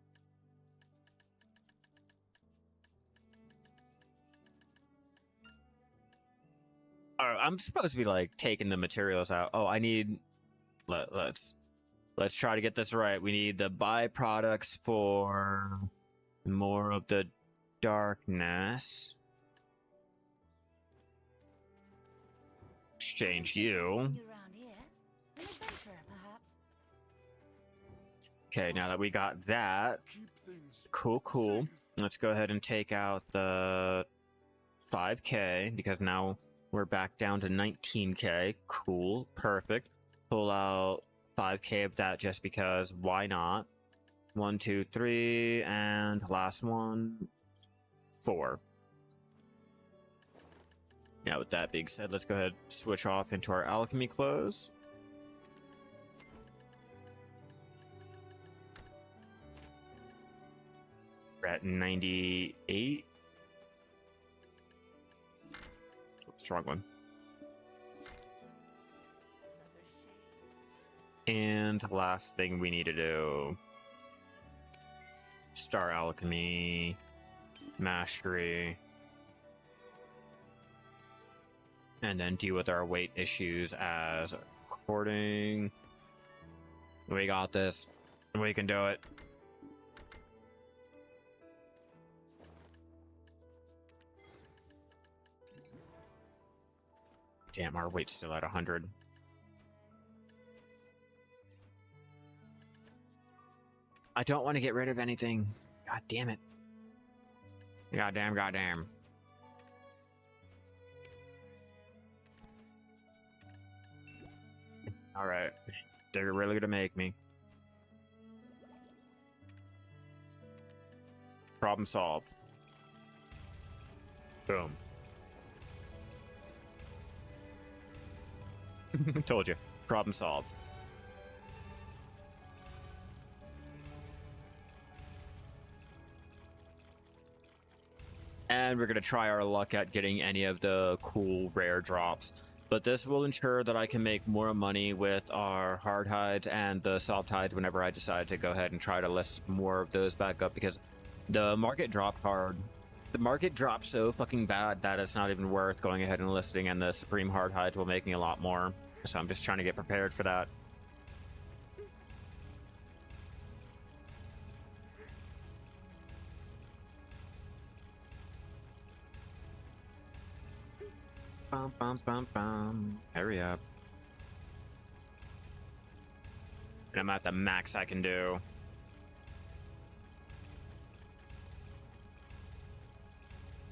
I'm supposed to be like taking the materials out. Oh, I need. Let's try to get this right. We need the byproducts for more of the darkness. Exchange you. Okay, now that we got that, cool. Let's go ahead and take out the 5K because now we're back down to 19K. Cool, perfect. Pull out 5K of that just because, why not? 1, 2, 3, and last one, 4. Now with that being said, let's go ahead and switch off into our alchemy clothes. We're at 98. Strong one. And And last thing we need to do. Star Alchemy. Mastery. And then deal with our weight issues as recording. We got this. We can do it. Damn, our weight's still at 100. I don't want to get rid of anything. God damn it. Goddamn. Alright. They're really gonna make me. Problem solved. Boom. Told you. Problem solved. And we're going to try our luck at getting any of the cool rare drops. But this will ensure that I can make more money with our hard hides and the soft hides whenever I decide to go ahead and try to list more of those back up, because the market dropped hard. The market dropped so fucking bad that it's not even worth going ahead and listing, and the Supreme hard hides will make me a lot more. So I'm just trying to get prepared for that. Hurry up. And I'm at the max I can do.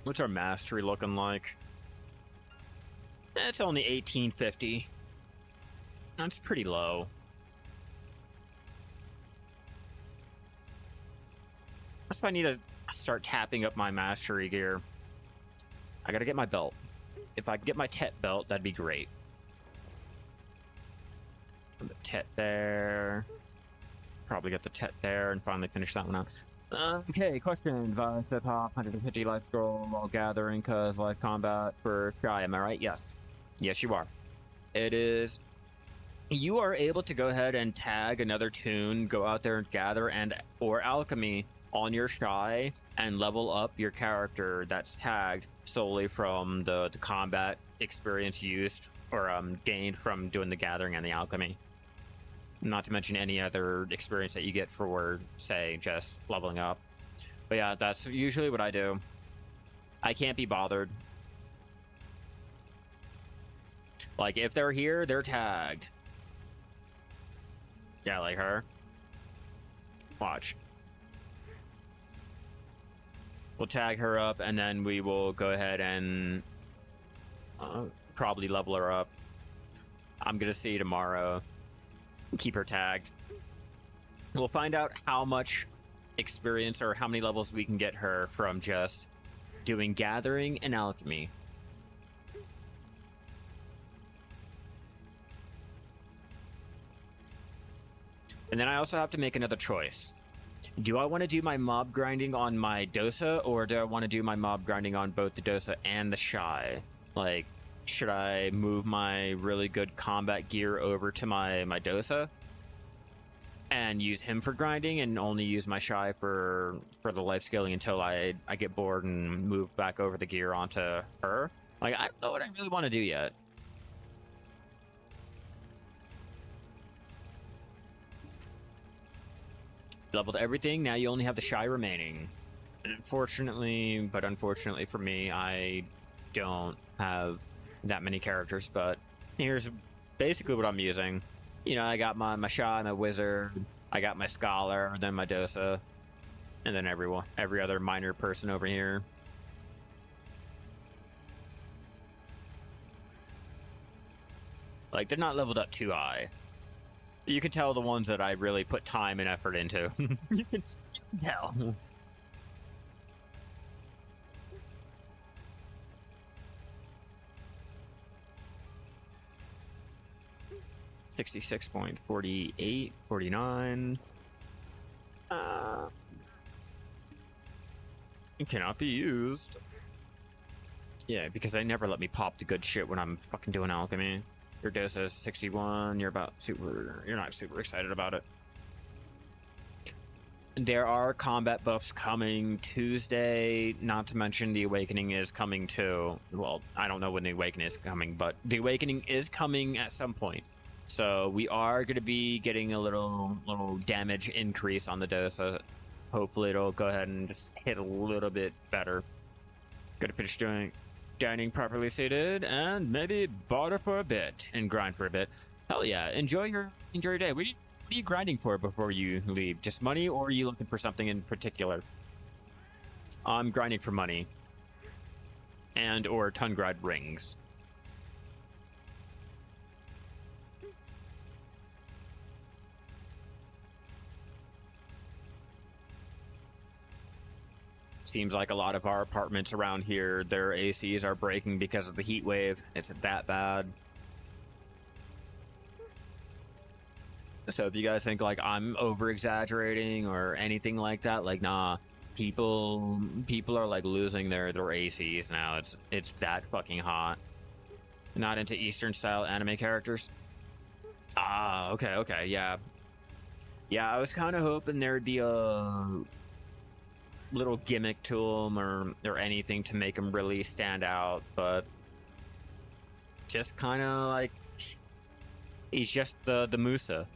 What's our mastery looking like? It's only 1850. That's pretty low. That's why I need to start tapping up my mastery gear. I gotta get my belt. If I could get my Tet belt, that'd be great. Put the Tet there. Probably get the Tet there and finally finish that one out. Okay, question. Advise the top 150 life scroll while gathering, cause life combat for Shai. Am I right? Yes. Yes, you are. It is. You are able to go ahead and tag another tune, go out there and gather, and or alchemy on your Shai and level up your character that's tagged solely from the combat experience used or gained from doing the gathering and the alchemy. Not to mention any other experience that you get for, say, just leveling up. But yeah, that's usually what I do. I can't be bothered. Like, if they're here, they're tagged. Yeah, like her. Watch. We'll tag her up, and then we will go ahead and probably level her up. I'm gonna see tomorrow. Keep her tagged. We'll find out how much experience or how many levels we can get her from just doing gathering and alchemy. And then I also have to make another choice. Do I want to do my mob grinding on my Dosa, or do I want to do my mob grinding on both the Dosa and the Shai? Like, should I move my really good combat gear over to my Dosa and use him for grinding and only use my Shai for the life scaling until I get bored and move back over the gear onto her? Like, I don't know what I really want to do yet. Leveled everything, now you only have the Shai remaining. Unfortunately for me, I don't have that many characters, but here's basically what I'm using. You know, I got my Shai, my Wizard, I got my Scholar, then my Dosa, and then every other minor person over here. Like, they're not leveled up too high. You can tell the ones that I really put time and effort into. You can tell. 66.48, 49. It cannot be used. Yeah, because they never let me pop the good shit when I'm fucking doing alchemy. Your dose is 61. You're not super excited about it. There are combat buffs coming Tuesday, not to mention the Awakening is coming too. Well, I don't know when the Awakening is coming, but the Awakening is coming at some point. So we are going to be getting a little damage increase on the Dosa. Hopefully it'll go ahead and just hit a little bit better. Gotta finish dining properly seated and maybe barter for a bit and grind for a bit. Hell yeah, enjoy your day. What are you grinding for before you leave? Just money, or are you looking for something in particular? I'm grinding for money and or Tungrad rings. Seems like a lot of our apartments around here, their ACs are breaking because of the heat wave. It's that bad. So if you guys think like I'm over exaggerating or anything like that, like nah, people are like losing their ACs now. It's that fucking hot. Not into Eastern style anime characters. Ah, okay, yeah. Yeah, I was kind of hoping there'd be a little gimmick to him or anything to make him really stand out, but just kind of like he's just the Musa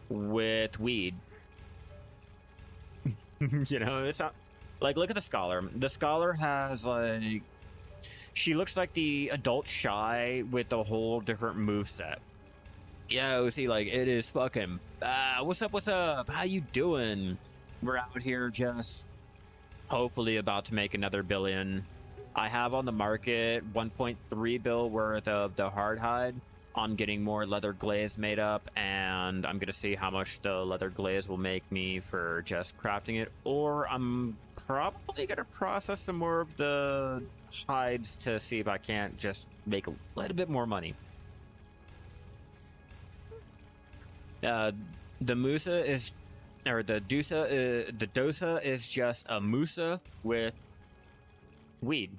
with weed. You know, it's not like, look at the Scholar. The Scholar has like, she looks like the adult Shai with a whole different moveset. Yo, see, like, it is fucking what's up, how you doing? We're out here just hopefully about to make another billion. I have on the market 1.3 bill worth of the hard hide. I'm getting more leather glaze made up, and I'm gonna see how much the leather glaze will make me for just crafting it, or I'm probably gonna process some more of the hides to see if I can't just make a little bit more money. The Musa is, or the Dosa is just a Musa with weed.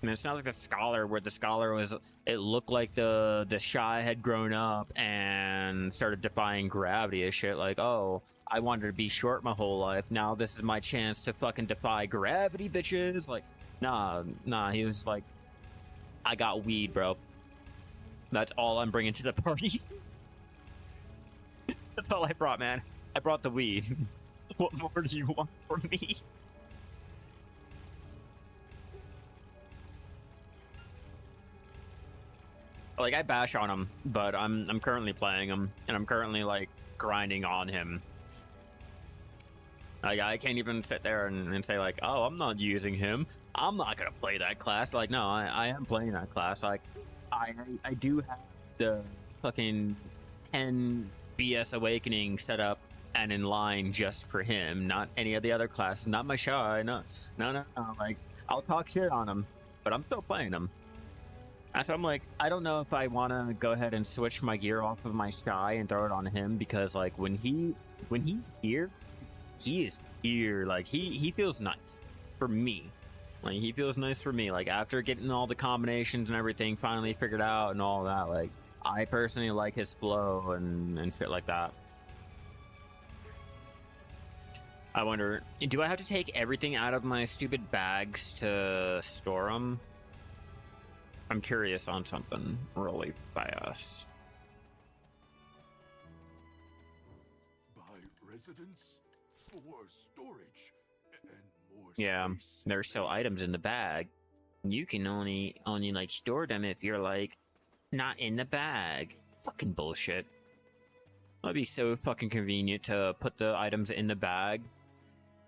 I mean, it's not like the Scholar, where the Scholar was, it looked like the Shai had grown up and started defying gravity and shit. Like, oh, I wanted to be short my whole life. Now this is my chance to fucking defy gravity, bitches. Like, nah, he was like, I got weed, bro. That's all I'm bringing to the party. That's all I brought, man. I brought the weed. What more do you want from me? Like, I bash on him, but I'm currently playing him, and I'm currently like grinding on him. Like, I can't even sit there and say like, oh, I'm not using him. I'm not gonna play that class. Like, no, I am playing that class. Like, I do have the fucking 10 BS Awakening set up and in line just for him, not any of the other classes, not my Shai. No. Like, I'll talk shit on him, but I'm still playing him. So I'm like, I don't know if I want to go ahead and switch my gear off of my Shai and throw it on him, because like when he's here, he is here. Like he feels nice for me. Like he feels nice for me. Like after getting all the combinations and everything finally figured out and all that, like I personally like his flow and shit like that. I wonder, do I have to take everything out of my stupid bags to store them? I'm curious on something really fast. Buy residence for storage and more Yeah, space. there's still items in the bag. You can only like store them if you're like not in the bag. Fucking bullshit. That'd be so fucking convenient to put the items in the bag,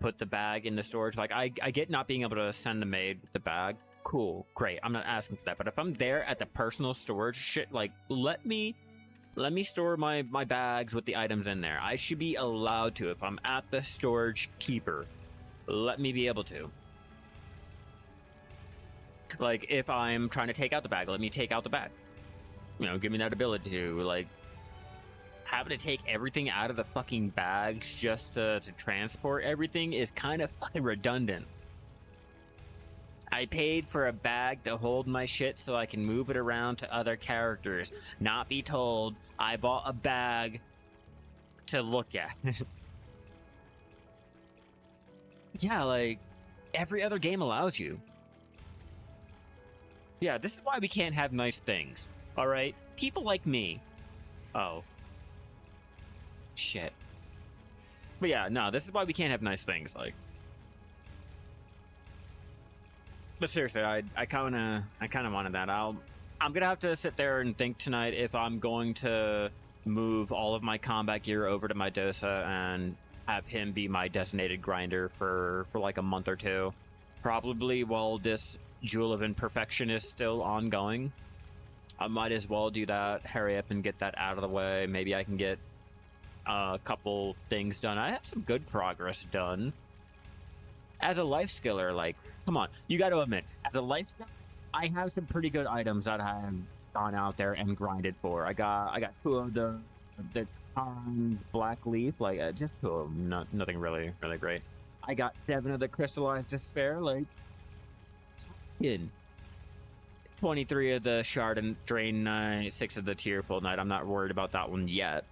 put the bag in the storage. Like I get not being able to send the maid with the bag. Cool, great. I'm not asking for that. But if I'm there at the personal storage shit, like let me store my bags with the items in there. I should be allowed to. If I'm at the storage keeper, let me be able to. Like if I'm trying to take out the bag, let me take out the bag. You know, give me that ability to, like, having to take everything out of the fucking bags just to transport everything is kind of fucking redundant. I paid for a bag to hold my shit so I can move it around to other characters, not be told I bought a bag to look at. Yeah, like, every other game allows you. Yeah, this is why we can't have nice things, alright? People like me. Oh. Shit. But yeah, no, this is why we can't have nice things, like. But seriously, I kind of wanted that. I'm gonna have to sit there and think tonight if I'm going to move all of my combat gear over to my Dosa and have him be my designated grinder for like a month or two. Probably while this Jewel of Imperfection is still ongoing. I might as well do that, hurry up and get that out of the way. Maybe I can get a couple things done. I have some good progress done. As a life skiller, like, come on, you got to admit, as a life skiller, I have some pretty good items that I have gone out there and grinded for. I got 2 of the Khan's Black Leaf, like, just cool, nothing really great. I got 7 of the Crystallized Despair, like, in 23 of the Shard and Drain Knight, 6 of the Tearful Knight. I'm not worried about that one yet.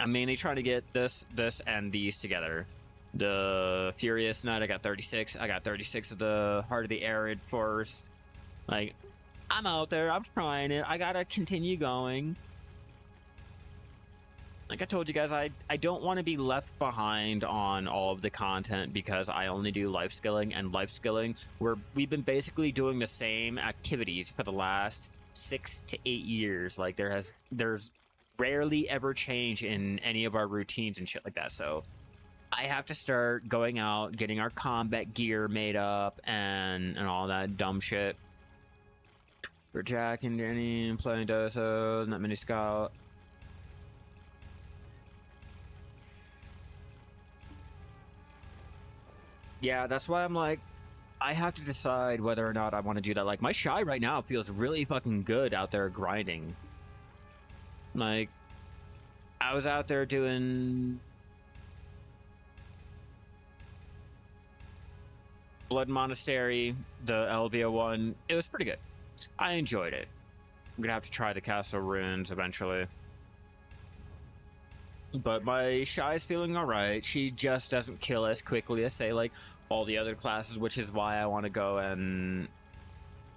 I'm mainly trying to get this, and these together. The Furious Knight, I got 36. I got 36 of the Heart of the Arid Forest. Like, I'm out there. I'm trying it. I gotta continue going. Like I told you guys, I don't want to be left behind on all of the content because I only do life skilling, and life skilling, we've been basically doing the same activities for the last 6 to 8 years. Like, there's rarely ever change in any of our routines and shit like that. So I have to start going out, getting our combat gear made up, and all that dumb shit. For Jack and Danny playing Dosa, not many Scout. Yeah, that's why I'm like, I have to decide whether or not I want to do that. Like, my Shai right now feels really fucking good out there grinding. Like, I was out there doing Blood Monastery, the Elvia one. It was pretty good. I enjoyed it. I'm gonna have to try the Castle Ruins eventually. But my Shai's feeling alright. She just doesn't kill as quickly as, say, like, all the other classes, which is why I want to go and,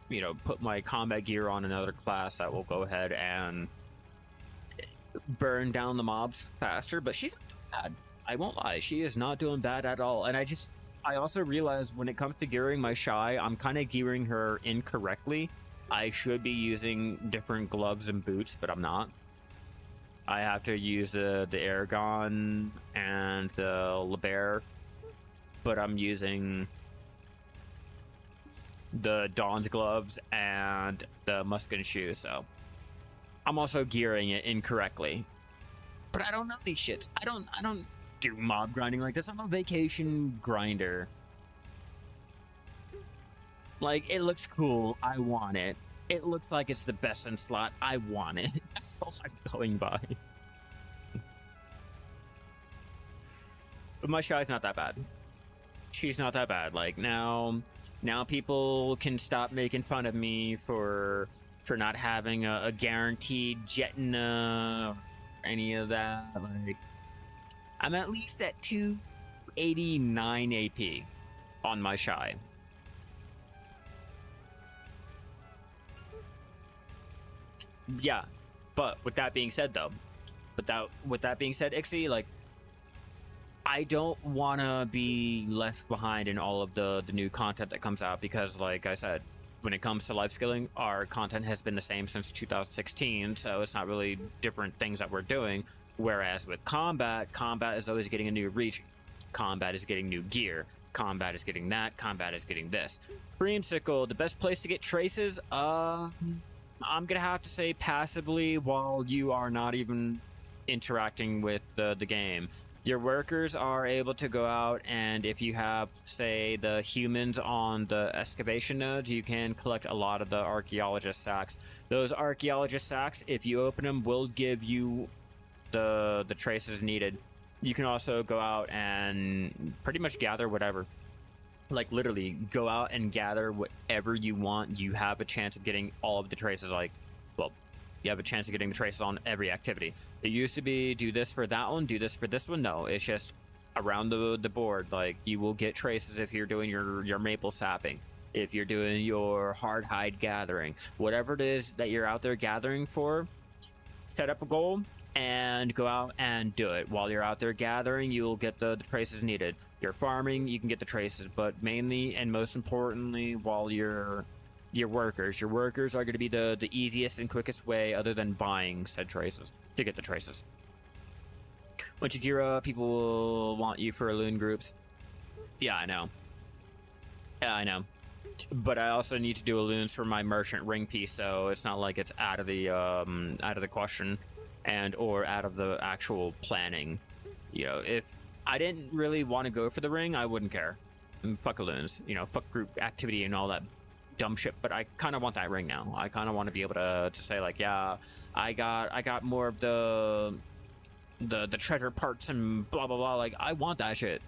you know, put my combat gear on another class that will go ahead and burn down the mobs faster. But she's not doing bad. I won't lie. She is not doing bad at all. And I also realized when it comes to gearing my Shai, I'm kind of gearing her incorrectly. I should be using different gloves and boots, but I'm not. I have to use the Aragon and the LeBaire, but I'm using the Dawn's gloves and the Muskin shoes, so I'm also gearing it incorrectly. But I don't know these shits. I don't do mob grinding like this. I'm a vacation grinder. Like, it looks cool. I want it. It looks like it's the best in slot. I want it. That's all I'm going by. But my Shai's not that bad. She's not that bad. Like, now people can stop making fun of me for not having a guaranteed Jetina or any of that. Like, I'm at least at 289 AP on my Shai. Yeah, but with that being said, though, with that being said, Ixie, like, I don't want to be left behind in all of the new content that comes out because, like I said, when it comes to life skilling, our content has been the same since 2016, so it's not really different things that we're doing. Whereas with combat is always getting a new region. Combat is getting new gear. Combat is getting that. Combat is getting this. Creamsicle, the best place to get traces, I'm gonna have to say passively while you are not even interacting with the game. Your workers are able to go out, and if you have, say, the humans on the excavation nodes, you can collect a lot of the archaeologist sacks. Those archaeologist sacks, if you open them, will give you the traces needed. You can also go out and pretty much gather whatever. Like literally go out and gather whatever you want. You have a chance of getting all of the traces. Like, well, you have a chance of getting the traces on every activity. It used to be do this for that one, do this for this one. No, it's just around the board. Like you will get traces if you're doing your maple sapping, if you're doing your hard hide gathering, whatever it is that you're out there gathering for. Set up a goal and go out and do it. While you're out there gathering, you'll get the traces needed. You're farming, you can get the traces, but mainly and most importantly, while your workers are going to be the easiest and quickest way, other than buying said traces, to get the traces. Once you gear up, people will want you for loon groups. Yeah, I know. Yeah, I know. But I also need to do a loons for my merchant ring piece, so it's not like it's out of the question, and or out of the actual planning. You know, if I didn't really want to go for the ring, I wouldn't care. Fuck loons, you know, fuck group activity and all that dumb shit. But I kind of want that ring now. I kind of want to be able to say like, yeah, I got more of the treasure parts and blah blah blah. Like I want that shit.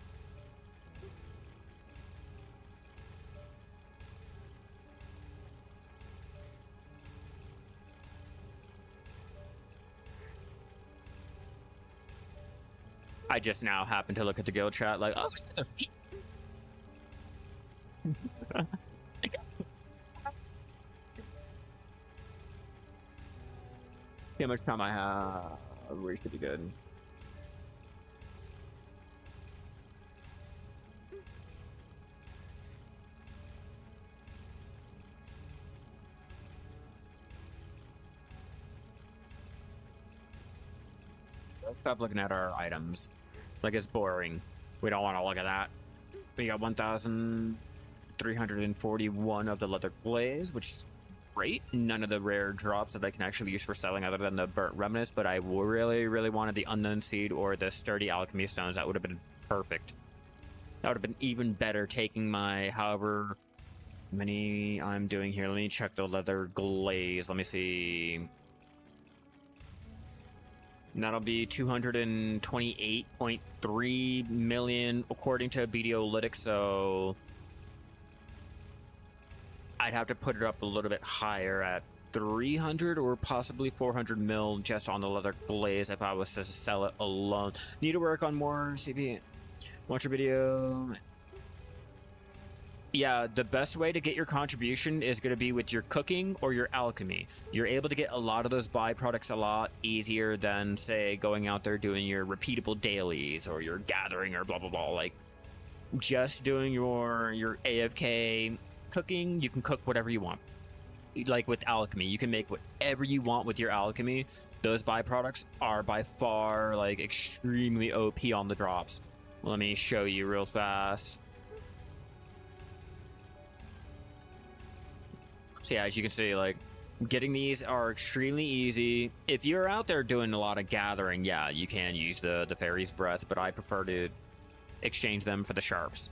I just now happened to look at the guild chat like, oh, how much time I have? We should be good. Let's stop looking at our items. Like it's boring. We don't want to look at that. We got 1,341 of the leather glaze, which is great. None of the rare drops that I can actually use for selling other than the burnt remnants, but I really wanted the unknown seed or the sturdy alchemy stones. That would have been perfect. That would have been even better, taking my however many I'm doing here. Let me check the leather glaze. Let me see. And that'll be 228.3 million according to BDOlytics, so I'd have to put it up a little bit higher at 300 or possibly 400 mil just on the leather glaze if I was to sell it alone. Need to work on more CP. Watch your video. Yeah, the best way to get your contribution is going to be with your cooking or your alchemy. You're able to get a lot of those byproducts a lot easier than, say, going out there doing your repeatable dailies or your gathering or blah, blah, blah. Like, just doing your AFK cooking, you can cook whatever you want. Like with alchemy, you can make whatever you want with your alchemy. Those byproducts are by far, like, extremely OP on the drops. Let me show you real fast. So yeah, as you can see, like, getting these are extremely easy. If you're out there doing a lot of gathering, yeah, you can use the fairy's breath, but I prefer to exchange them for the sharps.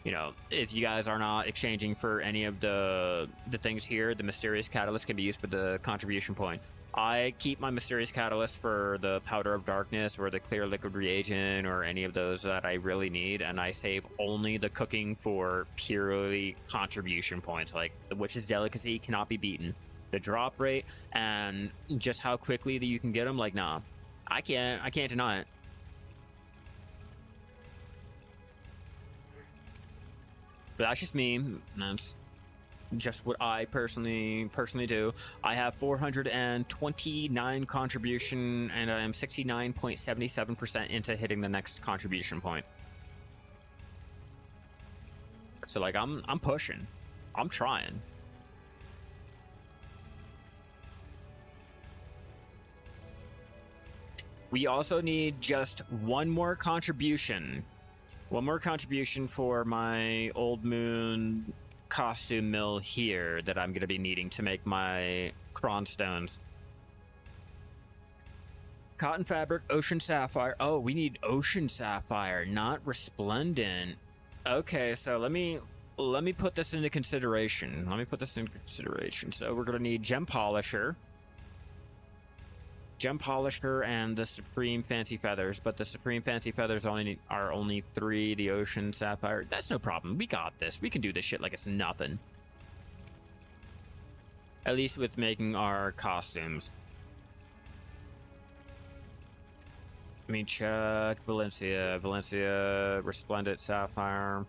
You know, if you guys are not exchanging for any of the things here, the mysterious catalyst can be used for the contribution point. I keep my mysterious catalyst for the powder of darkness or the clear liquid reagent or any of those that I really need, and I save only the cooking for purely contribution points. Like the witch's delicacy cannot be beaten. The drop rate and just how quickly that you can get them, like, nah, I can't deny it. But that's just me. That's just what I personally do. I have 429 contribution, and I am 69.77% into hitting the next contribution point. So like I'm pushing. I'm trying. We also need just one more contribution. One more contribution for my Old Moon costume mill here that I'm going to be needing to make my cronstones. Cotton fabric, ocean sapphire. Oh, we need ocean sapphire, not resplendent. Okay, so let me put this into consideration. So we're going to need gem polisher, gem polisher and the supreme fancy feathers, but the supreme fancy feathers are only 3. The ocean sapphire, that's no problem. We got this. We can do this shit like it's nothing. At least with making our costumes. Let me check Valencia. Valencia, resplendent sapphire.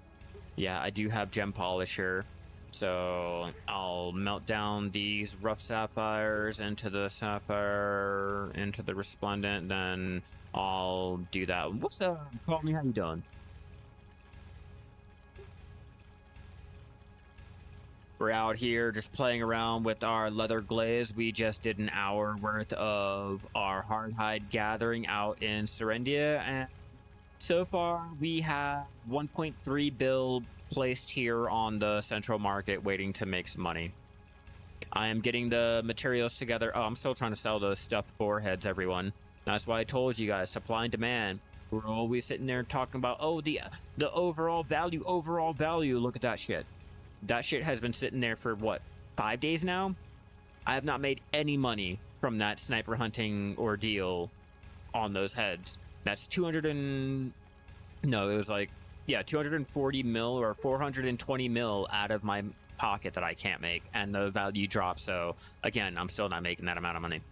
Yeah, I do have gem polisher. So I'll melt down these rough sapphires into the sapphire, into the resplendent, then I'll do that. What's up? Call me, how you doing? We're out here just playing around with our leather glaze. We just did an hour worth of our hardhide gathering out in Serendia, and so far we have 1.3 bill placed here on the central market waiting to make some money. I am getting the materials together. Oh, I'm still trying to sell those stuffed boar heads, everyone. That's why I told you guys, supply and demand. We're always sitting there talking about, oh, the overall value. Look at that shit. That shit has been sitting there for what, 5 days now? I have not made any money from that sniper hunting ordeal on those heads. That's 240 mil or 420 mil out of my pocket that I can't make, and the value drops. So again, I'm still not making that amount of money.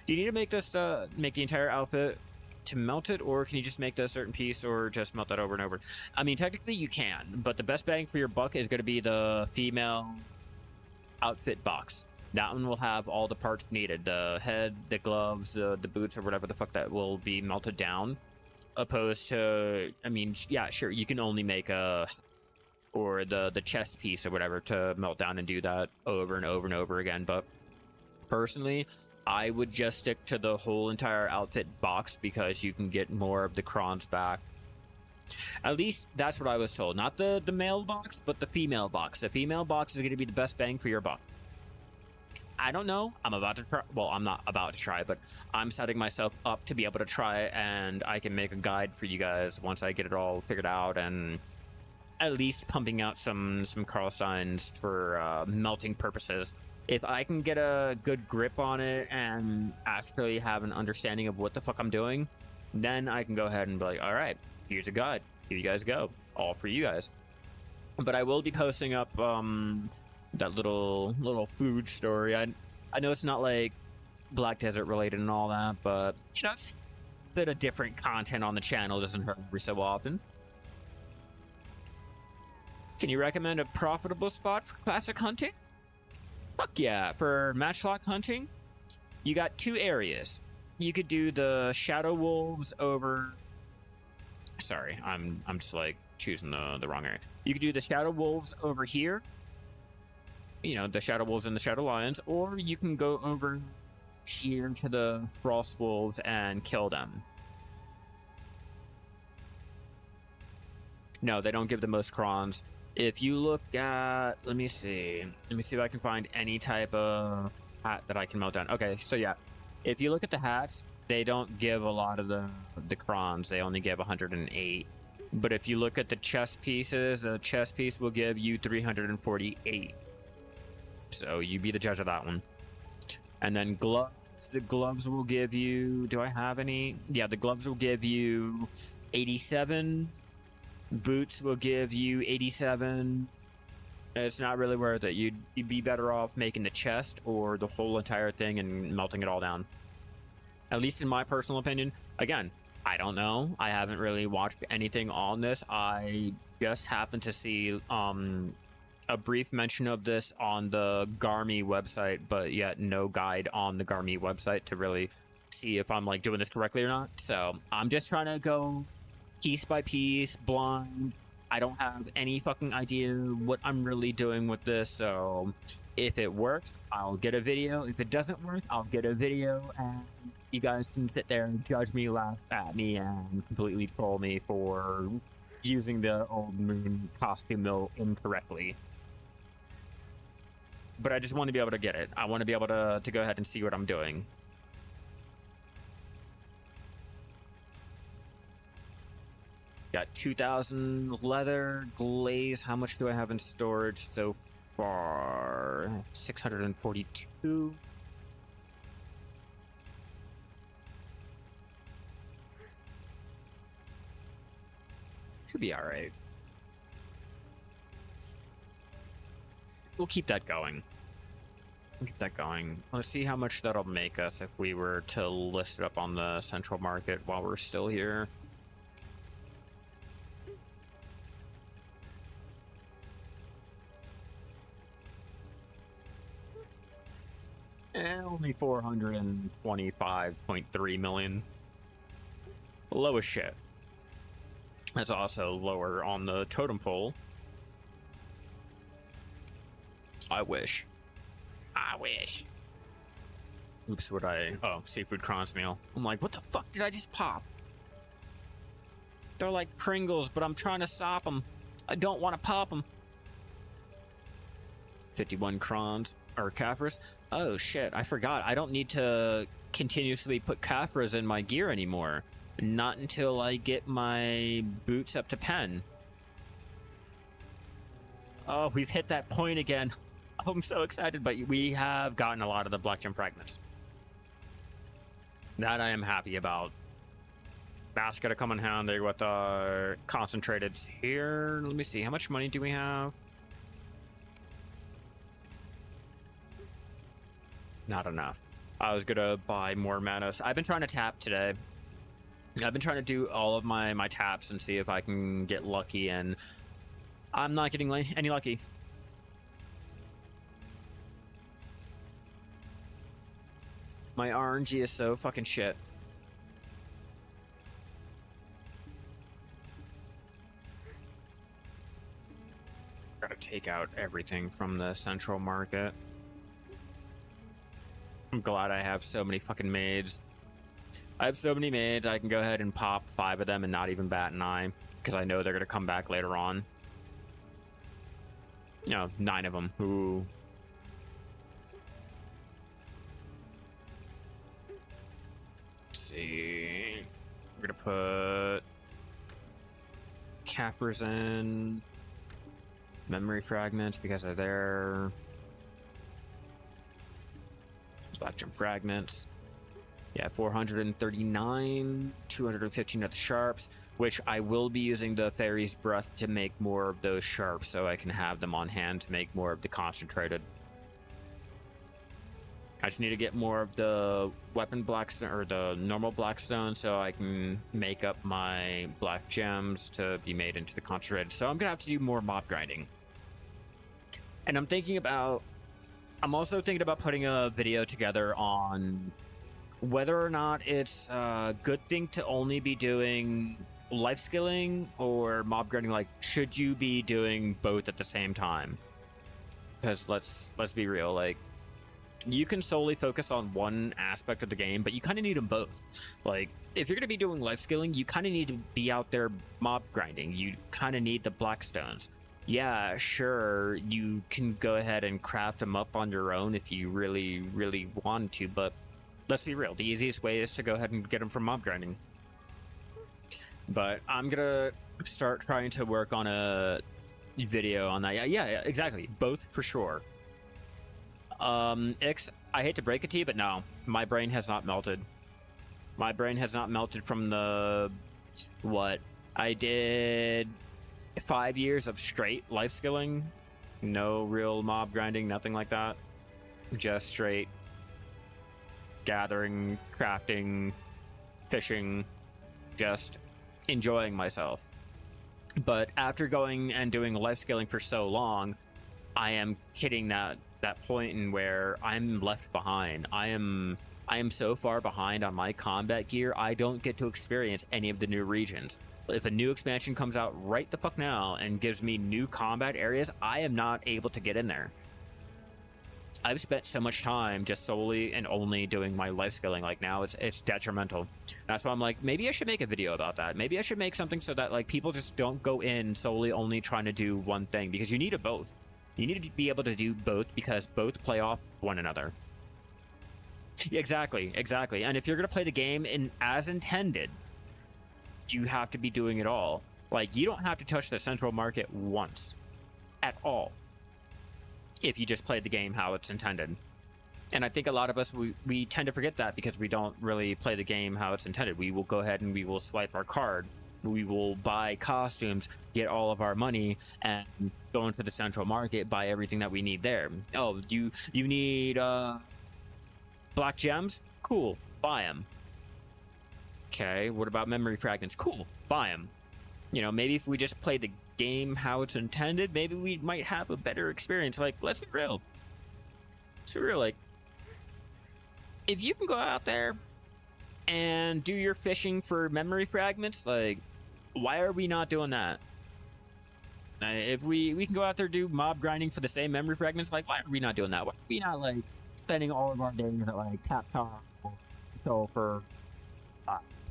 Do you need to make this make the entire outfit to melt it, or can you just make the certain piece or just melt that over and over? I mean, technically you can, but the best bang for your buck is going to be the female outfit box. That one will have all the parts needed, the head, the gloves, the boots, or whatever the fuck that will be melted down. Opposed to, I mean, yeah, sure, you can only make the chest piece or whatever to melt down and do that over and over and over again. But personally, I would just stick to the whole entire outfit box because you can get more of the crons back. At least that's what I was told. Not the male box, but the female box. The female box is going to be the best bang for your buck. I don't know. I'm about to try. Well, I'm not about to try, but I'm setting myself up to be able to try, and I can make a guide for you guys once I get it all figured out, and at least pumping out some Karlsteins for melting purposes. If I can get a good grip on it and actually have an understanding of what the fuck I'm doing, then I can go ahead and be like, all right, here's a guide. Here you guys go. All for you guys. But I will be posting up that little food story. I know it's not like Black Desert related and all that, but you know, it's a bit of different content on the channel. Doesn't hurt every so often. Can you recommend a profitable spot for classic hunting? Fuck yeah. For matchlock hunting, you got 2 areas. You could do the Shadow Wolves over... Sorry, I'm just like choosing the wrong area. You could do the Shadow Wolves over here. You know, the Shadow Wolves and the Shadow Lions, or you can go over here to the Frost Wolves and kill them. No, they don't give the most crons. If you look at, let me see if I can find any type of hat that I can melt down. Okay, so yeah, if you look at the hats, they don't give a lot of the crons. They only give 108. But if you look at the chest pieces, the chest piece will give you 348. So you be the judge of that one. And then gloves. The gloves will give you... Do I have any? Yeah, the gloves will give you 87. Boots will give you 87. It's not really worth it. You'd be better off making the chest or the whole entire thing and melting it all down. At least in my personal opinion. Again, I don't know. I haven't really watched anything on this. I just happened to see a brief mention of this on the Garmy website, but yet no guide on the Garmy website to really see if I'm like doing this correctly or not. So I'm just trying to go piece by piece, blind. I don't have any fucking idea what I'm really doing with this. So if it works, I'll get a video. If it doesn't work, I'll get a video, and you guys can sit there and judge me, laugh at me, and completely troll me for using the old moon costume mill incorrectly. But I just want to be able to get it. I want to be able to go ahead and see what I'm doing. Got 2,000 leather glaze. How much do I have in storage so far? 642. Should be alright. We'll keep that going. Keep that going. Let's see how much that'll make us if we were to list it up on the central market while we're still here. Only 425.3 million. Low as shit. That's also lower on the totem pole. I wish. I wish. Oops, what oh, seafood crunch meal. I'm like, what the fuck did I just pop? They're like Pringles, but I'm trying to stop them. I don't want to pop them. 51 crons, or Caphras. Oh shit, I forgot. I don't need to continuously put Caphras in my gear anymore. Not until I get my boots up to pen. Oh, we've hit that point again. I'm so excited, but we have gotten a lot of the Black Gem fragments. That I am happy about. That's gonna come in handy with our concentrateds here. Let me see, how much money do we have? Not enough. I was gonna buy more Manos. I've been trying to tap today. I've been trying to do all of my taps and see if I can get lucky, and I'm not getting any lucky. My RNG is so fucking shit. Gotta take out everything from the central market. I'm glad I have so many fucking maids. I have so many maids, I can go ahead and pop 5 of them and not even bat an eye, because I know they're gonna come back later on. You know, 9 of them. Ooh. Let's see. We're gonna put Caphras in. Memory fragments because they're there. Black Gem fragments. Yeah, 439, 215 of the sharps, which I will be using the Fairy's Breath to make more of those sharps so I can have them on hand to make more of the concentrated. I just need to get more of the weapon blackstone, or the normal blackstone, so I can make up my black gems to be made into the concentrated. So I'm gonna have to do more mob grinding. And I'm also thinking about putting a video together on whether or not it's a good thing to only be doing life skilling or mob grinding. Like, should you be doing both at the same time? Because let's be real, like, you can solely focus on one aspect of the game, but you kind of need them both. Like, if you're going to be doing life skilling, you kind of need to be out there mob grinding. You kind of need the blackstones. Yeah, sure, you can go ahead and craft them up on your own if you really, really want to, but let's be real, the easiest way is to go ahead and get them from mob grinding. But I'm gonna start trying to work on a video on that. Yeah, exactly, both for sure. Ix, I hate to break it to you, but no, my brain has not melted. My brain has not melted from the, what, I did 5 years of straight life skilling, no real mob grinding, nothing like that, just straight gathering, crafting, fishing, just enjoying myself. But after going and doing life scaling for so long, I am hitting that point in where I'm left behind. I am so far behind on my combat gear, I don't get to experience any of the new regions. If a new expansion comes out right the fuck now and gives me new combat areas, I am not able to get in there. I've spent so much time just solely and only doing my life skilling. Like, now it's detrimental. That's why I'm like, maybe I should make a video about that. Maybe I should make something so that, like, people just don't go in solely only trying to do one thing, because you need it both. You need to be able to do both because both play off one another. Yeah, exactly. And if you're gonna play the game as intended, you have to be doing it all. Like, you don't have to touch the central market once at all if you just play the game how it's intended. And I think a lot of us, we tend to forget that because we don't really play the game how it's intended. We will go ahead and we will swipe our card We will buy costumes, get all of our money, and go into the central market, buy everything that we need there. Oh, you need black gems? Cool, buy them. Okay, what about memory fragments? Cool, buy them. You know, maybe if we just play the game how it's intended, maybe we might have a better experience. Like, let's be real. Let's be real, like, if you can go out there and do your fishing for memory fragments, like, why are we not doing that? If we can go out there do mob grinding for the same memory fragments, like, why are we not doing that? Why are we not, like, spending all of our days at, like, Tap Top, so for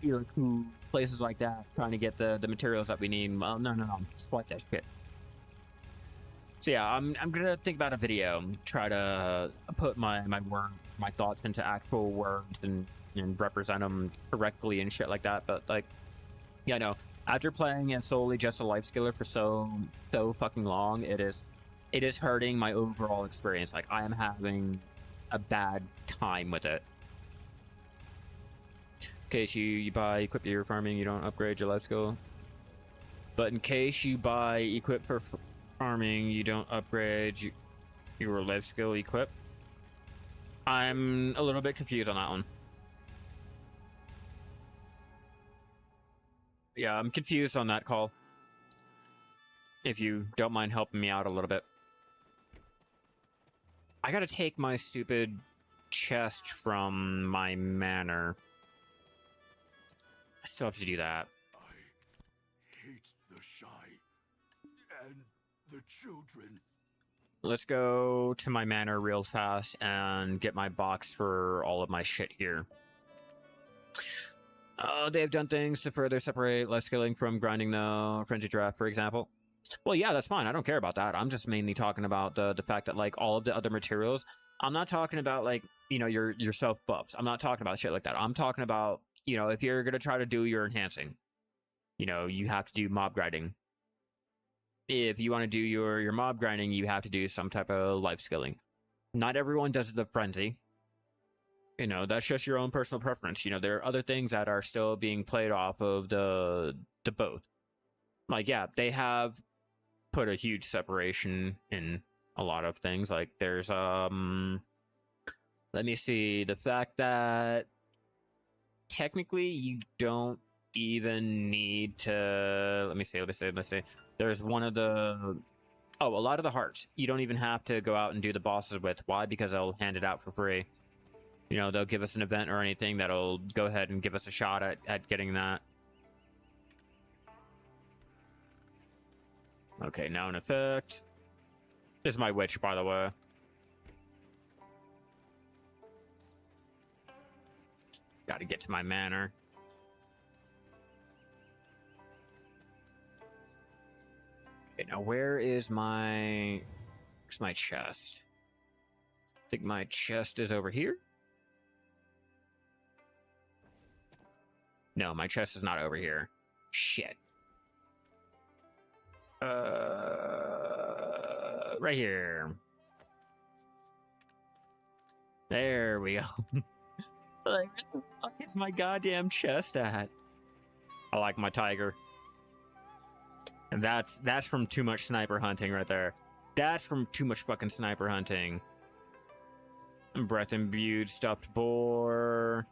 Iraku, places like that, trying to get the materials that we need? Well, no, swipe that shit. So yeah, I'm gonna think about a video, try to put my thoughts into actual words and represent them correctly and shit like that. But like, yeah, no, after playing as solely just a life skiller for so fucking long, it is hurting my overall experience. Like, I am having a bad time with it. In case you buy equip your farming, you don't upgrade your life skill. But in case you buy equip for farming, you don't upgrade your life skill equip. I'm a little bit confused on that one. Yeah, I'm confused on that call. If you don't mind helping me out a little bit. I gotta take my stupid chest from my manor. I still have to do that. I hate the Shai and the children. Let's go to my manor real fast and get my box for all of my shit here. They have done things to further separate life skilling from grinding the frenzy draft, for example. Well, yeah, that's fine. I don't care about that. I'm just mainly talking about the fact that, like, all of the other materials, I'm not talking about, like, you know, your self buffs. I'm not talking about shit like that. I'm talking about, you know, if you're gonna try to do your enhancing, you know, you have to do mob grinding. If you want to do your mob grinding, you have to do some type of life skilling. Not everyone does the frenzy. You know, that's just your own personal preference. You know, there are other things that are still being played off of the both. Like, yeah, they have put a huge separation in a lot of things. Like, there's let me see, the fact that technically you don't even need to, let me see. There's one of the, a lot of the hearts you don't even have to go out and do the bosses with. Why? Because they'll hand it out for free. You know, they'll give us an event or anything that'll go ahead and give us a shot at getting that. Okay, now in effect. This is my witch, by the way. Gotta get to my manor. Okay, now where's my chest? I think my chest is over here. No, my chest is not over here. Shit. Right here. There we go. Like, where the fuck is my goddamn chest at? I like my tiger. And that's from too much sniper hunting right there. That's from too much fucking sniper hunting. Breath imbued stuffed boar.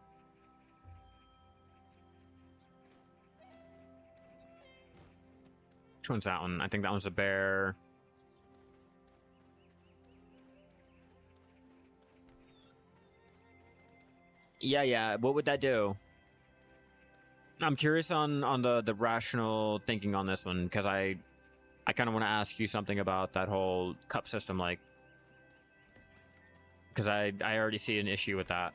Which one's that one? I think that one's a bear. Yeah. What would that do? I'm curious on the rational thinking on this one, because I kind of want to ask you something about that whole cup system, like, because I already see an issue with that.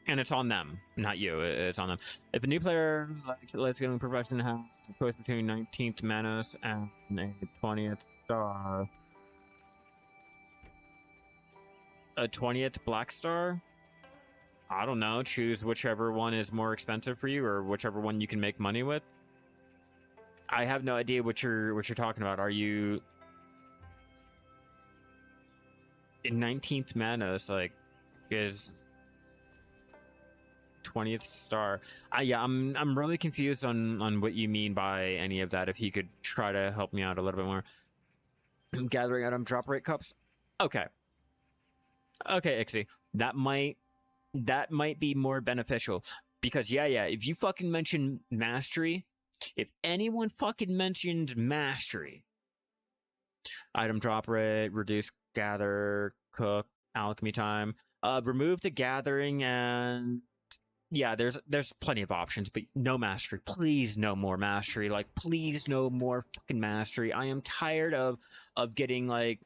And it's on them, not you. It's on them. If a new player, let's get in the profession, has a choice between 19th Manos and a 20th star. A 20th Black Star? I don't know. Choose whichever one is more expensive for you, or whichever one you can make money with. I have no idea what you're talking about. Are you in 19th Manos? Like, is 20th star. Yeah, I'm really confused on what you mean by any of that. If you could try to help me out a little bit more. Gathering item drop rate cups. Okay. Okay, Ixie. That might be more beneficial. Because yeah, if you fucking mention mastery, if anyone fucking mentioned mastery, item drop rate, reduce gather, cook, alchemy time, remove the gathering, and yeah, there's plenty of options, but no mastery. Please no more mastery. Like, please no more fucking mastery. I am tired of getting like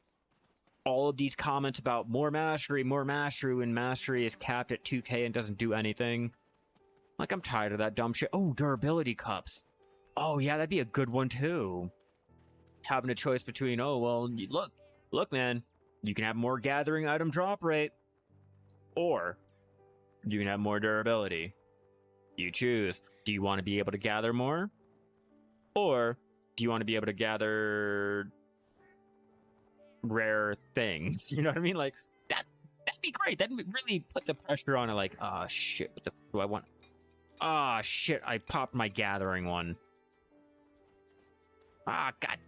all of these comments about more mastery, when mastery is capped at 2k and doesn't do anything. Like, I'm tired of that dumb shit. Oh, durability cups. Oh yeah, that'd be a good one too. Having a choice between, oh well, look man, you can have more gathering item drop rate, or you can have more durability. You choose. Do you want to be able to gather more, or do you want to be able to gather rare things? You know what I mean? Like, that'd be great. That'd really put the pressure on it. Like, ah, shit, what the f do I want? Ah, shit, I popped my gathering one. Ah, god.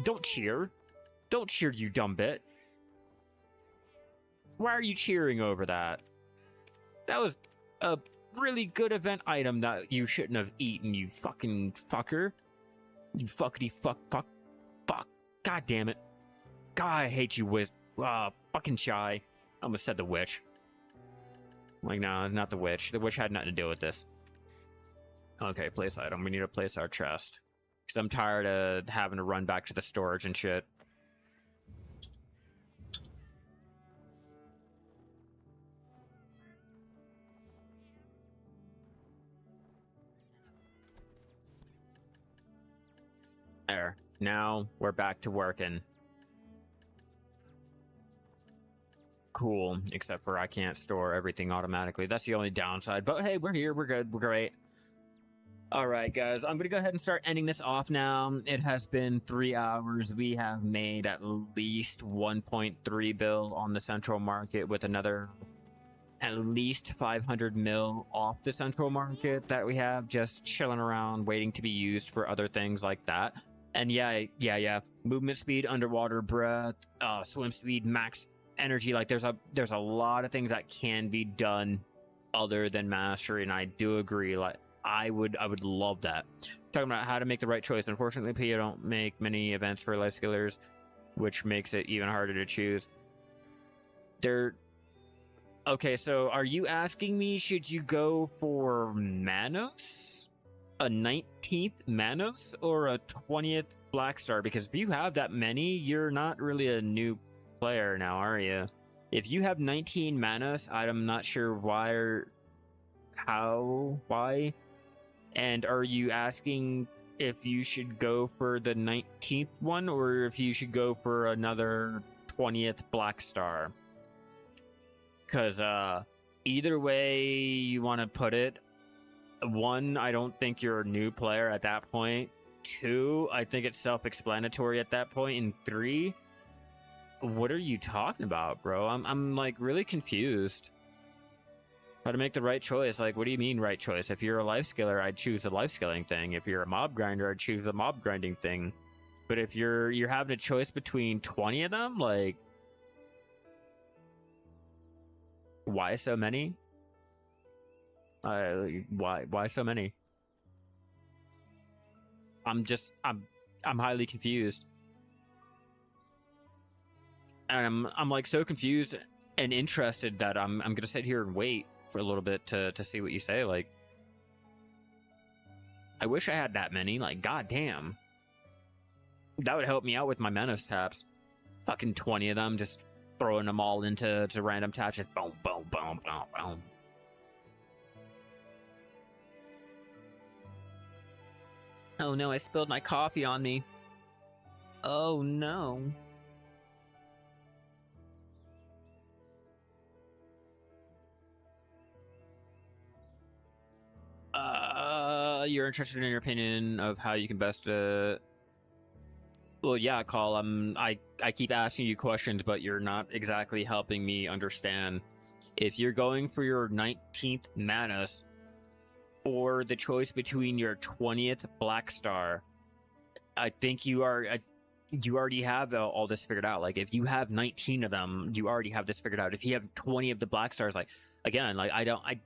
Don't cheer. Don't cheer, you dumb bit. Why are you cheering over that? That was a really good event item that you shouldn't have eaten, you fucking fucker. You fuckity fuck. God damn it. God, I hate you, fucking Shai. I almost said the witch. Like, no, not the witch. The witch had nothing to do with this. Okay, place item. We need to place our chest. Because I'm tired of having to run back to the storage and shit. There. Now we're back to working. Cool. Except for I can't store everything automatically. That's the only downside. But hey, we're here. We're good. We're great. Alright, guys. I'm going to go ahead and start ending this off now. It has been 3 hours. We have made at least 1.3 bill on the central market, with another at least 500 mil off the central market that we have just chilling around, waiting to be used for other things like that. And yeah. Movement speed, underwater breath, swim speed, max energy. Like, there's a lot of things that can be done other than mastery, and I do agree. Like, I would love that. Talking about how to make the right choice. Unfortunately, PO don't make many events for life skillers, which makes it even harder to choose. Okay, so are you asking me, should you go for Manos? A 19th Manos or a 20th Black Star? Because if you have that many, you're not really a new player now, are you? If you have 19 Manos, I'm not sure why or why. And are you asking if you should go for the 19th one, or if you should go for another 20th Black Star? Because either way you want to put it, 1, I don't think you're a new player at that point. 2, I think it's self-explanatory at that point. And 3, what are you talking about, bro? I'm like really confused. How to make the right choice? Like, what do you mean right choice? If you're a life skiller, I'd choose the life skilling thing. If you're a mob grinder, I'd choose the mob grinding thing. But if you're having a choice between 20 of them, like, why so many? Why so many? I'm highly confused. And I'm like so confused and interested that I'm gonna sit here and wait for a little bit to see what you say. Like, I wish I had that many. Like, goddamn, that would help me out with my Menace taps. Fucking 20 of them, just throwing them all into random taps, just boom, boom, boom, boom, boom. Oh no, I spilled my coffee on me. Oh no. You're interested in your opinion of how you can best, well, yeah, Call, I keep asking you questions, but you're not exactly helping me understand. If you're going for your 19th 19th Manos or the choice between your 20th Black Star, I think you already have all this figured out. Like, if you have 19 of them, you already have this figured out. If you have 20 of the Black Stars, like, again, like,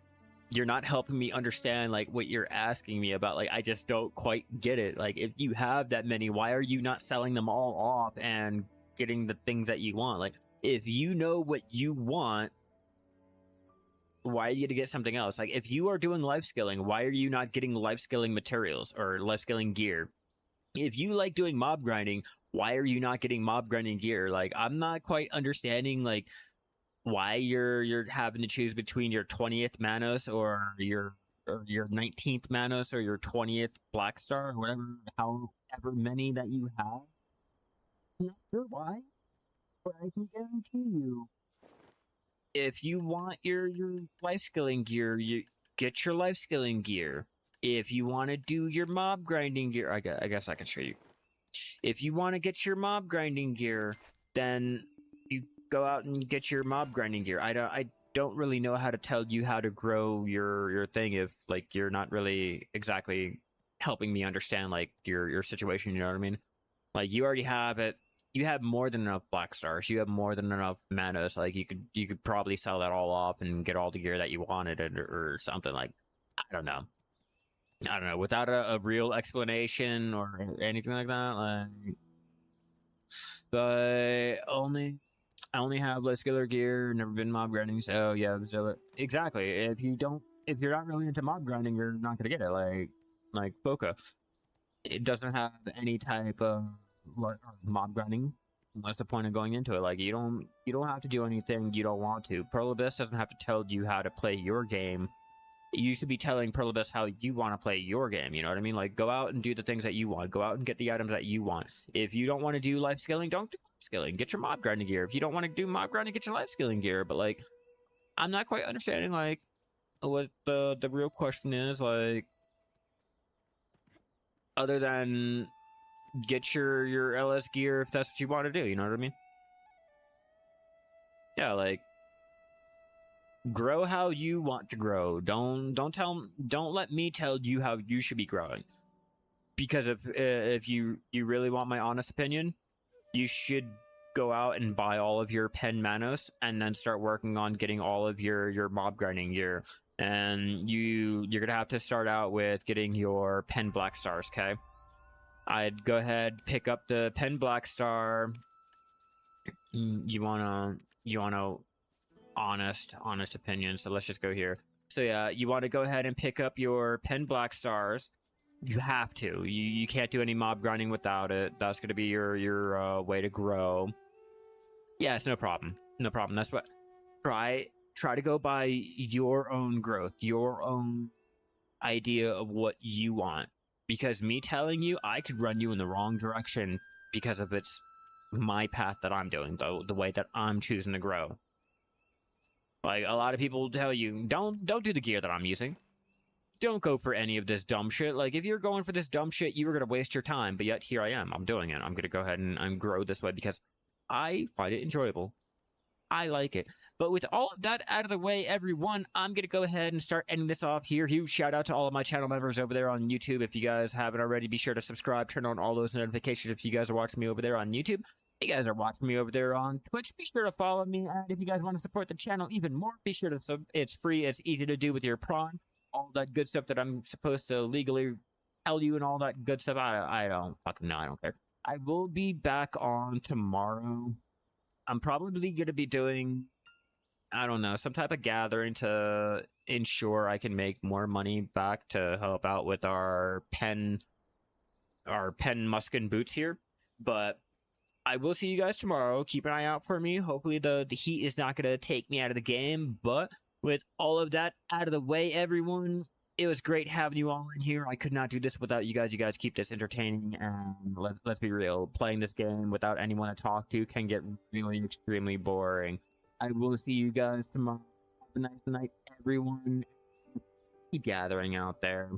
you're not helping me understand, like, what you're asking me about. Like, I just don't quite get it. Like, if you have that many, why are you not selling them all off and getting the things that you want? Like, if you know what you want, why are you gonna get something else? Like, if you are doing life skilling, why are you not getting life skilling materials or life skilling gear? If you like doing mob grinding, why are you not getting mob grinding gear? Like, I'm not quite understanding, like, why you're having to choose between your 20th Manos or your 19th Manos or your 20th Black Star or whatever, however many that you have. I'm not sure why, but I can guarantee you, if you want your life skilling gear, you get your life skilling gear. If you want to do your mob grinding gear, I guess I can show you. If you want to get your mob grinding gear, then you go out and get your mob grinding gear. I don't really know how to tell you how to grow your thing if, like, you're not really exactly helping me understand, like, your situation, you know what I mean? Like, you already have it. You have more than enough Black Stars. You have more than enough Manos. Like, you could probably sell that all off and get all the gear that you wanted or something. Like, I don't know. Without a real explanation or anything like that. Like, but I only have less skiller gear, never been mob grinding, so yeah, so exactly. If you're not really into mob grinding, you're not gonna get it. Like Boca, it doesn't have any type of mob grinding. What's the point of going into it? Like, you don't have to do anything you don't want to. Pearl Abyss doesn't have to tell you how to play your game. You should be telling Pearl Abyss how you want to play your game, you know what I mean? Like, go out and do the things that you want. Go out and get the items that you want. If you don't want to do life skilling, don't do life skilling. Get your mob grinding gear. If you don't want to do mob grinding, get your life skilling gear. But, like, I'm not quite understanding, like, what the real question is, like, other than get your LS gear if that's what you want to do, you know what I mean? Yeah, like, grow how you want to grow. Don't let me tell you how you should be growing. Because if you really want my honest opinion, you should go out and buy all of your pen Manos and then start working on getting all of your mob grinding gear. And you're gonna have to start out with getting your pen Black Stars, okay? I'd go ahead, pick up the pen Black Star. You wanna honest opinion, so let's just go here. So yeah, you want to go ahead and pick up your pen Black Stars. You have to. You can't do any mob grinding without it. That's gonna be your way to grow. Yes, no problem. No problem. That's what. Try to go by your own growth, your own idea of what you want. Because me telling you, I could run you in the wrong direction because of it's my path that I'm doing, the way that I'm choosing to grow. Like, a lot of people will tell you, don't do the gear that I'm using. Don't go for any of this dumb shit. Like, if you're going for this dumb shit, you were gonna waste your time. But yet, here I am. I'm doing it. I'm gonna go ahead and grow this way because I find it enjoyable. I like it. But with all of that out of the way, everyone, I'm going to go ahead and start ending this off here. Huge shout out to all of my channel members over there on YouTube. If you guys haven't already, be sure to subscribe, turn on all those notifications if you guys are watching me over there on YouTube. If you guys are watching me over there on Twitch, be sure to follow me. And if you guys want to support the channel even more, be sure to it's free, it's easy to do with your Prawn. All that good stuff that I'm supposed to legally tell you and all that good stuff. I don't fucking know. I don't care. I will be back on tomorrow. I'm probably going to be doing, I don't know, some type of gathering to ensure I can make more money back to help out with our pen Muskin boots here. But I will see you guys tomorrow. Keep an eye out for me. Hopefully the heat is not going to take me out of the game. But with all of that out of the way, everyone, it was great having you all in here. I could not do this without you guys. You guys keep this entertaining, and let's be real. Playing this game without anyone to talk to can get really extremely boring. I will see you guys tomorrow. Have a nice night, everyone. Keep gathering out there.